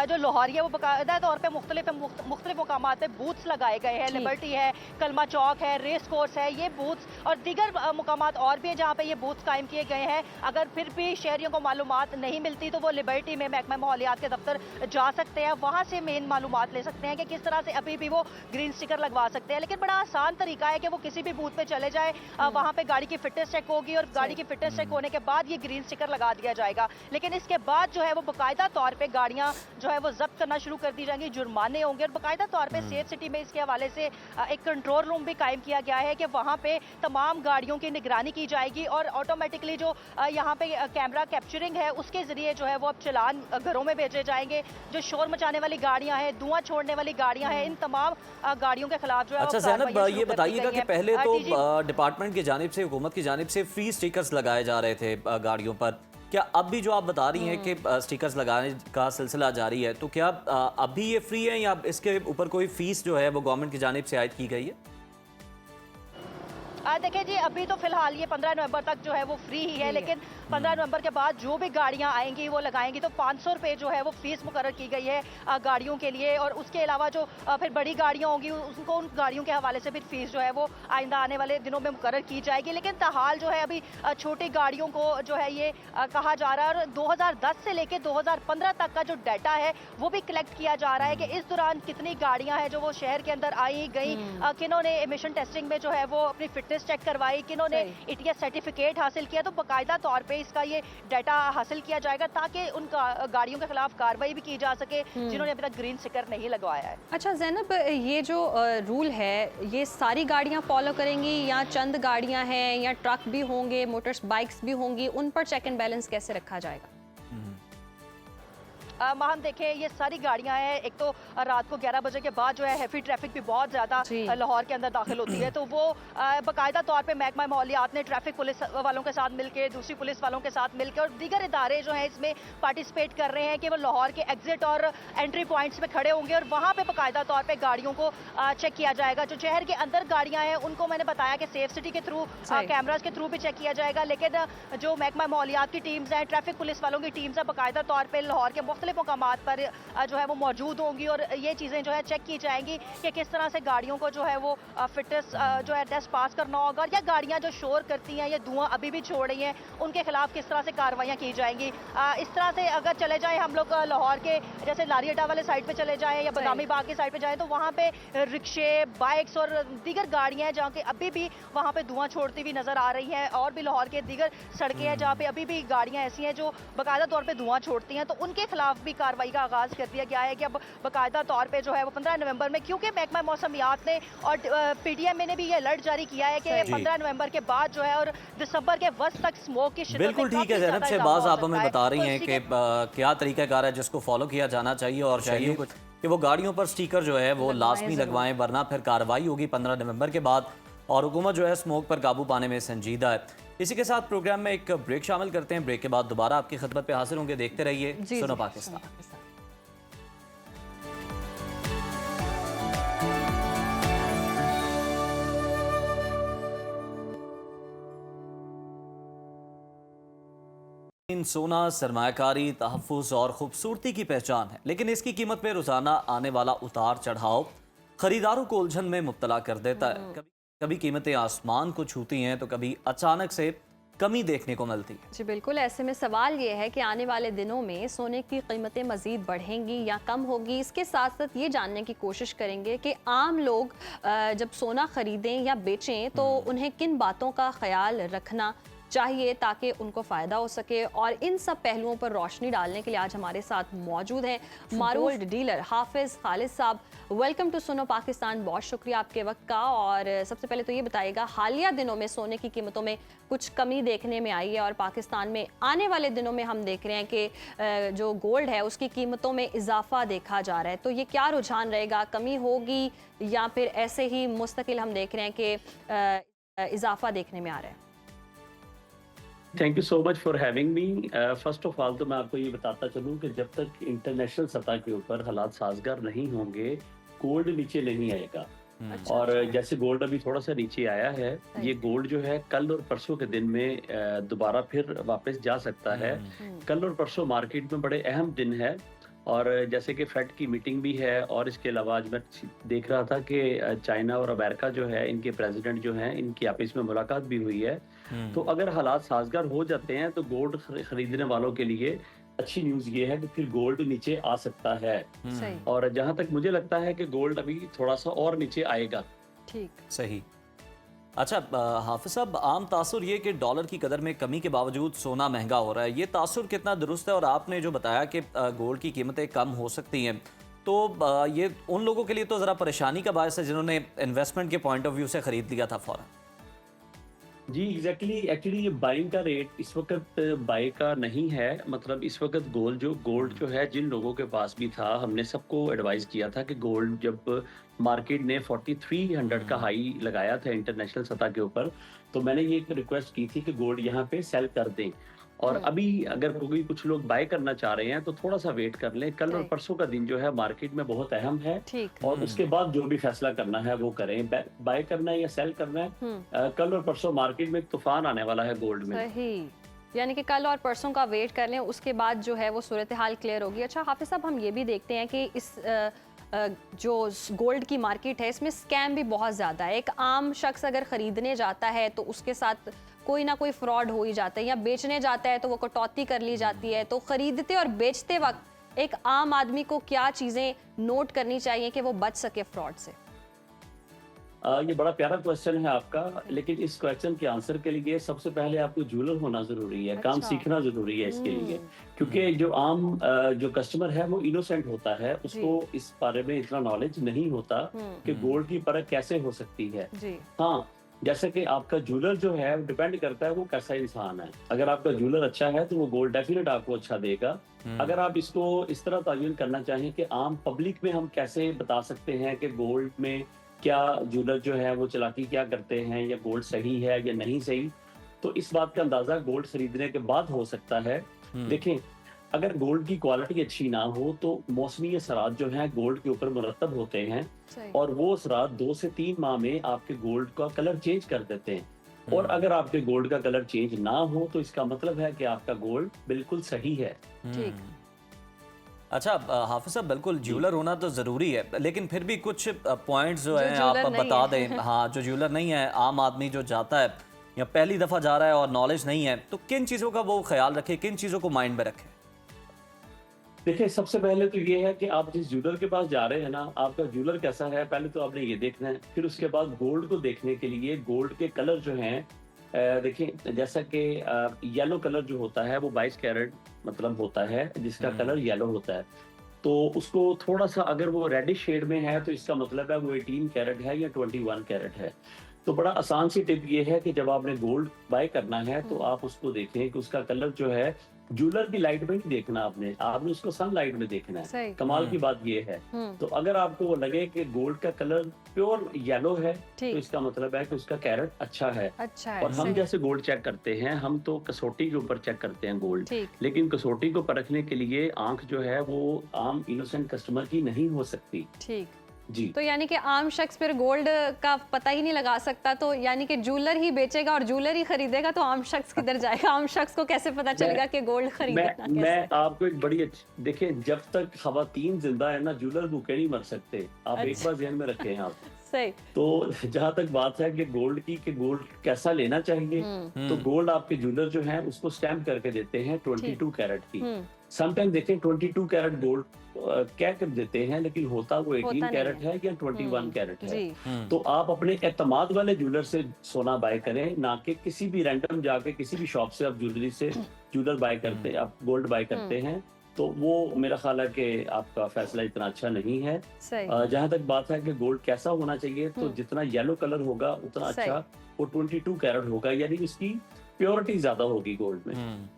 जो लाहौरी है वो बाकायदा तौर पे मुख्तलिफ मुकामात पे बूथ्स लगाए गए हैं। लिबर्टी है, कलमा चौक है, रेस कोर्स है, ये बूथ्स और दीगर मुकामात और भी हैं जहाँ पे ये बूथ्स कायम किए गए हैं। अगर फिर भी शहरियों को मालूमात नहीं मिलती तो वो लिबर्टी में महकमा माहौलियात के दफ्तर जा सकते हैं, वहाँ से मेन मालूमात ले सकते हैं कि किस तरह से अभी भी वो ग्रीन स्टिकर लगवा सकते हैं। लेकिन बड़ा आसान तरीका है कि वो किसी भी बूथ पे चले जाए, वहाँ पे गाड़ी की फिटनेस चेक होगी और गाड़ी की फिटनेस चेक होने के बाद ये ग्रीन स्टिकर लगा दिया जाएगा। लेकिन इसके बाद जो है वो बाकायदा तौर पे गाड़ियां जो है वो जब्त करना शुरू कर दी जाएंगी, जुर्माने होंगे और बाकायदा तौर पे सेफ सिटी में इसके हवाले से एक कंट्रोल रूम भी कायम किया गया है कि वहाँ पे तमाम गाड़ियों की निगरानी की जाएगी और ऑटोमेटिकली जो यहाँ पे कैमरा कैप्चरिंग है उसके जरिए जो है वो अब चलान घरों में भेजे जाएंगे। जो शोर मचाने वाली गाड़ियां हैं, धुआं छोड़ने वाली गाड़ियां हैं, इन तमाम गाड़ियों के खिलाफ जो है। अच्छा ज़ैनब, ये बताइएगा कि पहले तो डिपार्टमेंट की जानिब से, हुकूमत की जानिब से फ्री स्टिकर्स लगाए जा रहे थे गाड़ियों पर, क्या अब भी जो आप बता रही हैं कि स्टिकर्स लगाने का सिलसिला जारी है, तो क्या अब भी ये फ्री है या इसके ऊपर कोई फीस जो है वो गवर्नमेंट की जानिब से आयद की गई है? देखिए जी, अभी तो फिलहाल ये 15 नवंबर तक जो है वो फ्री ही है, लेकिन 15 नवंबर के बाद जो भी गाड़ियां आएंगी वो लगाएंगी तो 500 रुपये जो है वो फीस मुकर्रर की गई है गाड़ियों के लिए। और उसके अलावा जो फिर बड़ी गाड़ियां होंगी उनको उन गाड़ियों के हवाले से फिर फीस जो है वो आइंदा आने वाले दिनों में मुकर्रर की जाएगी। लेकिन ताहाल जो है अभी छोटी गाड़ियों को जो है ये कहा जा रहा है और 2010 से लेकर 2015 तक का जो डाटा है वो भी कलेक्ट किया जा रहा है कि इस दौरान कितनी गाड़ियाँ हैं जो वो शहर के अंदर आई गई, किन्होंने एमिशन टेस्टिंग में जो है वो अपनी फिटनेस चेक करवाई, किन्होंने ETS सर्टिफिकेट हासिल किया। तो बाकायदा तौर पे इसका ये डाटा हासिल किया जाएगा ताकि उन गाड़ियों के खिलाफ कार्रवाई भी की जा सके जिन्होंने अभी तक ग्रीन स्टिकर नहीं लगवाया है। अच्छा ज़ैनब, ये जो रूल है ये सारी गाड़ियां फॉलो करेंगी या चंद गाड़ियां हैं या ट्रक भी होंगे, मोटर्स बाइक्स भी होंगी, उन पर चेक एंड बैलेंस कैसे रखा जाएगा? हम देखें ये सारी गाड़ियां हैं, एक तो रात को 11 बजे के बाद जो है हैवी ट्रैफिक भी बहुत ज़्यादा लाहौर के अंदर दाखिल होती है, तो वो बाकायदा तौर पे महकमा माहौलियात ने ट्रैफिक पुलिस वालों के साथ मिलकर, दूसरी पुलिस वालों के साथ मिलकर और दीगर इदारे जो हैं इसमें पार्टिसिपेट कर रहे हैं कि वो लाहौर के एग्जिट और एंट्री पॉइंट्स पे खड़े होंगे और वहाँ पे बाकायदा तौर पर गाड़ियों को चेक किया जाएगा। जो शहर के अंदर गाड़ियाँ हैं उनको मैंने बताया कि सेफ सिटी के थ्रू, कैमराज के थ्रू भी चेक किया जाएगा, लेकिन जो महकमा माहौलियात की टीम्स हैं, ट्रैफिक पुलिस वालों की टीम्स हैं, बाकायदा तौर पर लाहौर के मुख्तलिफ मुकामात पर जो है वो मौजूद होंगी और ये चीज़ें जो है चेक की जाएंगी कि किस तरह से गाड़ियों को जो है वो फिटनेस जो है टेस्ट पास करना होगा या गाड़ियां जो शोर करती हैं या धुआं अभी भी छोड़ रही हैं उनके खिलाफ किस तरह से कार्रवाइयां की जाएंगी। इस तरह से अगर चले जाएं हम लोग लाहौर के जैसे लारी अड्डा वाले साइड पे चले जाएं या बदामी बाग की साइड पे जाएं तो वहाँ पे रिक्शे, बाइक्स और दीगर गाड़ियाँ हैं जहाँ के अभी भी वहाँ पे धुआं छोड़ती हुई नजर आ रही हैं और भी लाहौर के दीगर सड़कें हैं जहाँ पे अभी भी गाड़ियाँ ऐसी हैं जो बाकायदा तौर पर धुआं छोड़ती हैं, तो उनके खिलाफ भी कार्रवाई का आगाज कर दिया गया है कि अब बाकायदा तौर पे जो है वो 15 नवंबर में, क्योंकि महकमा मौसमियात ने और PDM ने भी ये अलर्ट जारी किया है कि 15 नवंबर के बाद जो है और दिसंबर के वस्त तक स्मोक की शिद्दत बिल्कुल ठीक है ज़ैनब शहबाज, आप हमें बता रही हैं कि क्या तरीकाकार है जिसको फॉलो किया जाना चाहिए और चाहिए कि वो गाड़ियों पर स्टिकर जो है वो लाजमी लगवाएं, वरना फिर कार्रवाई होगी 15 नवंबर के बाद और हुकूमत जो है स्मोक पर काबू पाने में संजीदा है। इसी के साथ प्रोग्राम में एक ब्रेक शामिल करते हैं, ब्रेक के बाद दोबारा आपकी खिदमत पे हाजिर होंगे। देखते रहिए सुनो पाकिस्तान। सोना सरमायाकारी, तहफ़्फ़ुज़ और खूबसूरती की पहचान है, लेकिन इसकी कीमत में रोज़ाना आने वाला उतार चढ़ाव खरीदारों को उलझन में मुब्तला कर देता है। कभी कीमतें आसमान को छूती हैं तो कभी अचानक से कमी देखने को मिलती है। जी बिल्कुल, ऐसे में सवाल ये है कि आने वाले दिनों में सोने की कीमतें मज़ीद बढ़ेंगी या कम होगी। इसके साथ साथ ये जानने की कोशिश करेंगे कि आम लोग जब सोना ख़रीदें या बेचें तो उन्हें किन बातों का ख्याल रखना चाहिए ताकि उनको फ़ायदा हो सके। और इन सब पहलुओं पर रोशनी डालने के लिए आज हमारे साथ मौजूद हैं गोल्ड डीलर हाफिज़ खालिद साहब। वेलकम टू सुनो पाकिस्तान, बहुत शुक्रिया आपके वक्त का। और सबसे पहले तो ये बताइएगा, हालिया दिनों में सोने की कीमतों में कुछ कमी देखने में आई है और पाकिस्तान में आने वाले दिनों में हम देख रहे हैं कि जो गोल्ड है उसकी कीमतों में इजाफा देखा जा रहा है, तो ये क्या रुझान रहेगा, कमी होगी या फिर ऐसे ही मुस्तकिल हम देख रहे हैं कि इजाफा देखने में आ रहा है? Thank you so much for having me. First of all तो मैं आपको ये बताता चलूँ कि जब तक इंटरनेशनल सतह के ऊपर हालात साजगार नहीं होंगे, गोल्ड नीचे नहीं आएगा। और जैसे गोल्ड अभी थोड़ा सा नीचे आया है, ये गोल्ड जो है कल और परसों के दिन में दोबारा फिर वापस जा सकता है। कल और परसों मार्केट में बड़े अहम दिन है और जैसे कि फेड की मीटिंग भी है और इसके अलावा आज मैं देख रहा था कि चाइना और अमेरिका जो है, इनके प्रेसिडेंट जो हैं, इनकी आपस में मुलाकात भी हुई है। तो अगर हालात साजगार हो जाते हैं तो गोल्ड खरीदने वालों के लिए अच्छी न्यूज ये है कि फिर गोल्ड नीचे आ सकता है। और जहां तक मुझे लगता है कि गोल्ड अभी थोड़ा सा और नीचे आएगा। ठीक, सही। अच्छा हाफिज साहब, आम तासुर ये कि डॉलर की कदर में कमी के बावजूद सोना महंगा हो रहा है, ये तासुर कितना दुरुस्त है? और आपने जो बताया कि गोल्ड की कीमतें कम हो सकती हैं, तो ये उन लोगों के लिए तो ज़रा परेशानी का बायस है जिन्होंने इन्वेस्टमेंट के पॉइंट ऑफ व्यू से ख़रीद लिया था फ़ौरन। जी एग्जैक्टली, एक्चुअली ये बाइंग का रेट इस वक्त बाई का नहीं है। मतलब इस वक्त गोल्ड जो है, जिन लोगों के पास भी था, हमने सबको एडवाइस किया था कि गोल्ड जब मार्केट ने 4300 का हाई लगाया था इंटरनेशनल सतह के ऊपर, तो मैंने ये रिक्वेस्ट की थी कि गोल्ड यहाँ पे सेल कर दें। और अभी अगर कोई कुछ लोग बाय करना चाह रहे हैं तो थोड़ा सा वेट कर लें। कल और परसों का दिन जो है मार्केट में बहुत अहम है और उसके बाद जो भी फैसला करना है वो करें। बाय करना है या सेल करना है, कल और परसों मार्केट में एक तूफान आने वाला है गोल्ड में। सही, यानी कि कल और परसों का वेट कर लें, उसके बाद जो है वो सूरत हाल क्लियर होगी। अच्छा हाफिज साहब, हम ये भी देखते हैं कि इस जो गोल्ड की मार्केट है इसमें स्कैम भी बहुत ज़्यादा है। एक आम शख्स अगर ख़रीदने जाता है तो उसके साथ कोई ना कोई फ्रॉड हो ही जाता है, या बेचने जाता है तो वो कटौती कर ली जाती है। तो ख़रीदते और बेचते वक्त एक आम आदमी को क्या चीज़ें नोट करनी चाहिए कि वो बच सके फ्रॉड से? ये बड़ा प्यारा क्वेश्चन है आपका, लेकिन इस क्वेश्चन के आंसर के लिए सबसे पहले आपको ज्वेलर होना जरूरी है। काम सीखना जरूरी है इसके लिए, क्योंकि जो आम जो कस्टमर है वो इनोसेंट होता है, उसको इस बारे में इतना नॉलेज नहीं होता कि गोल्ड की परख कैसे हो सकती है। हाँ, जैसे कि आपका ज्वेलर जो है डिपेंड करता है वो कैसा इंसान है। अगर आपका ज्वेलर अच्छा है तो वो गोल्ड डेफिनेट आपको अच्छा देगा। अगर आप इसको इस तरह तयन करना चाहें कि आम पब्लिक में हम कैसे बता सकते हैं कि गोल्ड में क्या ज्वेलर जो है वो चालाकी क्या करते हैं, या गोल्ड सही है या नहीं सही, तो इस बात का अंदाजा गोल्ड खरीदने के बाद हो सकता है। देखें, अगर गोल्ड की क्वालिटी अच्छी ना हो तो मौसमी असरात जो हैं गोल्ड के ऊपर मुरतब होते हैं और वो असरात 2 से 3 माह में आपके गोल्ड का कलर चेंज कर देते हैं। और अगर आपके गोल्ड का कलर चेंज ना हो तो इसका मतलब है कि आपका गोल्ड बिल्कुल सही है। अच्छा हाफिज साहब, बिल्कुल ज्वेलर होना तो ज़रूरी है, लेकिन फिर भी कुछ पॉइंट्स जो हैं आप बता दें। हाँ, जो ज्वेलर नहीं है, आम आदमी जो जाता है या पहली दफ़ा जा रहा है और नॉलेज नहीं है, तो किन चीज़ों का वो ख्याल रखे, किन चीज़ों को माइंड में रखें? देखिए, सबसे पहले तो ये है कि आप जिस ज्वेलर के पास जा रहे हैं ना, आपका ज्वेलर कैसा है पहले तो आपने ये देखना है। फिर उसके बाद गोल्ड को देखने के लिए गोल्ड के कलर जो हैं, देखिए जैसा कि येलो कलर जो होता है वो 22 कैरेट मतलब होता है, जिसका कलर येलो होता है। तो उसको थोड़ा सा अगर वो रेडिश शेड में है तो इसका मतलब है वो 18 कैरेट है या 21 कैरेट है। तो बड़ा आसान सी टिप ये है कि जब आपने गोल्ड बाय करना है तो आप उसको देखें कि उसका कलर जो है, ज्वेलर की लाइट में नहीं देखना आपने उसको सनलाइट में देखना है। कमाल की बात ये है। तो अगर आपको वो लगे कि गोल्ड का कलर प्योर येलो है तो इसका मतलब है कि उसका कैरेट अच्छा है। और हम जैसे गोल्ड चेक करते हैं, हम तो कसौटी के ऊपर चेक करते हैं गोल्ड, लेकिन कसौटी को परखने के लिए आंख जो है वो आम इनोसेंट कस्टमर की नहीं हो सकती। जी। तो यानी कि आम शख्स फिर गोल्ड का पता ही नहीं लगा सकता, तो यानी कि ज्वेलर ही बेचेगा और ज्वेलर ही खरीदेगा, तो आम शख्स किधर जाएगा? आम शख्स को कैसे पता चलेगा कि गोल्ड खरीदना? मैं आपको एक बड़ी अच्छी, देखिए जब तक खवातीन जिंदा है ना, ज्वेलर भूखे नहीं मर सकते। आप एक बार ध्यान में रखें आप। सही। तो जहाँ तक बात है कि गोल्ड की, कि गोल्ड कैसा लेना चाहिए, तो गोल्ड आपके ज्वेलर जो है उसको स्टैम्प करके देते हैं 22 कैरेट की। समटाइम देखें 22 कैरेट गोल्ड कह कर देते हैं, लेकिन होता वो 18 कैरेट है या 21 कैरेट है। तो आप अपने एतमाद वाले ज्वेलर से सोना बाय करें, ना कि किसी भी रैंडम जाके किसी भी शॉप से आप ज्वेलरी से ज्वेलर बाय करते, आप गोल्ड बाय करते हैं, तो वो मेरा ख्याल है कि आपका फैसला इतना अच्छा नहीं है। जहाँ तक बात है कि गोल्ड कैसा होना चाहिए, तो जितना येलो कलर होगा उतना अच्छा वो 22 कैरेट होगा, यानी इसकी प्योरिटी ज्यादा होगी गोल्ड में।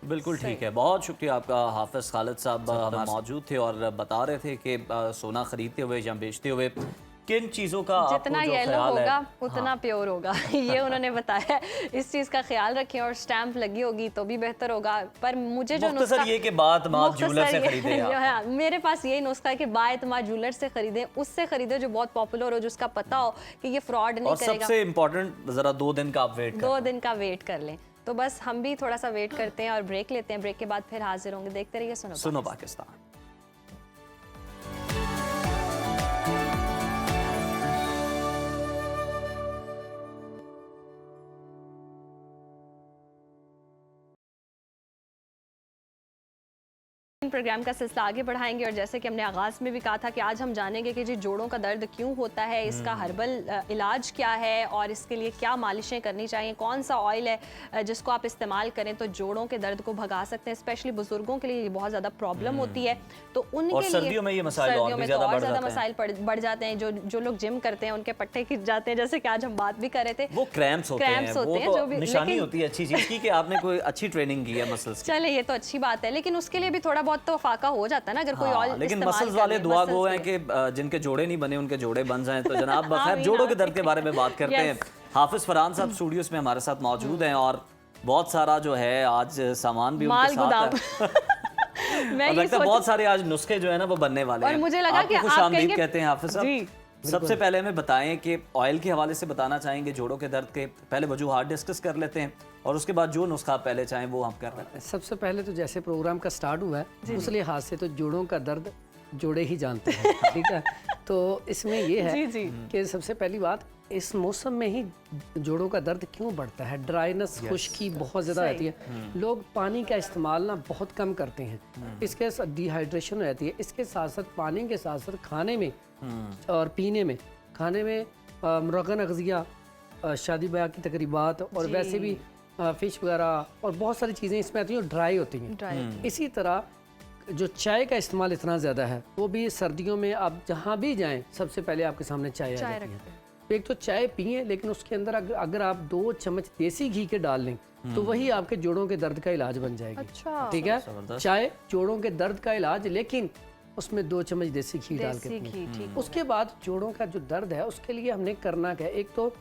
बिल्कुल ठीक है, बहुत शुक्रिया आपका हाफिज खालिद साहब हमारे मौजूद थे और बता रहे थे कि सोना खरीदते हुए या बेचते हुए किन चीज़ों का जितना येलो होगा उतना प्योर होगा ये उन्होंने बताया। इस चीज़ का ख्याल रखें और स्टैंप लगी होगी तो भी बेहतर होगा। पर मुझे जो नुस्खा ये कि बाएतमाद ज्वेलर से खरीदें, मेरे पास यही नुस्खा है कि बाएतमाद ज्वेलर से खरीदें, उससे खरीदें जो बहुत पॉपुलर हो, जिसका पता हो कि ये फ्रॉड नहीं करेगा। सबसे इम्पोर्टेंट ज़रा 2 दिन का आप वेट करें, 2 दिन का वेट कर लें। तो बस हम भी थोड़ा सा वेट करते हैं और ब्रेक लेते हैं। ब्रेक के बाद फिर हाजिर होंगे। देखते रहिए सुनो पाकिस्तान। प्रोग्राम का सिलसिला आगे बढ़ाएंगे और जैसे कि हमने आगाज में भी कहा था कि आज हम जानेंगे कि जी जोड़ों का दर्द क्यों होता है, इसका हर्बल इलाज क्या है और इसके लिए क्या मालिशें करनी चाहिए, कौन सा ऑयल है जिसको आप इस्तेमाल करें तो जोड़ों के दर्द को भगा सकते हैं। स्पेशली बुजुर्गों के लिए बहुत ज़्यादा प्रॉब्लम होती है, तो उनके लिए सर्दियों में ये मसाइल और ज़्यादा मसाइल बढ़ जाते हैं। जो लोग जिम करते हैं उनके पट्टे खिंच जाते हैं, जैसे कि आज हम बात भी कर रहे थे, वो क्रैम्प्स होते हैं, जो भी निशानी होती है अच्छी चीज़ की कि आपने कोई अच्छी ट्रेनिंग की है मसल्स की। चले ये तो अच्छी बात है, लेकिन उसके लिए भी थोड़ा बहुत तो फाका हो जाता है ना अगर कोई ऑयल। लेकिन मसल्स वाले दुआ गो हैं कि जिनके जोड़े नहीं बने उनके जोड़े बन जाएं। तो जनाब खैर जोड़ों के दर्द के बारे में बात करते हैं। हाफिज फरहान साहब स्टूडियोज में हमारे साथ मौजूद हैं और बहुत सारा जो है आज सामान भी उनके साथ है। और लगता है बहुत सारे आज नुस्खे जो है ना वो बनने वाले हैं। और मुझे लगा कि खुश आमदीद कहते हैं हाफिज साहब। सबसे पहले हमें बताएं कि ऑयल के हवाले से बताना चाहेंगे जोड़ों के दर्द के, पहले वजूहात डिस्कस कर लेते हैं और उसके बाद जो नुस्खा पहले चाहें वो हम कर लेते हैं। सबसे पहले तो जैसे प्रोग्राम का स्टार्ट हुआ है उस लिहाज से तो जोड़ों का दर्द जोड़े ही जानते हैं, ठीक है। तो इसमें ये है कि सबसे पहली बात, इस मौसम में ही जोड़ों का दर्द क्यों बढ़ता है। ड्राइनेस, खुश्की बहुत ज़्यादा रहती है, लोग पानी का इस्तेमाल ना बहुत कम करते हैं, इसके साथ डिहाइड्रेशन रहती है। इसके साथ साथ पानी के साथ साथ खाने में और पीने में, खाने में मुरगन अग़ज़िया, शादी ब्याह की तकरीबात और वैसे भी फ़िश वगैरह और बहुत सारी चीज़ें इसमें आती हैं और ड्राई होती हैं। इसी तरह जो चाय का इस्तेमाल इतना ज़्यादा है वो भी सर्दियों में आप जहाँ भी जाएं सबसे पहले आपके सामने चाय आ जाती है। तो एक तो चाय पिए, लेकिन उसके अंदर अगर आप 2 चम्मच देसी घी के डाल लें तो वही आपके जोड़ों के दर्द का इलाज बन जाएगी। ठीक है, चाय जोड़ों के दर्द का इलाज, लेकिन उसमें 2 चम्मच देसी घी डाल के। उसके बाद जोड़ों का जो दर्द है उसके लिए हमने करना क्या है, एक तो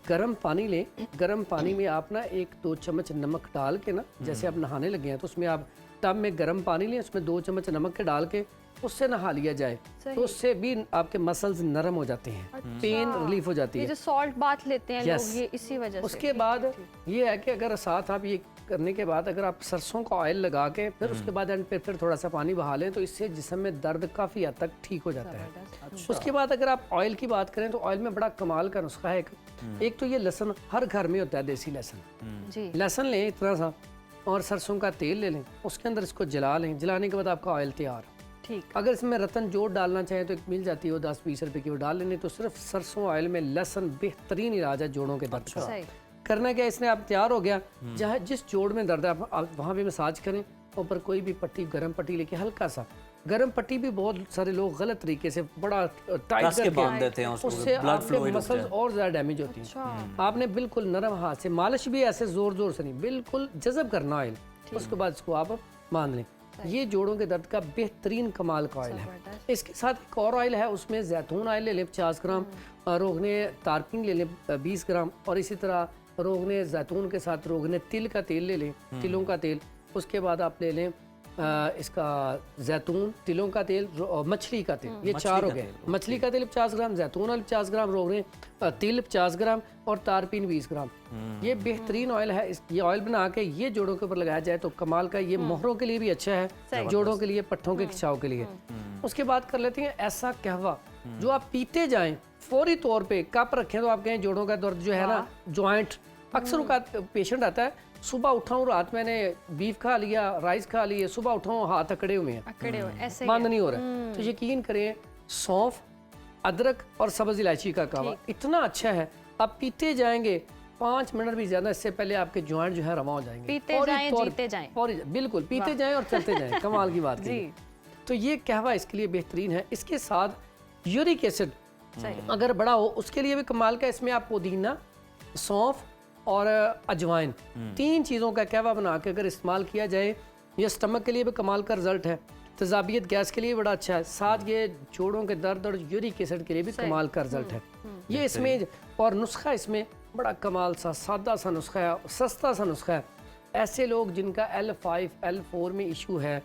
गर्म पानी लें, गर्म पानी में आप ना 1-2 चम्मच नमक डाल के ना, जैसे आप नहाने लगे हैं तो उसमें आप टब में गर्म पानी लें, उसमें 2 चम्मच नमक के डाल के उससे नहा लिया जाए तो उससे भी आपके मसल्स नरम हो जाते हैं, पेन रिलीफ हो जाती है। ये जो सॉल्ट बात लेते हैं लोग, ये इसी वजह से। उसके बाद ये है कि अगर साथ आप ये करने के बाद अगर आप सरसों का ऑयल लगा के फिर उसके बाद एंड पे फिर थोड़ा सा पानी बहा लें तो इससे जिस्म में दर्द काफ़ी हद तक ठीक हो जाता है। उसके बाद अगर आप ऑयल की बात करें तो ऑयल में बड़ा कमाल का नुस्खा है। एक तो ये लहसुन हर घर में होता है, देसी लहसुन। लहसुन लें इतना सा और सरसों का तेल ले लें, उसके अंदर इसको जला लें, जलाने के बाद आपका ऑयल तैयार। ठीक। अगर इसमें रतन जोड़ डालना चाहें तो एक मिल जाती है, वो 10-20 रुपए की वो डाल लेने। तो सिर्फ सरसों ऑयल में लहसुन बेहतरीन इलाज है जोड़ों के दर्द का। करना क्या, इसने आप तैयार हो गया, जहाँ जिस जोड़ में दर्द है आप वहाँ भी मसाज करें, ऊपर कोई भी पट्टी, गर्म पट्टी लेके हल्का सा, गर्म पट्टी भी बहुत सारे लोग गलत तरीके से बड़ा टाइट करके बांध देते हैं, उससे आपके मसल्स और ज़्यादा डैमेज होती हैं। आपने बिल्कुल नरम हाथ से, मालिश भी ऐसे जोर जोर से नहीं, बिल्कुल जज़ब करना ऑयल, उसके बाद इसको आप बांध लें। ये जोड़ों के दर्द का बेहतरीन कमाल का ऑयल है। इसके साथ एक और ऑयल है, उसमें जैतून ऑयल ले लें 50 ग्राम, रोगने तारपीन ले लें 20 ग्राम, और इसी तरह रोगने जैतून के साथ रोगने तिल का तेल ले लें, तिलों का तेल। उसके बाद आप ले लें इसका जैतून, तिलों का तेल और मछली का तेल, ये 4 हो गए। मछली का तेल 50 ग्राम, जैतून ऑयल 50 ग्राम, रोगने तिल 50 ग्राम और तारपीन 20 ग्राम। ये बेहतरीन ऑयल है। ये ऑयल बना के ये जोड़ों के ऊपर लगाया जाए तो कमाल का, ये मोहरों के लिए भी अच्छा है, जोड़ों के लिए, पट्ठों के खिंचाव के लिए। उसके बाद कर लेते हैं ऐसा कहवा जो आप पीते जाएं, फौरी तौर पे कप रखें तो आप कहें जोड़ों का दर्द जो है ना, जॉइंट, अक्सर का पेशेंट आता है सुबह उठा हूँ, रात मैंने बीफ खा लिया, राइस खा लिए, सुबह उठा हूँ, हाथ अकड़े हुए हैं, ऐसे बंद नहीं हो रहा है। तो यकीन करें, सौंफ, अदरक और सब्ज़ इलायची का कावा इतना अच्छा है, आप पीते जाएंगे 5 मिनट भी ज़्यादा, इससे पहले आपके जॉइंट जो है रवा हो जाएंगे। पीते जाएं, जीते जाएं। बिल्कुल, पीते जाएं और चलते जाएं। कमाल की बात है। तो ये कहवा इसके लिए बेहतरीन है। इसके साथ यूरिक एसिड अगर बड़ा हो उसके लिए भी कमाल का, इसमें आप पुदीना, सौंफ और अजवाइन 3 चीज़ों का कहवा बना के अगर इस्तेमाल किया जाए, ये स्टमक के लिए भी कमाल का रिजल्ट है, तेजाबियत गैस के लिए बड़ा अच्छा है, साथ ये जोड़ों के दर्द और यूरिक एसिड के लिए भी कमाल का रिजल्ट है। ये इसमें और नुस्खा इसमें बड़ा कमाल सा सादा सा नुस्खा है, सस्ता सा नुस्खा है। ऐसे लोग जिनका L5, L4 में इशू है,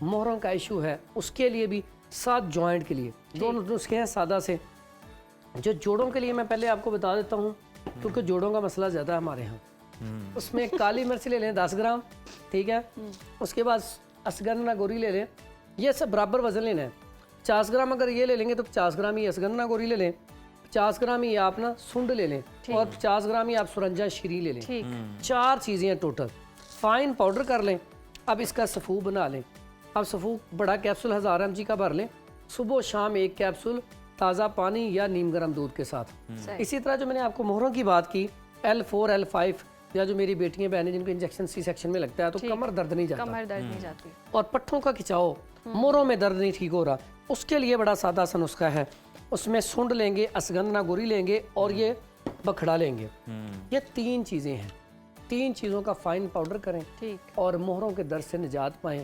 मोहरों का इशू है, उसके लिए भी, साथ जॉइंट के लिए, दोनों नुस्खे हैं सादा से। जो जोड़ों के लिए मैं पहले आपको बता देता हूँ, क्योंकि जोड़ों का मसला ज़्यादा है हमारे यहाँ। उसमें काली मिर्च ले लें 10 ग्राम, ठीक है। उसके बाद असगंधा गोरी ले लें, ये सब बराबर वजन लेना है। 50 ग्राम अगर ये ले लेंगे तो 50 ग्राम ही असगंधा गोरी ले लें, 50 ग्राम ही आप ना सुंड ले लें, और 50 ग्राम ही आप सुरंजा शीरी ले लें। 4 चीज़ें हैं टोटल, फाइन पाउडर कर लें। अब इसका सफ़ू बना लें। अब सफ़ू बड़ा कैप्सूल 1000 mg का भर लें, सुबह शाम 1 कैप्सूल ताज़ा पानी या नीम गर्म दूध के साथ। इसी तरह जो मैंने आपको मोहरों की बात की, L4, L5 या जो मेरी बेटियां बहनें जिनको इंजेक्शन C सेक्शन में लगता है तो कमर दर्द नहीं जाता, कमर दर्द नहीं जाती, और पट्ठों का खिंचाव, मोहरों में दर्द नहीं ठीक हो रहा, उसके लिए बड़ा सादा सा नुस्खा है। उसमें सुंड लेंगे, असगंधा गोरी लेंगे और ये बखड़ा लेंगे। ये 3 चीज़ें हैं, 3 चीज़ों का फाइन पाउडर करें, ठीक, और मोहरों के दर्द से निजात पाएं,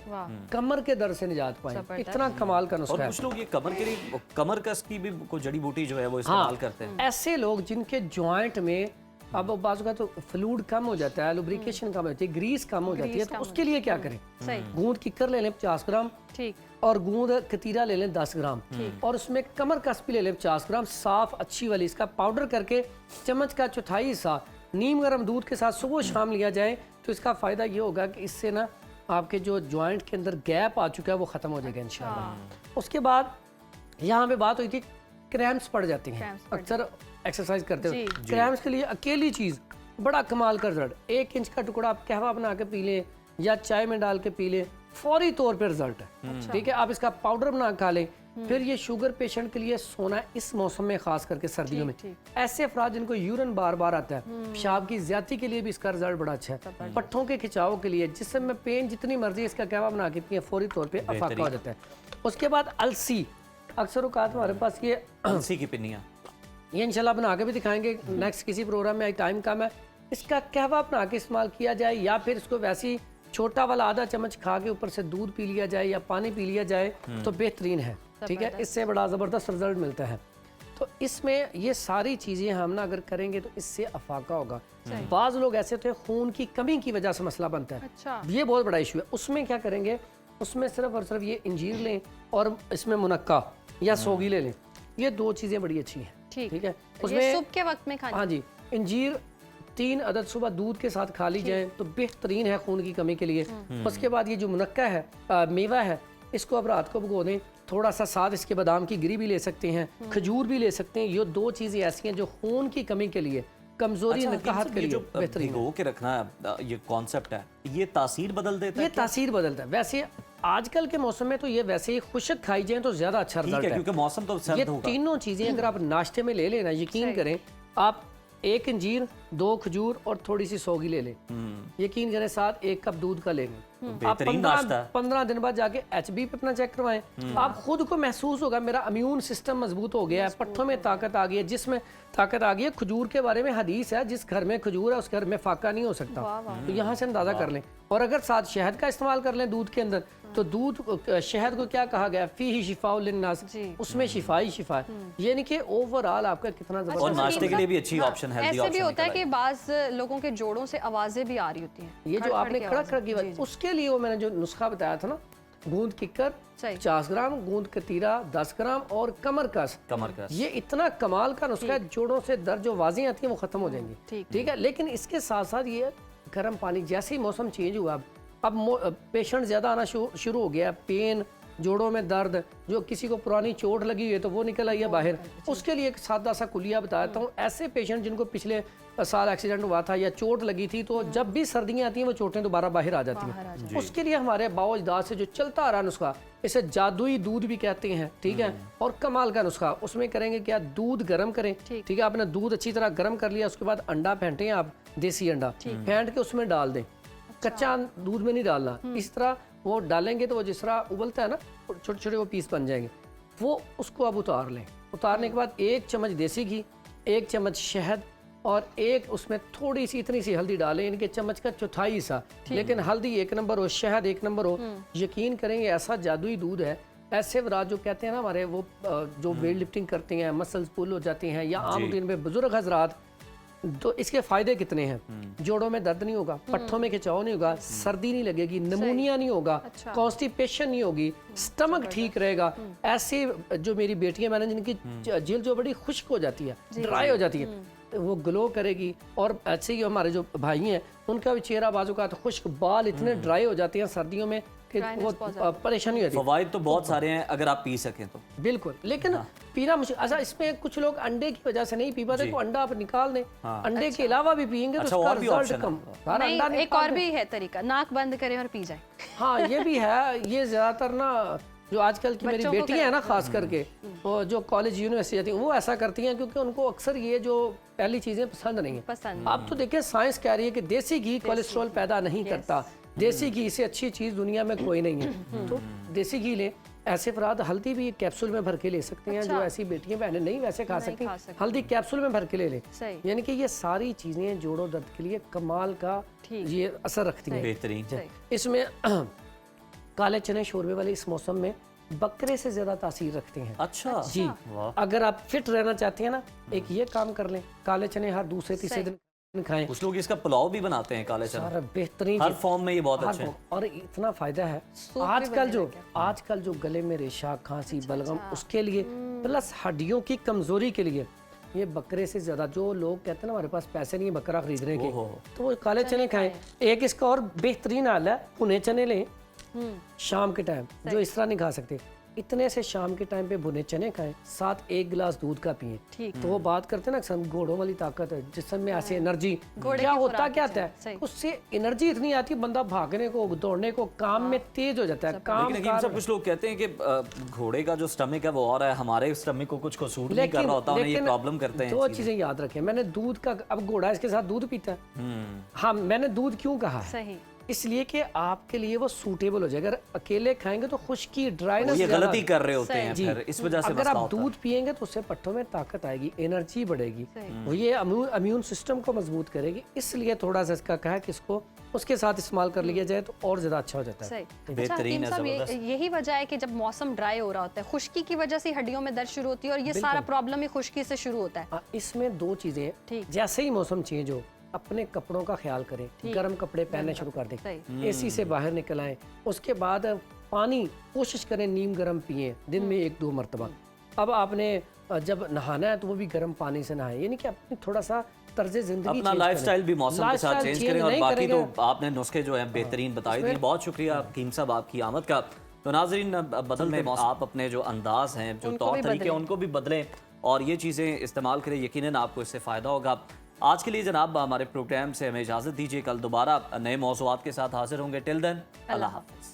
कमर के दर्द से निजात पाएं। इतना कमाल का नुस्खा है। और कुछ लोग ये कमर के लिए कमर कस की भी कोई जड़ी बूटी जो है वो इस्तेमाल करते हैं। ऐसे लोग जिनके जॉइंट में अब बाजू का तो फ्लूइड कम हो जाता है, लुब्रिकेशन कम हो जाती है, ग्रीस कम हो जाती है, तो उसके लिए क्या करें? गूंद किकर ले लें 50 ग्राम, ठीक, और गूंद कतीरा ले लें 10 ग्राम, और उसमें कमर कस भी ले लें 50 ग्राम, साफ अच्छी वाली, इसका पाउडर करके चम्मच का 1/4 हिस्सा नीम गर्म दूध के साथ सुबह शाम लिया जाए तो इसका फ़ायदा ये होगा कि इससे ना आपके जो जॉइंट के अंदर गैप आ चुका है वो ख़त्म हो जाएगा इंशाल्लाह। उसके बाद यहाँ पे बात हुई थी क्रैम्प्स पड़ जाती हैं अक्सर एक्सरसाइज करते हो, क्रैम्प्स के लिए अकेली चीज़ बड़ा कमाल का रिजल्ट, 1 इंच का टुकड़ा आप कहवा बना के पी लें या चाय में डाल के पी लें, फौरी तौर पर रिजल्ट है। ठीक है, आप इसका पाउडर बना खा लें। फिर ये शुगर पेशेंट के लिए सोना इस मौसम में, खास करके सर्दियों में, ऐसे अफराद जिनको यूरिन बार बार आता है, पेशाब की ज्यादती के लिए भी इसका रिजल्ट बड़ा अच्छा है। पट्ठों के खिंचाव के लिए, जिसम में पेन जितनी मर्जी इसका कहवा बना के पिए, फौरी तौर पे अफाका हो जाता है। उसके बाद अलसी, अक्सर औकात हमारे पास ये अलसी की पिन्नियाँ, ये इंशाल्लाह बना के भी दिखाएंगे नेक्स्ट किसी प्रोग्राम में, टाइम कम है। इसका कहवा बना के इस्तेमाल किया जाए, या फिर इसको वैसे ही छोटा वाला आधा चम्मच खा के ऊपर से दूध पी लिया जाए या पानी पी लिया जाए तो बेहतरीन है। ठीक है, इससे बड़ा ज़बरदस्त रिजल्ट मिलता है। तो इसमें ये सारी चीज़ें हम ना अगर करेंगे तो इससे अफाका होगा। बाज़ लोग ऐसे थे खून की कमी की वजह से मसला बनता है, अच्छा। ये बहुत बड़ा इशू है। उसमें क्या करेंगे, उसमें सिर्फ और सिर्फ ये इंजीर लें और इसमें मुनक्का या सोगी ले लें, ये 2 चीज़ें बड़ी अच्छी हैं। ठीक है, उसमें सुबह के वक्त में खानी। हाँ जी, इंजीर 3 अदद सुबह दूध के साथ खा ली जाए तो बेहतरीन है खून की कमी के लिए। उसके बाद ये जो मुनक्का है, मेवा है, इसको आप रात को भिगो दें, थोड़ा सा साथ इसके बादाम की गिरी भी ले सकते हैं, खजूर भी ले सकते हैं। ये 2 चीज़ें ऐसी हैं जो खून की कमी के लिए, कमजोरी नकाहत के लिए बेहतरीन। भिगो के रखना ये कॉन्सेप्ट है, ये तासीर बदल देता है। ये तासीर बदलता है। वैसे आजकल के मौसम में तो ये वैसे ही खुशक खाई जाए तो ज्यादा अच्छा रिजल्ट है, क्योंकि मौसम तो सर्द होगा। ये तीनों चीजें अगर आप नाश्ते में ले लेना, यकीन करें, आप 1 इंजीर, 2 खजूर और थोड़ी सी सौगी ले लें, यकीन करें, साथ 1 कप दूध का ले लें। आप 15 दिन बाद जाके HB पे अपना चेक करवाएं, आप खुद को महसूस होगा मेरा इम्यून सिस्टम मजबूत हो गया है, पट्ठों में ताकत आ गई है, जिसमें ताकत आ गई है। खजूर के बारे में हदीस है, जिस घर में खजूर है उस घर में फाका नहीं हो सकता। तो यहाँ से अंदाजा कर लें। और अगर साथ शहद का इस्तेमाल कर लें दूध के अंदर, तो दूध शहद को क्या कहा गया, फी ही शिफा लिन्नास, उसमें शिफा ही शिफा है। यानी कि ओवरऑल आपका कितना जबरदस्त। और नाश्ते के लिए भी अच्छी ऑप्शन है। ऐसे भी होता है कि बाज़ लोगों के जोड़ों से आवाजें भी आ रही होती हैं, ये जो आपने खड़क खड़क की बात, उसके लिए वो मैंने जो नुस्खा बताया था ना, गूंद किकर 50 ग्राम, गूंद कतीरा 10 ग्राम और कमर कस, ये इतना कमाल का नुस्खा है, जोड़ों से दर्द जो वाज़ें आती हैं वो खत्म हो जाएंगी। ठीक है, लेकिन इसके साथ साथ ये गर्म पानी, जैसे ही मौसम चेंज हुआ, अब पेशेंट ज़्यादा आना शुरू हो गया, पेन जोड़ों में दर्द, जो किसी को पुरानी चोट लगी हुई है तो वो निकल आई है बाहर, उसके लिए एक सादा सा कुलिया बताता हूँ। ऐसे पेशेंट जिनको पिछले साल एक्सीडेंट हुआ था या चोट लगी थी, तो जब भी सर्दियाँ आती हैं वो चोटें दोबारा बाहर आ जाती हैं। उसके लिए हमारे बाओ अजदाद से जो चलता आ रहा नुस्खा, इसे जादुई दूध भी कहते हैं, ठीक है। और कमाल का नुस्खा, उसमें करेंगे क्या, दूध गर्म करें, ठीक है। आपने दूध अच्छी तरह गर्म कर लिया, उसके बाद अंडा फेंटें आप, देसी अंडा फेंट के उसमें डाल दें। कच्चा दूध में नहीं डालना, इस तरह वो डालेंगे तो वो जिस तरह उबलता है ना, छोटे छोटे वो पीस बन जाएंगे। वो उसको अब उतार लें। उतारने के बाद 1 चम्मच देसी घी, 1 चम्मच शहद और एक उसमें थोड़ी सी इतनी सी हल्दी डालें, इनके चम्मच का चौथाई हिस्सा, लेकिन हल्दी 1 नंबर हो, शहद 1 नंबर हो। यकीन करेंगे ऐसा जादुई दूध है। ऐसे वराज जो कहते हैं ना हमारे, वो जो वेट लिफ्टिंग करते हैं, मसल्स पुल हो जाती हैं, या आम दिन में बुजुर्ग हजरात, तो इसके फायदे कितने हैं। जोड़ों में दर्द नहीं होगा, पट्ठों में खिंचाव नहीं होगा, सर्दी नहीं लगेगी, निमोनिया नहीं होगा, कॉन्स्टिपेशन नहीं होगी, स्टमक ठीक रहेगा। ऐसे जो मेरी बेटियां, मैंने जिनकी जेल जो बड़ी खुश्क हो जाती है, ड्राई हो जाती है, वो ग्लो करेगी। और ऐसे ही हमारे जो भाई हैं, उनका भी चेहरा बाजू का तो खुश्क, बाल इतने ड्राई हो जाते हैं सर्दियों में कि वो परेशानी होती है। फवाइद तो बहुत सारे हैं अगर आप पी सकें तो। बिल्कुल, लेकिन पीना मुश्किल। अच्छा, इसमें कुछ लोग अंडे की वजह से नहीं पी पाते, तो अंडा आप निकाल दें, अंडे के अलावा भी पियेंगे तो उसका रिजल्ट कम। एक और भी है तरीका, नाक बंद करें और पी जाए। हाँ, ये भी है। ये ज्यादातर ना जो आजकल की मेरी बेटियां हैं ना, खास करके वो जो कॉलेज यूनिवर्सिटी जाती हैं, वो ऐसा करती हैं, क्योंकि उनको अक्सर ये जो पहली चीजें पसंद नहीं है। आप तो देखिए, साइंस कह रही है कि देसी घी कोलेस्ट्रॉल पैदा नहीं करता, देसी घी से अच्छी चीज दुनिया में कोई नहीं है, तो देसी घी लें। ऐसे अफराद हल्दी भी कैप्सूल में भर के ले सकते हैं। जो ऐसी बेटियां बहनें नहीं वैसे खा सकती, हल्दी कैप्सूल में भर के ले लें। यानी कि ये सारी चीजें जोड़ों दर्द के लिए कमाल का ये असर रखती हैं। बेहतरीन। इसमें काले चने शोरबे वाले इस मौसम में बकरे से ज्यादा तासीर रखते हैं। अच्छा जी, अगर आप फिट रहना चाहते हैं ना, एक ये काम कर लें, काले चने हर दूसरे तीसरे दिन खाएं। कुछ लोग इसका पुलाव भी बनाते हैं काले चने, बेहतरीन, हर फॉर्म में ये बहुत अच्छा है। और इतना फायदा है। आजकल जो गले में रेशा, खांसी, बलगम, उसके लिए प्लस हड्डियों की कमजोरी के लिए ये बकरे से ज्यादा, जो लोग कहते हैं ना हमारे पास पैसे नहीं है बकरा खरीदने के, तो वो काले चने खाएं। एक इसका और बेहतरीन हाल है, भुने चने लें शाम के टाइम, जो इस तरह नहीं खा सकते, इतने से शाम के टाइम पे भुने चने खाएं, साथ 1 गिलास दूध का पिए। तो वो बात करते हैं ना घोड़ों वाली ताकत है जिसम में, ऐसे एनर्जी क्या होता है, उससे एनर्जी इतनी आती है, बंदा भागने को, दौड़ने को, काम में तेज हो जाता है। लेकिन सब कुछ लोग कहते हैं कि घोड़े का जो स्टमक है वो और है, हमारे स्टमक को कुछ सूट नहीं कर रहा होता, ये प्रॉब्लम करते हैं। 2 चीजें याद रखें। मैंने दूध का, अब घोड़ा इसके साथ दूध पीता है। हाँ, मैंने दूध क्यों कहा है, इसलिए कि आपके लिए वो सूटेबल हो जाए। अगर अकेले खाएंगे तो खुश्की, ड्राइनेस, ये गलती कर रहे होते हैं फिर, इस वजह से अगर आप दूध पिएंगे तो उससे पट्टों में ताकत आएगी, एनर्जी बढ़ेगी, वो ये इम्यून सिस्टम को मजबूत करेगी। इसलिए थोड़ा सा इसका कहा कि इसको उसके साथ इस्तेमाल कर लिया जाए तो और ज्यादा अच्छा हो जाता है। बेहतरीन है। यही वजह है कि जब मौसम ड्राई हो रहा होता है, खुश्की की वजह से हड्डियों में दर्द शुरू होती है, और ये सारा प्रॉब्लम ही खुश्की से शुरू होता है। इसमें 2 चीजें, जैसे ही मौसम चेंज हो, अपने कपड़ों का ख्याल करें, गर्म कपड़े पहनने शुरू कर दें, एसी से बाहर निकल आए। उसके बाद पानी कोशिश करें नीम गर्म पिए, दिन में 1-2 मरतबा। अब आपने जब नहाना है तो वो भी गर्म पानी से नहाए, यानी कि अपनी थोड़ा सा तर्ज जिंदगी, अपना लाइफस्टाइल भी मौसम के साथ चेंज करें। और बाकी तो आपने नुस्खे जो है बेहतरीन बताई दिए। बहुत शुक्रिया कीम साहब आपकी आमद का। तो नाजरीन, बदलते मौसम आप अपने जो अंदाज हैं, जो तौर तरीके, उनको भी बदलें और ये चीज़ें इस्तेमाल करें, यकीनन आपको इससे फ़ायदा होगा। आज के लिए जनाब हमारे प्रोग्राम से हमें इजाज़त दीजिए, कल दोबारा नए मौज़ूआत के साथ हाजिर होंगे। टिल देन, अल्लाह हाफ़िज़।